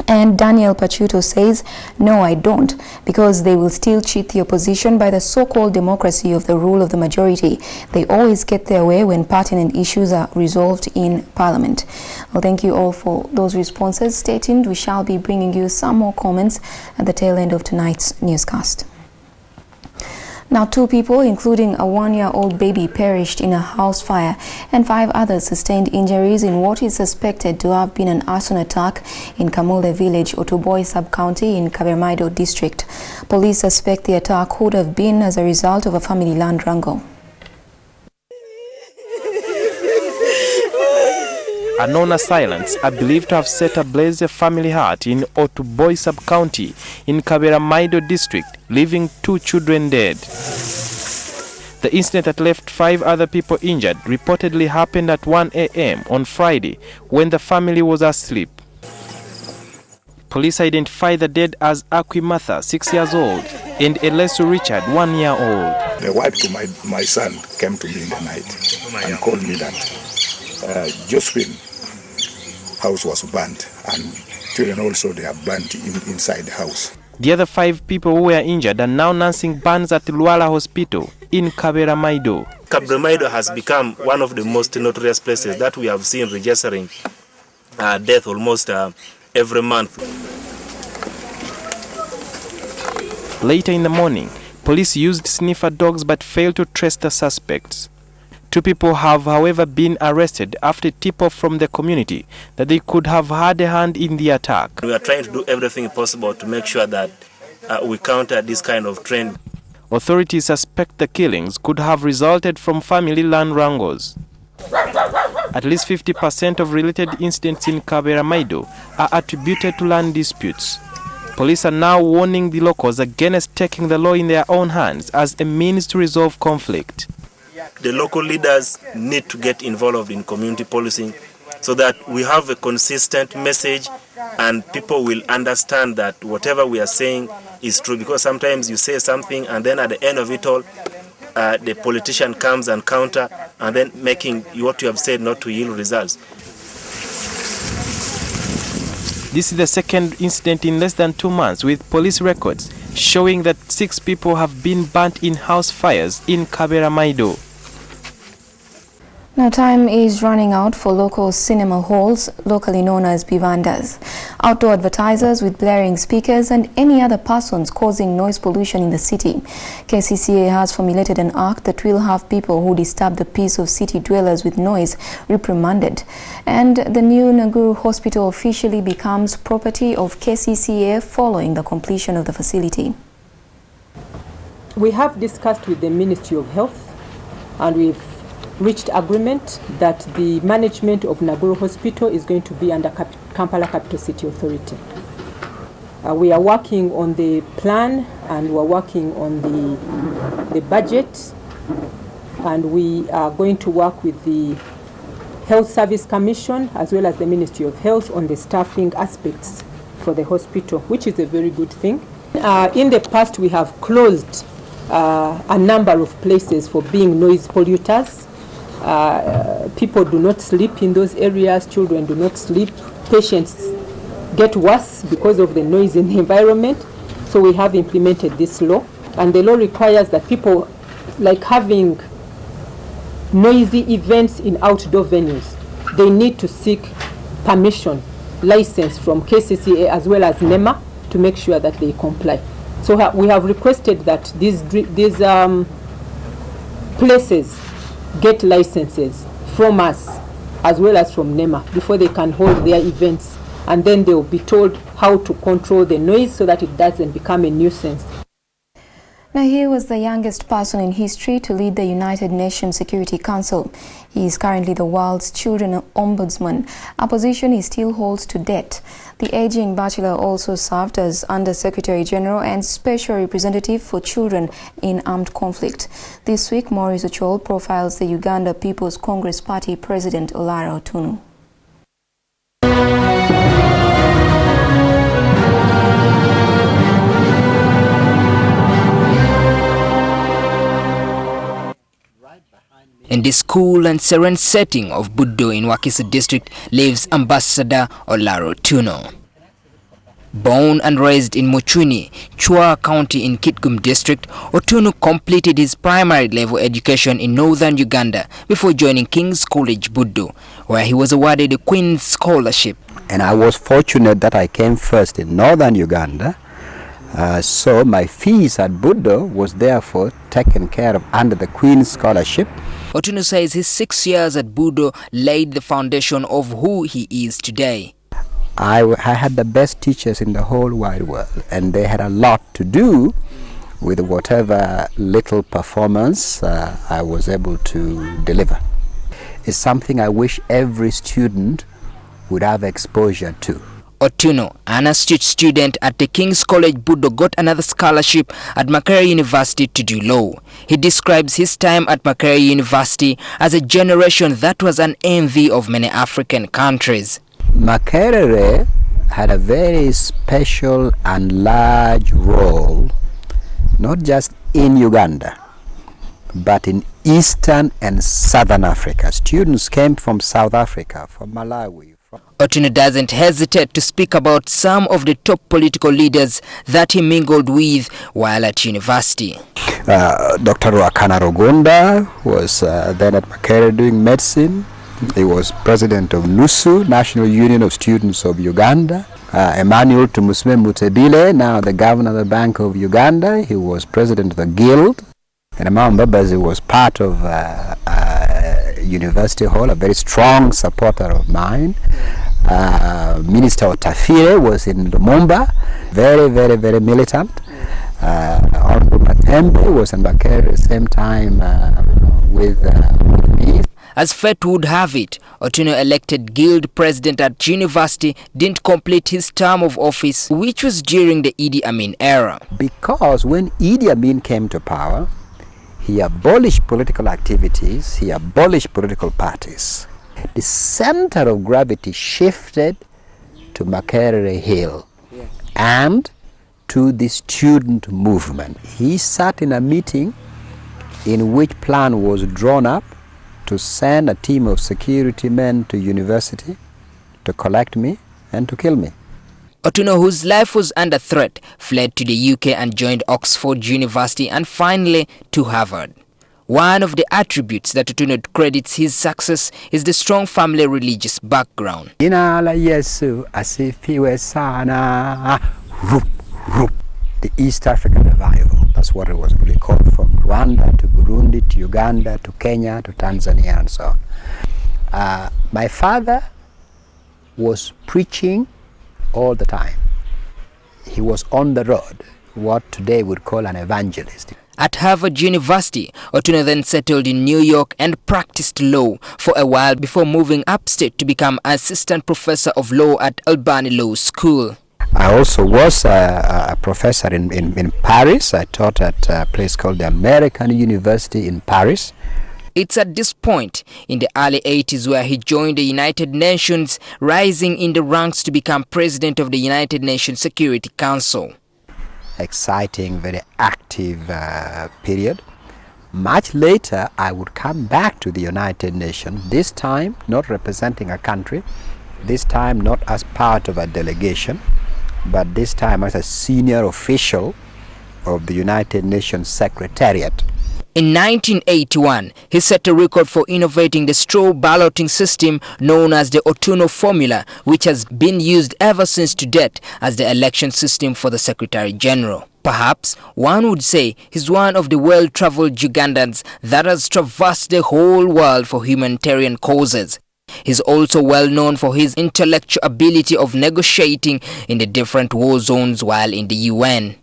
And Daniel Pachuto says, no, I don't, because they will still cheat the opposition by the so-called democracy of the rule of the majority. They always get their way when pertinent issues are resolved in Parliament. Well, thank you all for those responses. Stay tuned. We shall be bringing you some more comments at the tail end of tonight's newscast. Now, 2 people, including a 1-year-old baby, perished in a house fire, and 5 others sustained injuries in what is suspected to have been an arson attack in Kamule village, Otoboi sub-county in Kabermaido district. Police suspect the attack could have been as a result of a family land wrangle. Unknown assailants are believed to have set ablaze a family hut in Otoboi sub-county in Kabermaido district, leaving 2 children dead. The incident that left 5 other people injured reportedly happened at 1 a.m. on Friday when the family was asleep. Police identified the dead as Akwimatha, 6 years old, and Elesu Richard, 1 year old. The wife to my son came to me in the night and called me that Josephine house was burnt and children also they are burnt inside the house. The other 5 people who were injured are now nursing burns at Luala Hospital in Kabermaido. Kabermaido has become one of the most notorious places that we have seen registering death almost every month. Later in the morning, police used sniffer dogs but failed to trace the suspects. 2 people have, however, been arrested after tip-off from the community that they could have had a hand in the attack. We are trying to do everything possible to make sure that we counter this kind of trend. Authorities suspect the killings could have resulted from family land wrangles. At least 50% of related incidents in Kabermaido are attributed to land disputes. Police are now warning the locals against taking the law in their own hands as a means to resolve conflict. The local leaders need to get involved in community policing so that we have a consistent message and people will understand that whatever we are saying is true, because sometimes you say something and then at the end of it all, the politician comes and counter and then making what you have said not to yield results. This is the second incident in less than 2 months, with police records showing that 6 people have been burnt in house fires in Kabermaido. Now time is running out for local cinema halls, locally known as bivandas. Outdoor advertisers with blaring speakers and any other persons causing noise pollution in the city. KCCA has formulated an act that will have people who disturb the peace of city dwellers with noise reprimanded. And the new Naguru Hospital officially becomes property of KCCA following the completion of the facility. We have discussed with the Ministry of Health and we've reached agreement that the management of Naguru Hospital is going to be under Kampala Capital City Authority. We are working on the plan and we're working on the budget, and we are going to work with the Health Service Commission as well as the Ministry of Health on the staffing aspects for the hospital, which is a very good thing. In the past we have closed a number of places for being noise polluters. People do not sleep in those areas, children do not sleep, patients get worse because of the noise in the environment. So we have implemented this law, and the law requires that people, like having noisy events in outdoor venues, they need to seek permission, license from KCCA as well as NEMA to make sure that they comply. So we have requested that these places get licenses from us as well as from NEMA before they can hold their events, and then they will be told how to control the noise so that it doesn't become a nuisance. Now, he was the youngest person in history to lead the United Nations Security Council. He is currently the world's children ombudsman, a position he still holds to date. The aging bachelor also served as Under-Secretary General and Special Representative for Children in Armed Conflict. This week, Maurice Ochol profiles the Uganda People's Congress Party President Olara Otunu. In this cool and serene setting of Buddo in Wakiso district lives Ambassador Olaro Otuno. Born and raised in Muchuni, Chua County in Kitgum district, Otuno completed his primary level education in northern Uganda before joining King's College Buddo, where he was awarded a Queen's Scholarship. And I was fortunate that I came first in northern Uganda, so my fees at Buddo was therefore taken care of under the Queen's Scholarship. Otuno says his 6 years at Buddo laid the foundation of who he is today. I had the best teachers in the whole wide world, and they had a lot to do with whatever little performance I was able to deliver. It's something I wish every student would have exposure to. Otuno, an astute student at the King's College Buddo, got another scholarship at Makerere University to do law. He describes his time at Makerere University as a generation that was an envy of many African countries. Makerere had a very special and large role, not just in Uganda, but in Eastern and Southern Africa. Students came from South Africa, from Malawi. Otuno doesn't hesitate to speak about some of the top political leaders that he mingled with while at university. Dr. Ruakana Rugunda was then at Makerere doing medicine. He was president of NUSU, National Union of Students of Uganda. Emmanuel Tumusime Mutebile, now the governor of the Bank of Uganda, he was president of the Guild. And Imam Babazi was part of University Hall, a very strong supporter of mine. Minister Otafire was in Lumumba, very, very, very militant. Honorable Matembe was in Makerere at the same time with me. As fate would have it, Otuno, elected Guild president at university, didn't complete his term of office, which was during the Idi Amin era. Because when Idi Amin came to power, he abolished political activities, he abolished political parties. The center of gravity shifted to Makerere Hill and to the student movement. He sat in a meeting in which plan was drawn up to send a team of security men to university to collect me and to kill me. Otuno, whose life was under threat, fled to the UK and joined Oxford University and finally to Harvard. One of the attributes that Otuno credits his success is the strong family religious background. Jina la Yesu asifiwe sana. The East African revival, that's what it was really called, from Rwanda to Burundi to Uganda to Kenya to Tanzania and so on. My father was preaching all the time. He was on the road, what today would call an evangelist. At Harvard University, Otuno then settled in New York and practiced law for a while before moving upstate to become assistant professor of law at Albany Law School. I also was a professor in Paris. I taught at a place called the American University in Paris. It's at this point in the early 80s where he joined the United Nations, rising in the ranks to become president of the United Nations Security Council. Exciting, very active period. Much later, I would come back to the United Nations, this time not representing a country, this time not as part of a delegation, but this time as a senior official of the United Nations Secretariat. In 1981, he set a record for innovating the straw balloting system known as the Otuno formula, which has been used ever since to date as the election system for the Secretary General. Perhaps one would say he's one of the well-traveled Ugandans that has traversed the whole world for humanitarian causes. He's also well known for his intellectual ability of negotiating in the different war zones while in the UN.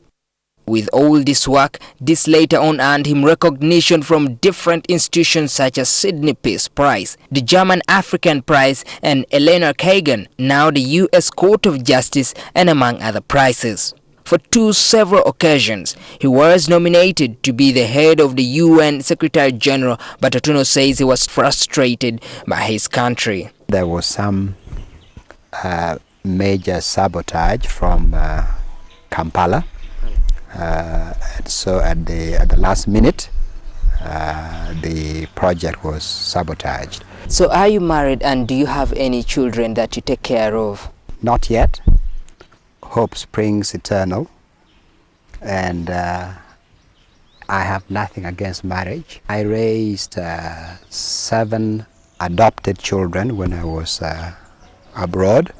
With all this work, this later on earned him recognition from different institutions such as Sydney Peace Prize, the German African Prize, and Eleanor Kagan, now the US Court of Justice, and among other prizes. For two several occasions, he was nominated to be the head of the UN Secretary General, but Otuno says he was frustrated by his country. There was some major sabotage from Kampala, and so at the last minute, the project was sabotaged. So are you married and do you have any children that you take care of? Not yet. Hope springs eternal, and I have nothing against marriage. I raised 7 adopted children when I was abroad.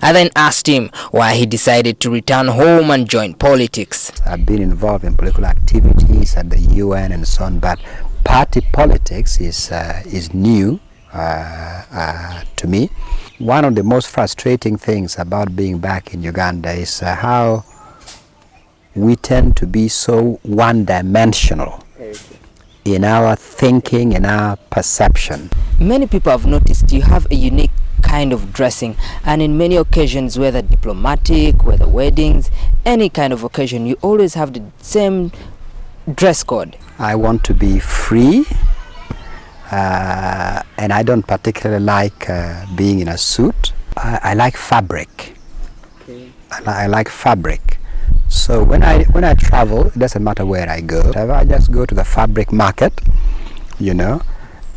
I then asked him why he decided to return home and join politics. I've been involved in political activities at the UN and so on, but party politics is new to me. One of the most frustrating things about being back in Uganda is how we tend to be so one-dimensional in our thinking, in our perception. Many people have noticed you have a unique kind of dressing, and in many occasions, whether diplomatic, whether weddings, any kind of occasion, you always have the same dress code. I want to be free, and I don't particularly like being in a suit. I like fabric. Okay. I like fabric. So when I travel, it doesn't matter where I go. I just go to the fabric market, you know,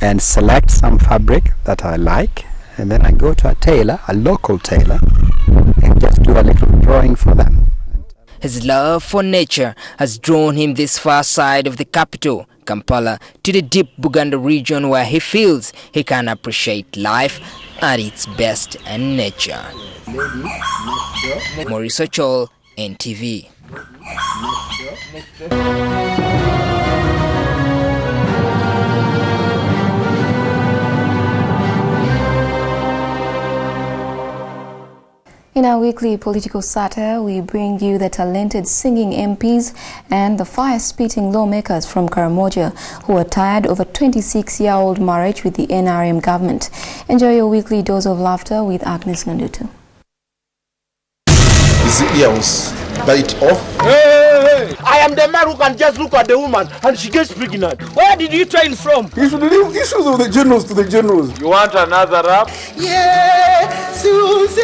and select some fabric that I like, and then I go to a tailor, a local tailor, and just do a little drawing for them. His love for nature has drawn him this far side of the capital, Kampala, to the deep Buganda region where he feels he can appreciate life at its best and nature. Maurice Ochol, NTV. In our weekly political satire, we bring you the talented singing MPs and the fire-spitting lawmakers from Karamoja who are tired of a 26-year-old marriage with the NRM government. Enjoy your weekly dose of laughter with Agnes Nandutu. His ears bite off. Hey! I am the man who can just look at the woman and she gets pregnant. Where did you train from? You should leave issues of the generals to the generals. You want another rap? Yeah, Susie.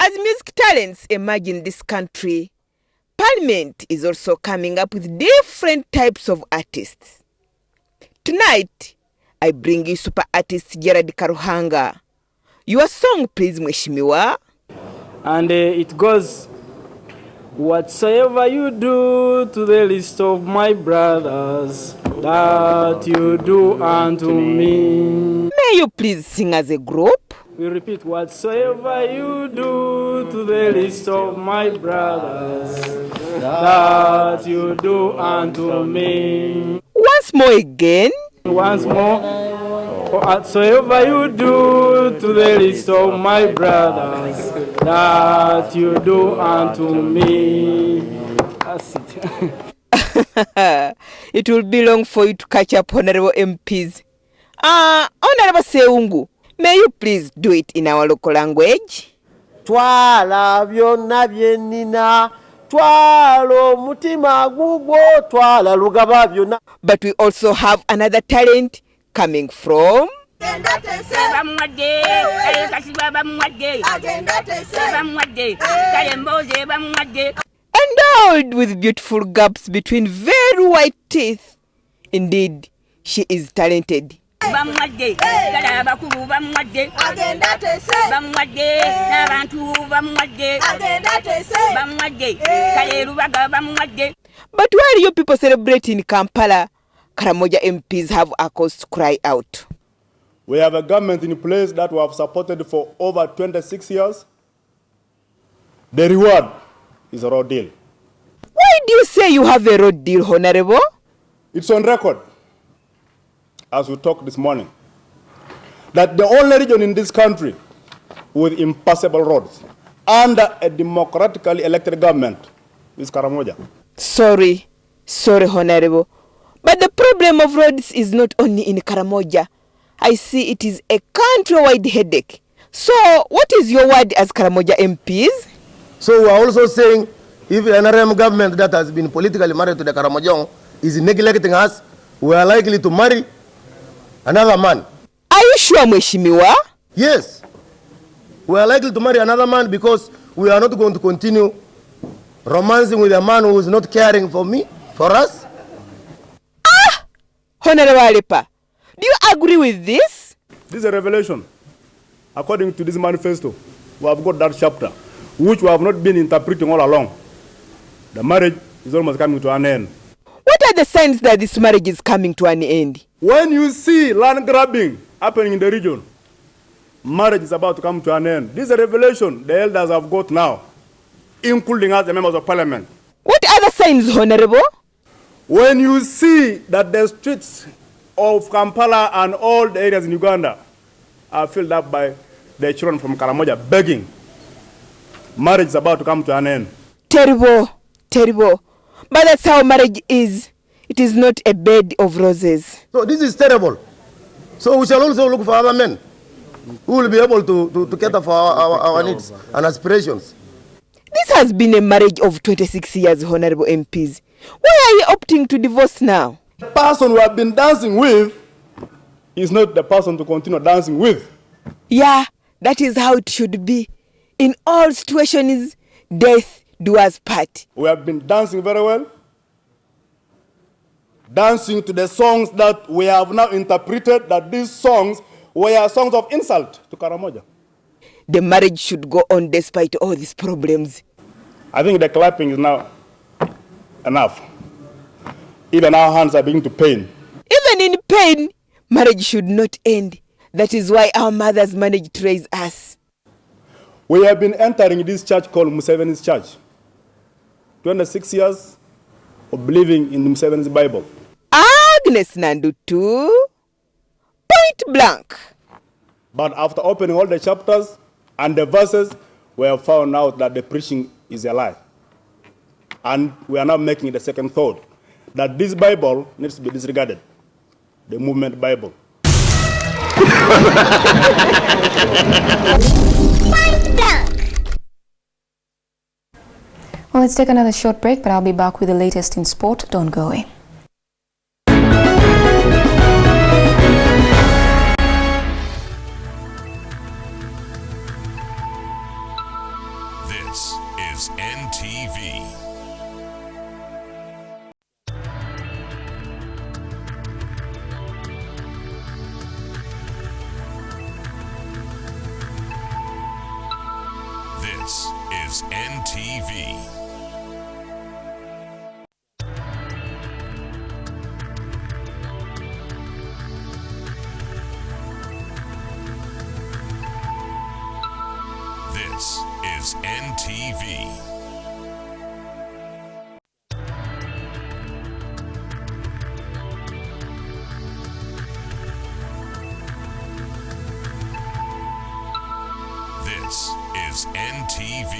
As music talents emerge in this country, Parliament is also coming up with different types of artists. Tonight, I bring you super artist Gerard Karuhanga. Your song, please, Mweshimiwa. And it goes, whatsoever you do to the least of my brothers, that you do unto me. May you please sing as a group? We repeat, whatsoever you do to the least of my brothers, that you do unto me. Once more again. Once more. Whatsoever you do to the least of my brothers, that you do unto me. That's it. It will be long for you to catch up, Honorable MPs. Honorable Seungu, may you please do it in our local language? Twala byonna byenina, twala omutima gugwo, twala lugaba byonna. But we also have another talent coming from endowed with beautiful gaps between very white teeth. Indeed, she is talented. But while you people celebrate in Kampala, Karamoja MPs have a cause to cry out. We have a government in place that we have supported for over 26 years. The reward is a road deal. Why do you say you have a road deal, Honorable? It's on record, as we talked this morning, that the only region in this country with impassable roads under a democratically elected government is Karamoja. Sorry, Honorable. But the problem of roads is not only in Karamoja. I see it is a country-wide headache. So, what is your word as Karamoja MPs? So, we are also saying, if the NRM government that has been politically married to the Karamojong is neglecting us, we are likely to marry another man. Are you sure, Mweshimiwa? Yes. We are likely to marry another man because we are not going to continue romancing with a man who is not caring for me, for us. Honorable Alepa, do you agree with this? This is a revelation. According to this manifesto, we have got that chapter, which we have not been interpreting all along. The marriage is almost coming to an end. What are the signs that this marriage is coming to an end? When you see land grabbing happening in the region, marriage is about to come to an end. This is a revelation the elders have got now, including us, the members of parliament. What other signs, Honorable? When you see that the streets of Kampala and all the areas in Uganda are filled up by the children from Karamoja begging, marriage is about to come to an end. Terrible, terrible. But that's how marriage is. It is not a bed of roses. So this is terrible. So we shall also look for other men who will be able to cater for our needs and aspirations. This has been a marriage of 26 years, Honorable MPs. Why are you opting to divorce now? The person we have been dancing with is not the person to continue dancing with. Yeah, that is how it should be. In all situations, death do us part. We have been dancing very well. Dancing to the songs that we have now interpreted that these songs were songs of insult to Karamoja. The marriage should go on despite all these problems. I think the clapping is now enough. Even our hands are beginning to pain. Even in pain, marriage should not end. That is why our mothers managed to raise us. We have been entering this church called Museveni's Church. 26 years of believing in Museveni's Bible. Agnes Nandutu, point blank. But after opening all the chapters and the verses, we have found out that the preaching is a lie. And we are now making the second thought, that this Bible needs to be disregarded, the movement Bible. Well, let's take another short break, but I'll be back with the latest in sport. Don't go away. This is NTV. This is NTV. This is NTV.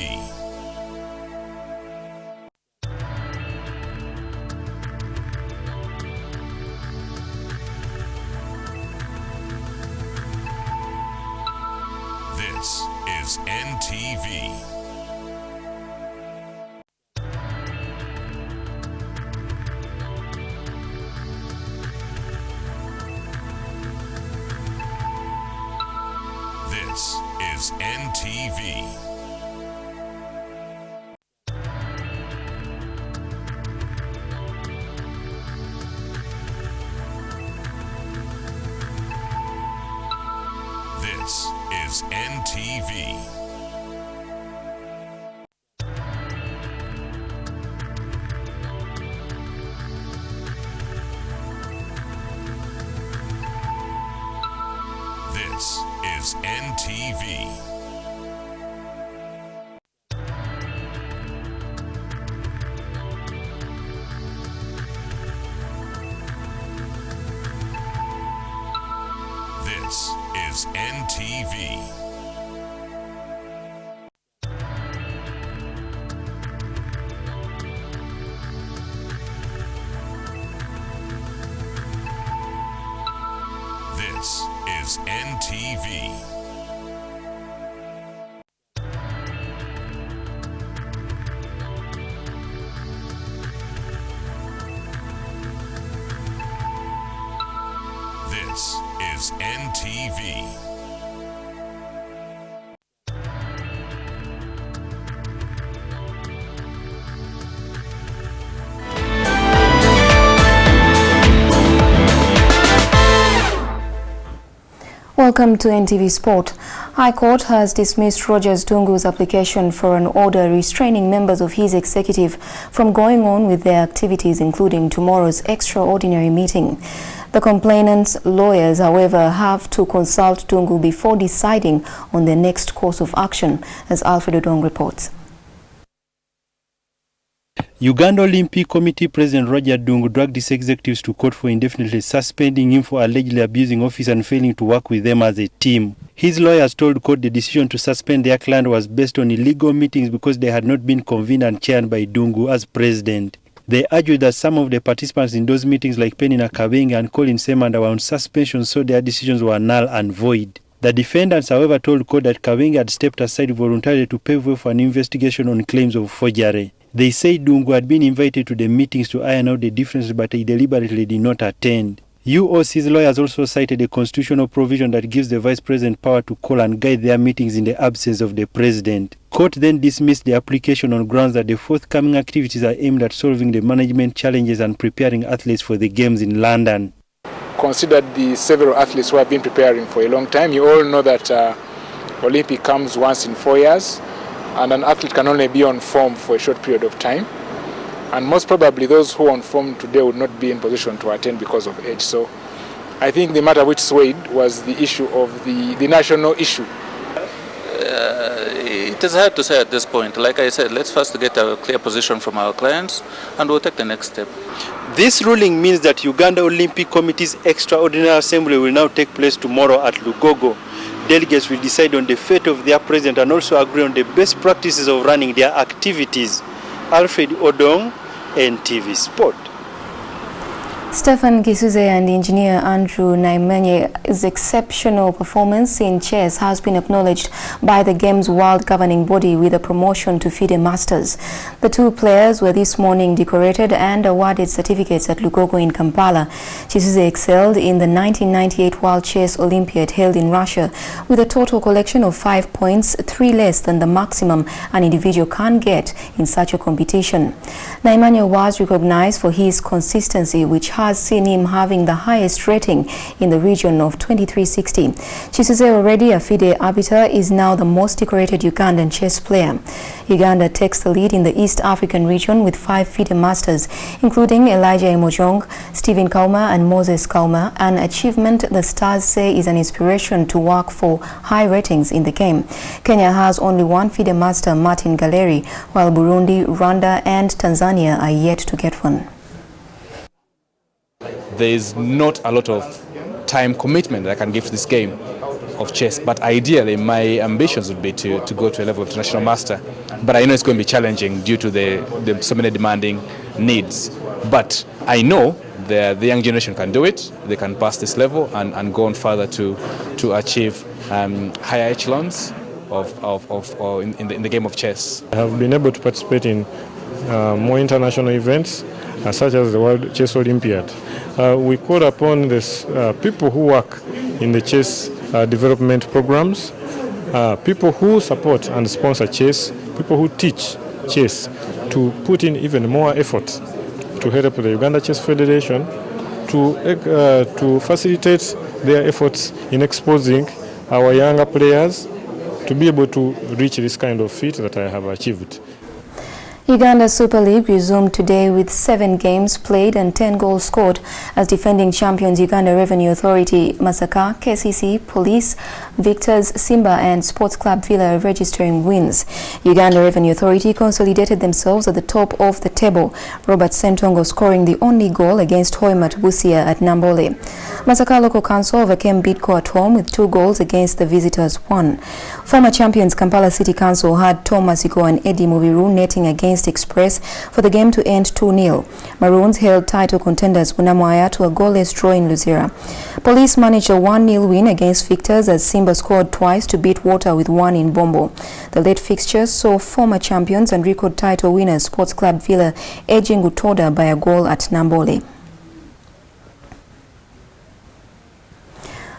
This is NTV. This is NTV. This is NTV. This is NTV. This is NTV. This is NTV. This is NTV. This is NTV. Welcome to NTV Sport. High Court has dismissed Rogers Dungu's application for an order restraining members of his executive from going on with their activities, including tomorrow's extraordinary meeting. The complainant's lawyers, however, have to consult Dungu before deciding on their next course of action, as Alfred Odong reports. Uganda Olympic Committee President Roger Dungu dragged his executives to court for indefinitely suspending him for allegedly abusing office and failing to work with them as a team. His lawyers told court the decision to suspend their client was based on illegal meetings because they had not been convened and chaired by Dungu as president. They argued that some of the participants in those meetings, like Penina Kabenga and Colin Semanda, were on suspension, so their decisions were null and void. The defendants, however, told court that Kabenga had stepped aside voluntarily to pave way for an investigation on claims of forgery. They say Dungu had been invited to the meetings to iron out the differences, but he deliberately did not attend. UOC's lawyers also cited a constitutional provision that gives the vice president power to call and guide their meetings in the absence of the president. Court then dismissed the application on grounds that the forthcoming activities are aimed at solving the management challenges and preparing athletes for the games in London. Considered the several athletes who have been preparing for a long time. You all know that Olympic comes once in 4 years, and an athlete can only be on form for a short period of time. And most probably those who are on form today would not be in position to attend because of age. So I think the matter which swayed was the issue of the national issue. It is hard to say at this point. Like I said, let's first get a clear position from our clients and we'll take the next step. This ruling means that Uganda Olympic Committee's extraordinary assembly will now take place tomorrow at Lugogo. Delegates will decide on the fate of their president and also agree on the best practices of running their activities. Alfred Odong, NTV Sport. Stephen Gisuze and engineer Andrew Naimanye's exceptional performance in chess has been acknowledged by the game's world governing body with a promotion to FIDE Masters. The two players were this morning decorated and awarded certificates at Lugogo in Kampala. Gisuze excelled in the 1998 World Chess Olympiad held in Russia with a total collection of 5 points, 3 less than the maximum an individual can get in such a competition. Naimanye was recognized for his consistency, which has seen him having the highest rating in the region of 2360. Gisuze, already a FIDE arbiter, is now the most decorated Ugandan chess player. Uganda takes the lead in the East African region with 5 FIDE Masters, including Elijah Emojong, Stephen Kauma and Moses Kauma, an achievement the Stars say is an inspiration to work for high ratings in the game. Kenya has only one FIDE Master, Martin Galeri, while Burundi, Rwanda and Tanzania are yet to get one. There is not a lot of time commitment that I can give to this game of chess, but ideally my ambitions would be to go to a level of international master. But I know it's going to be challenging due to the so many demanding needs. But I know the young generation can do it. They can pass this level and go on further to achieve higher echelons in the game of chess. I have been able to participate in more international events, such as the World Chess Olympiad. We call upon this, people who work in the chess development programs, people who support and sponsor chess, people who teach chess, to put in even more effort to help the Uganda Chess Federation to facilitate their efforts in exposing our younger players to be able to reach this kind of feat that I have achieved. Uganda Super League resumed today with 7 games played and 10 goals scored as defending champions Uganda Revenue Authority, Masaka, KCC, Police, Victors, Simba and Sports Club Villa registering wins. Uganda Revenue Authority consolidated themselves at the top of the table, Robert Sentongo scoring the only goal against Hoimat Busia at Nambole. Masaka Local Council overcame Bidco at home with 2 goals against the visitors' 1. Former champions Kampala City Council had Thomas Iko and Eddie Mubiru netting against Express for the game to end 2-0. Maroons held title contenders Bunamwaya to a goalless draw in Luzira. Police managed a 1-0 win against Victors as Simba scored twice to beat Water with 1 in Bombo. The late fixtures saw former champions and record title winners Sports Club Villa edging Utoda by a goal at Nambole.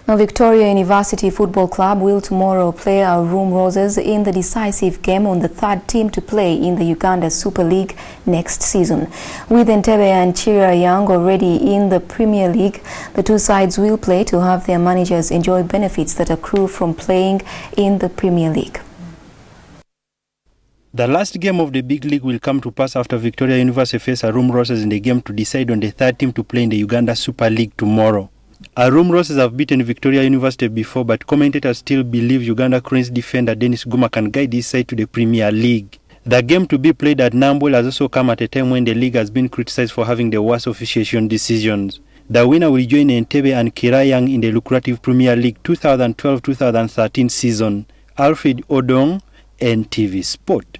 Now, Victoria University Football Club will tomorrow play AKAWUNGENZI Roses in the decisive game on the third team to play in the Uganda Super League next season. With NTV and Chira Young already in the Premier League, the two sides will play to have their managers enjoy benefits that accrue from playing in the Premier League. The last game of the big league will come to pass after Victoria University face AKAWUNGENZI Roses in the game to decide on the third team to play in the Uganda Super League tomorrow. AKAWUNGENZI Roses have beaten Victoria University before, but commentators still believe Uganda Cranes defender Dennis Guma can guide his side to the Premier League. The game to be played at Nambwel has also come at a time when the league has been criticized for having the worst officiation decisions. The winner will join NTV and Kirayang in the lucrative Premier League 2012-2013 season. Alfred Odong, NTV Sport.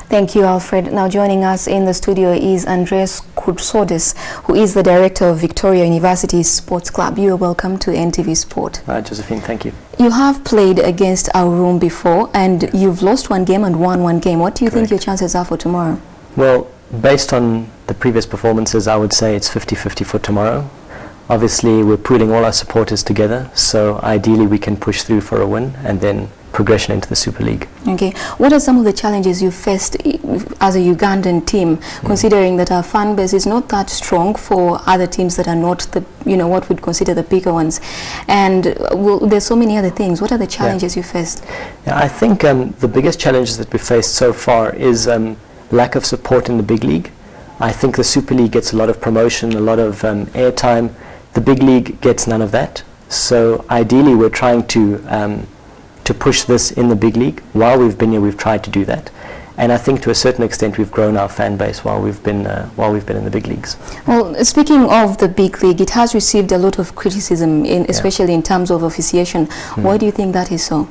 Thank you, Alfred. Now joining us in the studio is Andres Kutsodis, who is the director of Victoria University Sports Club. You are welcome to NTV Sport. Hi, Josephine. Thank you. You have played against AKAWUNGENZI before, and you've lost one game and won one game. What do you think your chances are for tomorrow? Well, based on the previous performances, I would say it's 50-50 for tomorrow. Obviously, we're pooling all our supporters together, so ideally we can push through for a win and then progression into the Super League. Okay. What are some of the challenges you faced as a Ugandan team, considering that our fan base is not that strong for other teams that are not the, what we'd consider the bigger ones, and there's so many other things. What are the challenges you faced? Yeah, I think the biggest challenges that we faced so far is lack of support in the big league. I think the Super League gets a lot of promotion, a lot of airtime. The big league gets none of that. So ideally, we're trying to push this in the big league. While we've been here, we've tried to do that, and I think to a certain extent we've grown our fan base while we've been in the big leagues. Well, speaking of the big league, it has received a lot of criticism, especially in terms of officiation. Why do you think that is so?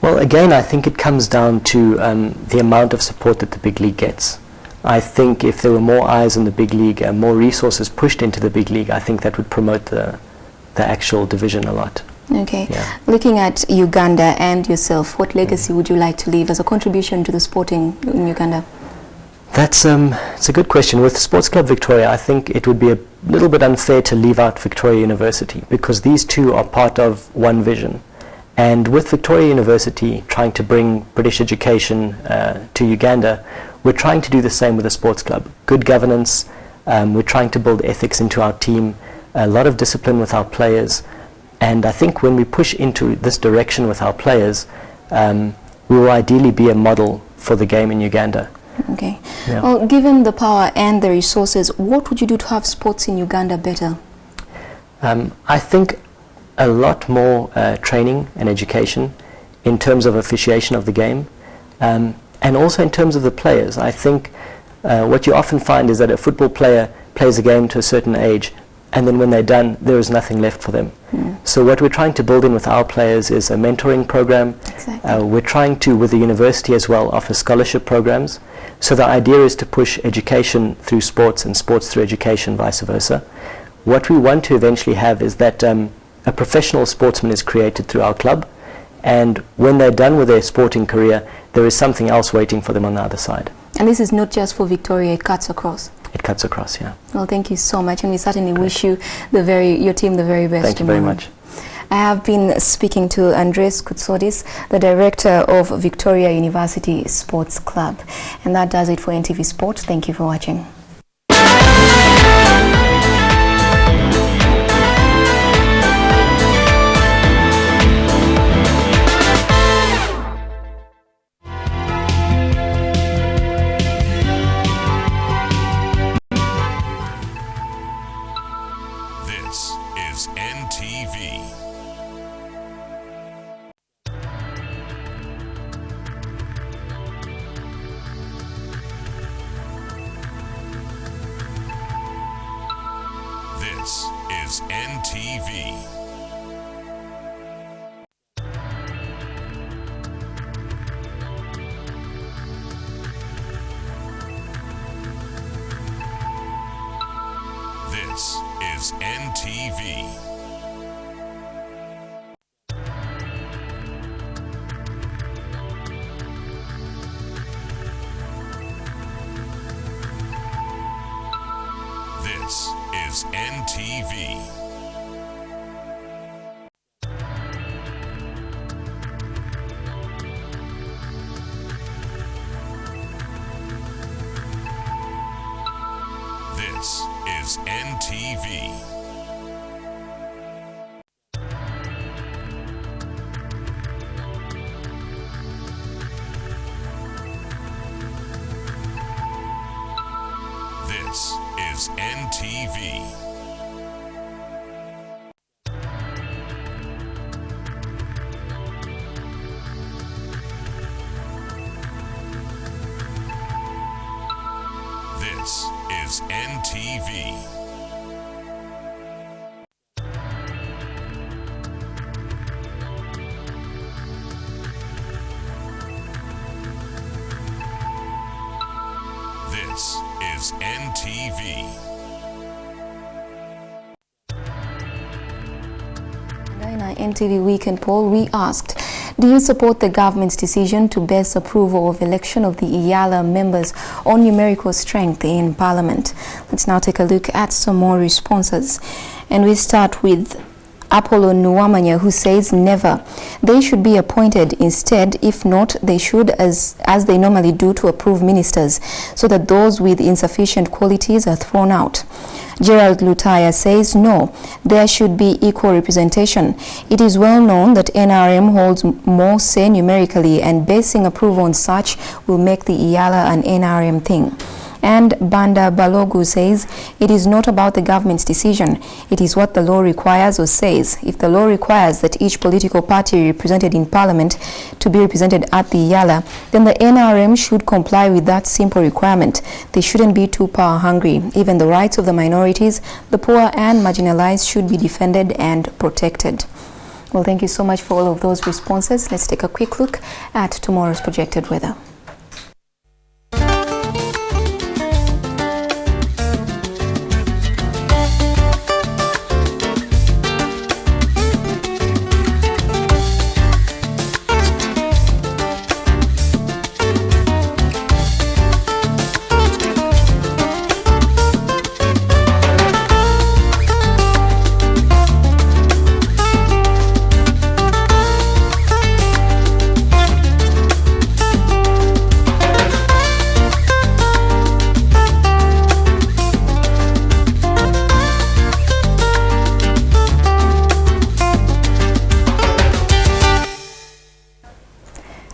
Well, again, I think it comes down to the amount of support that the big league gets. I think if there were more eyes on the big league and more resources pushed into the big league, I think that would promote the actual division a lot. Okay. Yeah. Looking at Uganda and yourself, what legacy would you like to leave as a contribution to the sporting in Uganda? That's it's a good question. With Sports Club Victoria, I think it would be a little bit unfair to leave out Victoria University, because these two are part of one vision. And with Victoria University trying to bring British education to Uganda, we're trying to do the same with the sports club. Good governance, we're trying to build ethics into our team, a lot of discipline with our players. And I think when we push into this direction with our players, we will ideally be a model for the game in Uganda. Okay. Yeah. Well, given the power and the resources, what would you do to have sports in Uganda better? I think a lot more training and education in terms of officiation of the game, and also in terms of the players. I think what you often find is that a football player plays a game to a certain age, and then when they're done, there is nothing left for them. So what we're trying to build in with our players is a mentoring program. Exactly. We're trying to, with the university as well, offer scholarship programs. So the idea is to push education through sports and sports through education, vice versa. What we want to eventually have is that a professional sportsman is created through our club, and when they're done with their sporting career, there is something else waiting for them on the other side. And this is not just for Victoria, it cuts across. It cuts across, yeah. Well, thank you so much, and we certainly wish you your team the very best. Thank you very much. I have been speaking to Andres Kutsodis, the director of Victoria University Sports Club. And that does it for NTV Sport. Thank you for watching. This is NTV. This is NTV. This is NTV. This is NTV. This is NTV. This is NTV. This is NTV. This is NTV. In our NTV Weekend poll, we asked, do you support the government's decision to base approval of election of the IALA members on numerical strength in Parliament? Let's now take a look at some more responses. And we start with Apollo Nuwamanya, who says never. They should be appointed instead. If not, they should, as they normally do, to approve ministers, so that those with insufficient qualities are thrown out. Gerald Lutaya says no, there should be equal representation. It is well known that NRM holds more say numerically, and basing approval on such will make the IALA an NRM thing. And Banda Balogu says it is not about the government's decision. It is what the law requires or says. If the law requires that each political party represented in Parliament to be represented at the IALA, then the NRM should comply with that simple requirement. They shouldn't be too power hungry. Even the rights of the minorities, the poor and marginalized should be defended and protected. Well, thank you so much for all of those responses. Let's take a quick look at tomorrow's projected weather.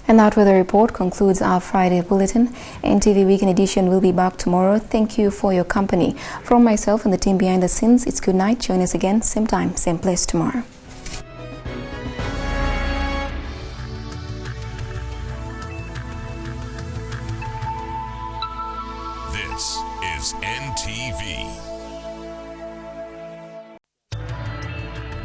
And that weather report concludes our Friday bulletin. NTV Weekend Edition will be back tomorrow. Thank you for your company. From myself and the team behind the scenes, it's good night. Join us again, same time, same place tomorrow. This is NTV.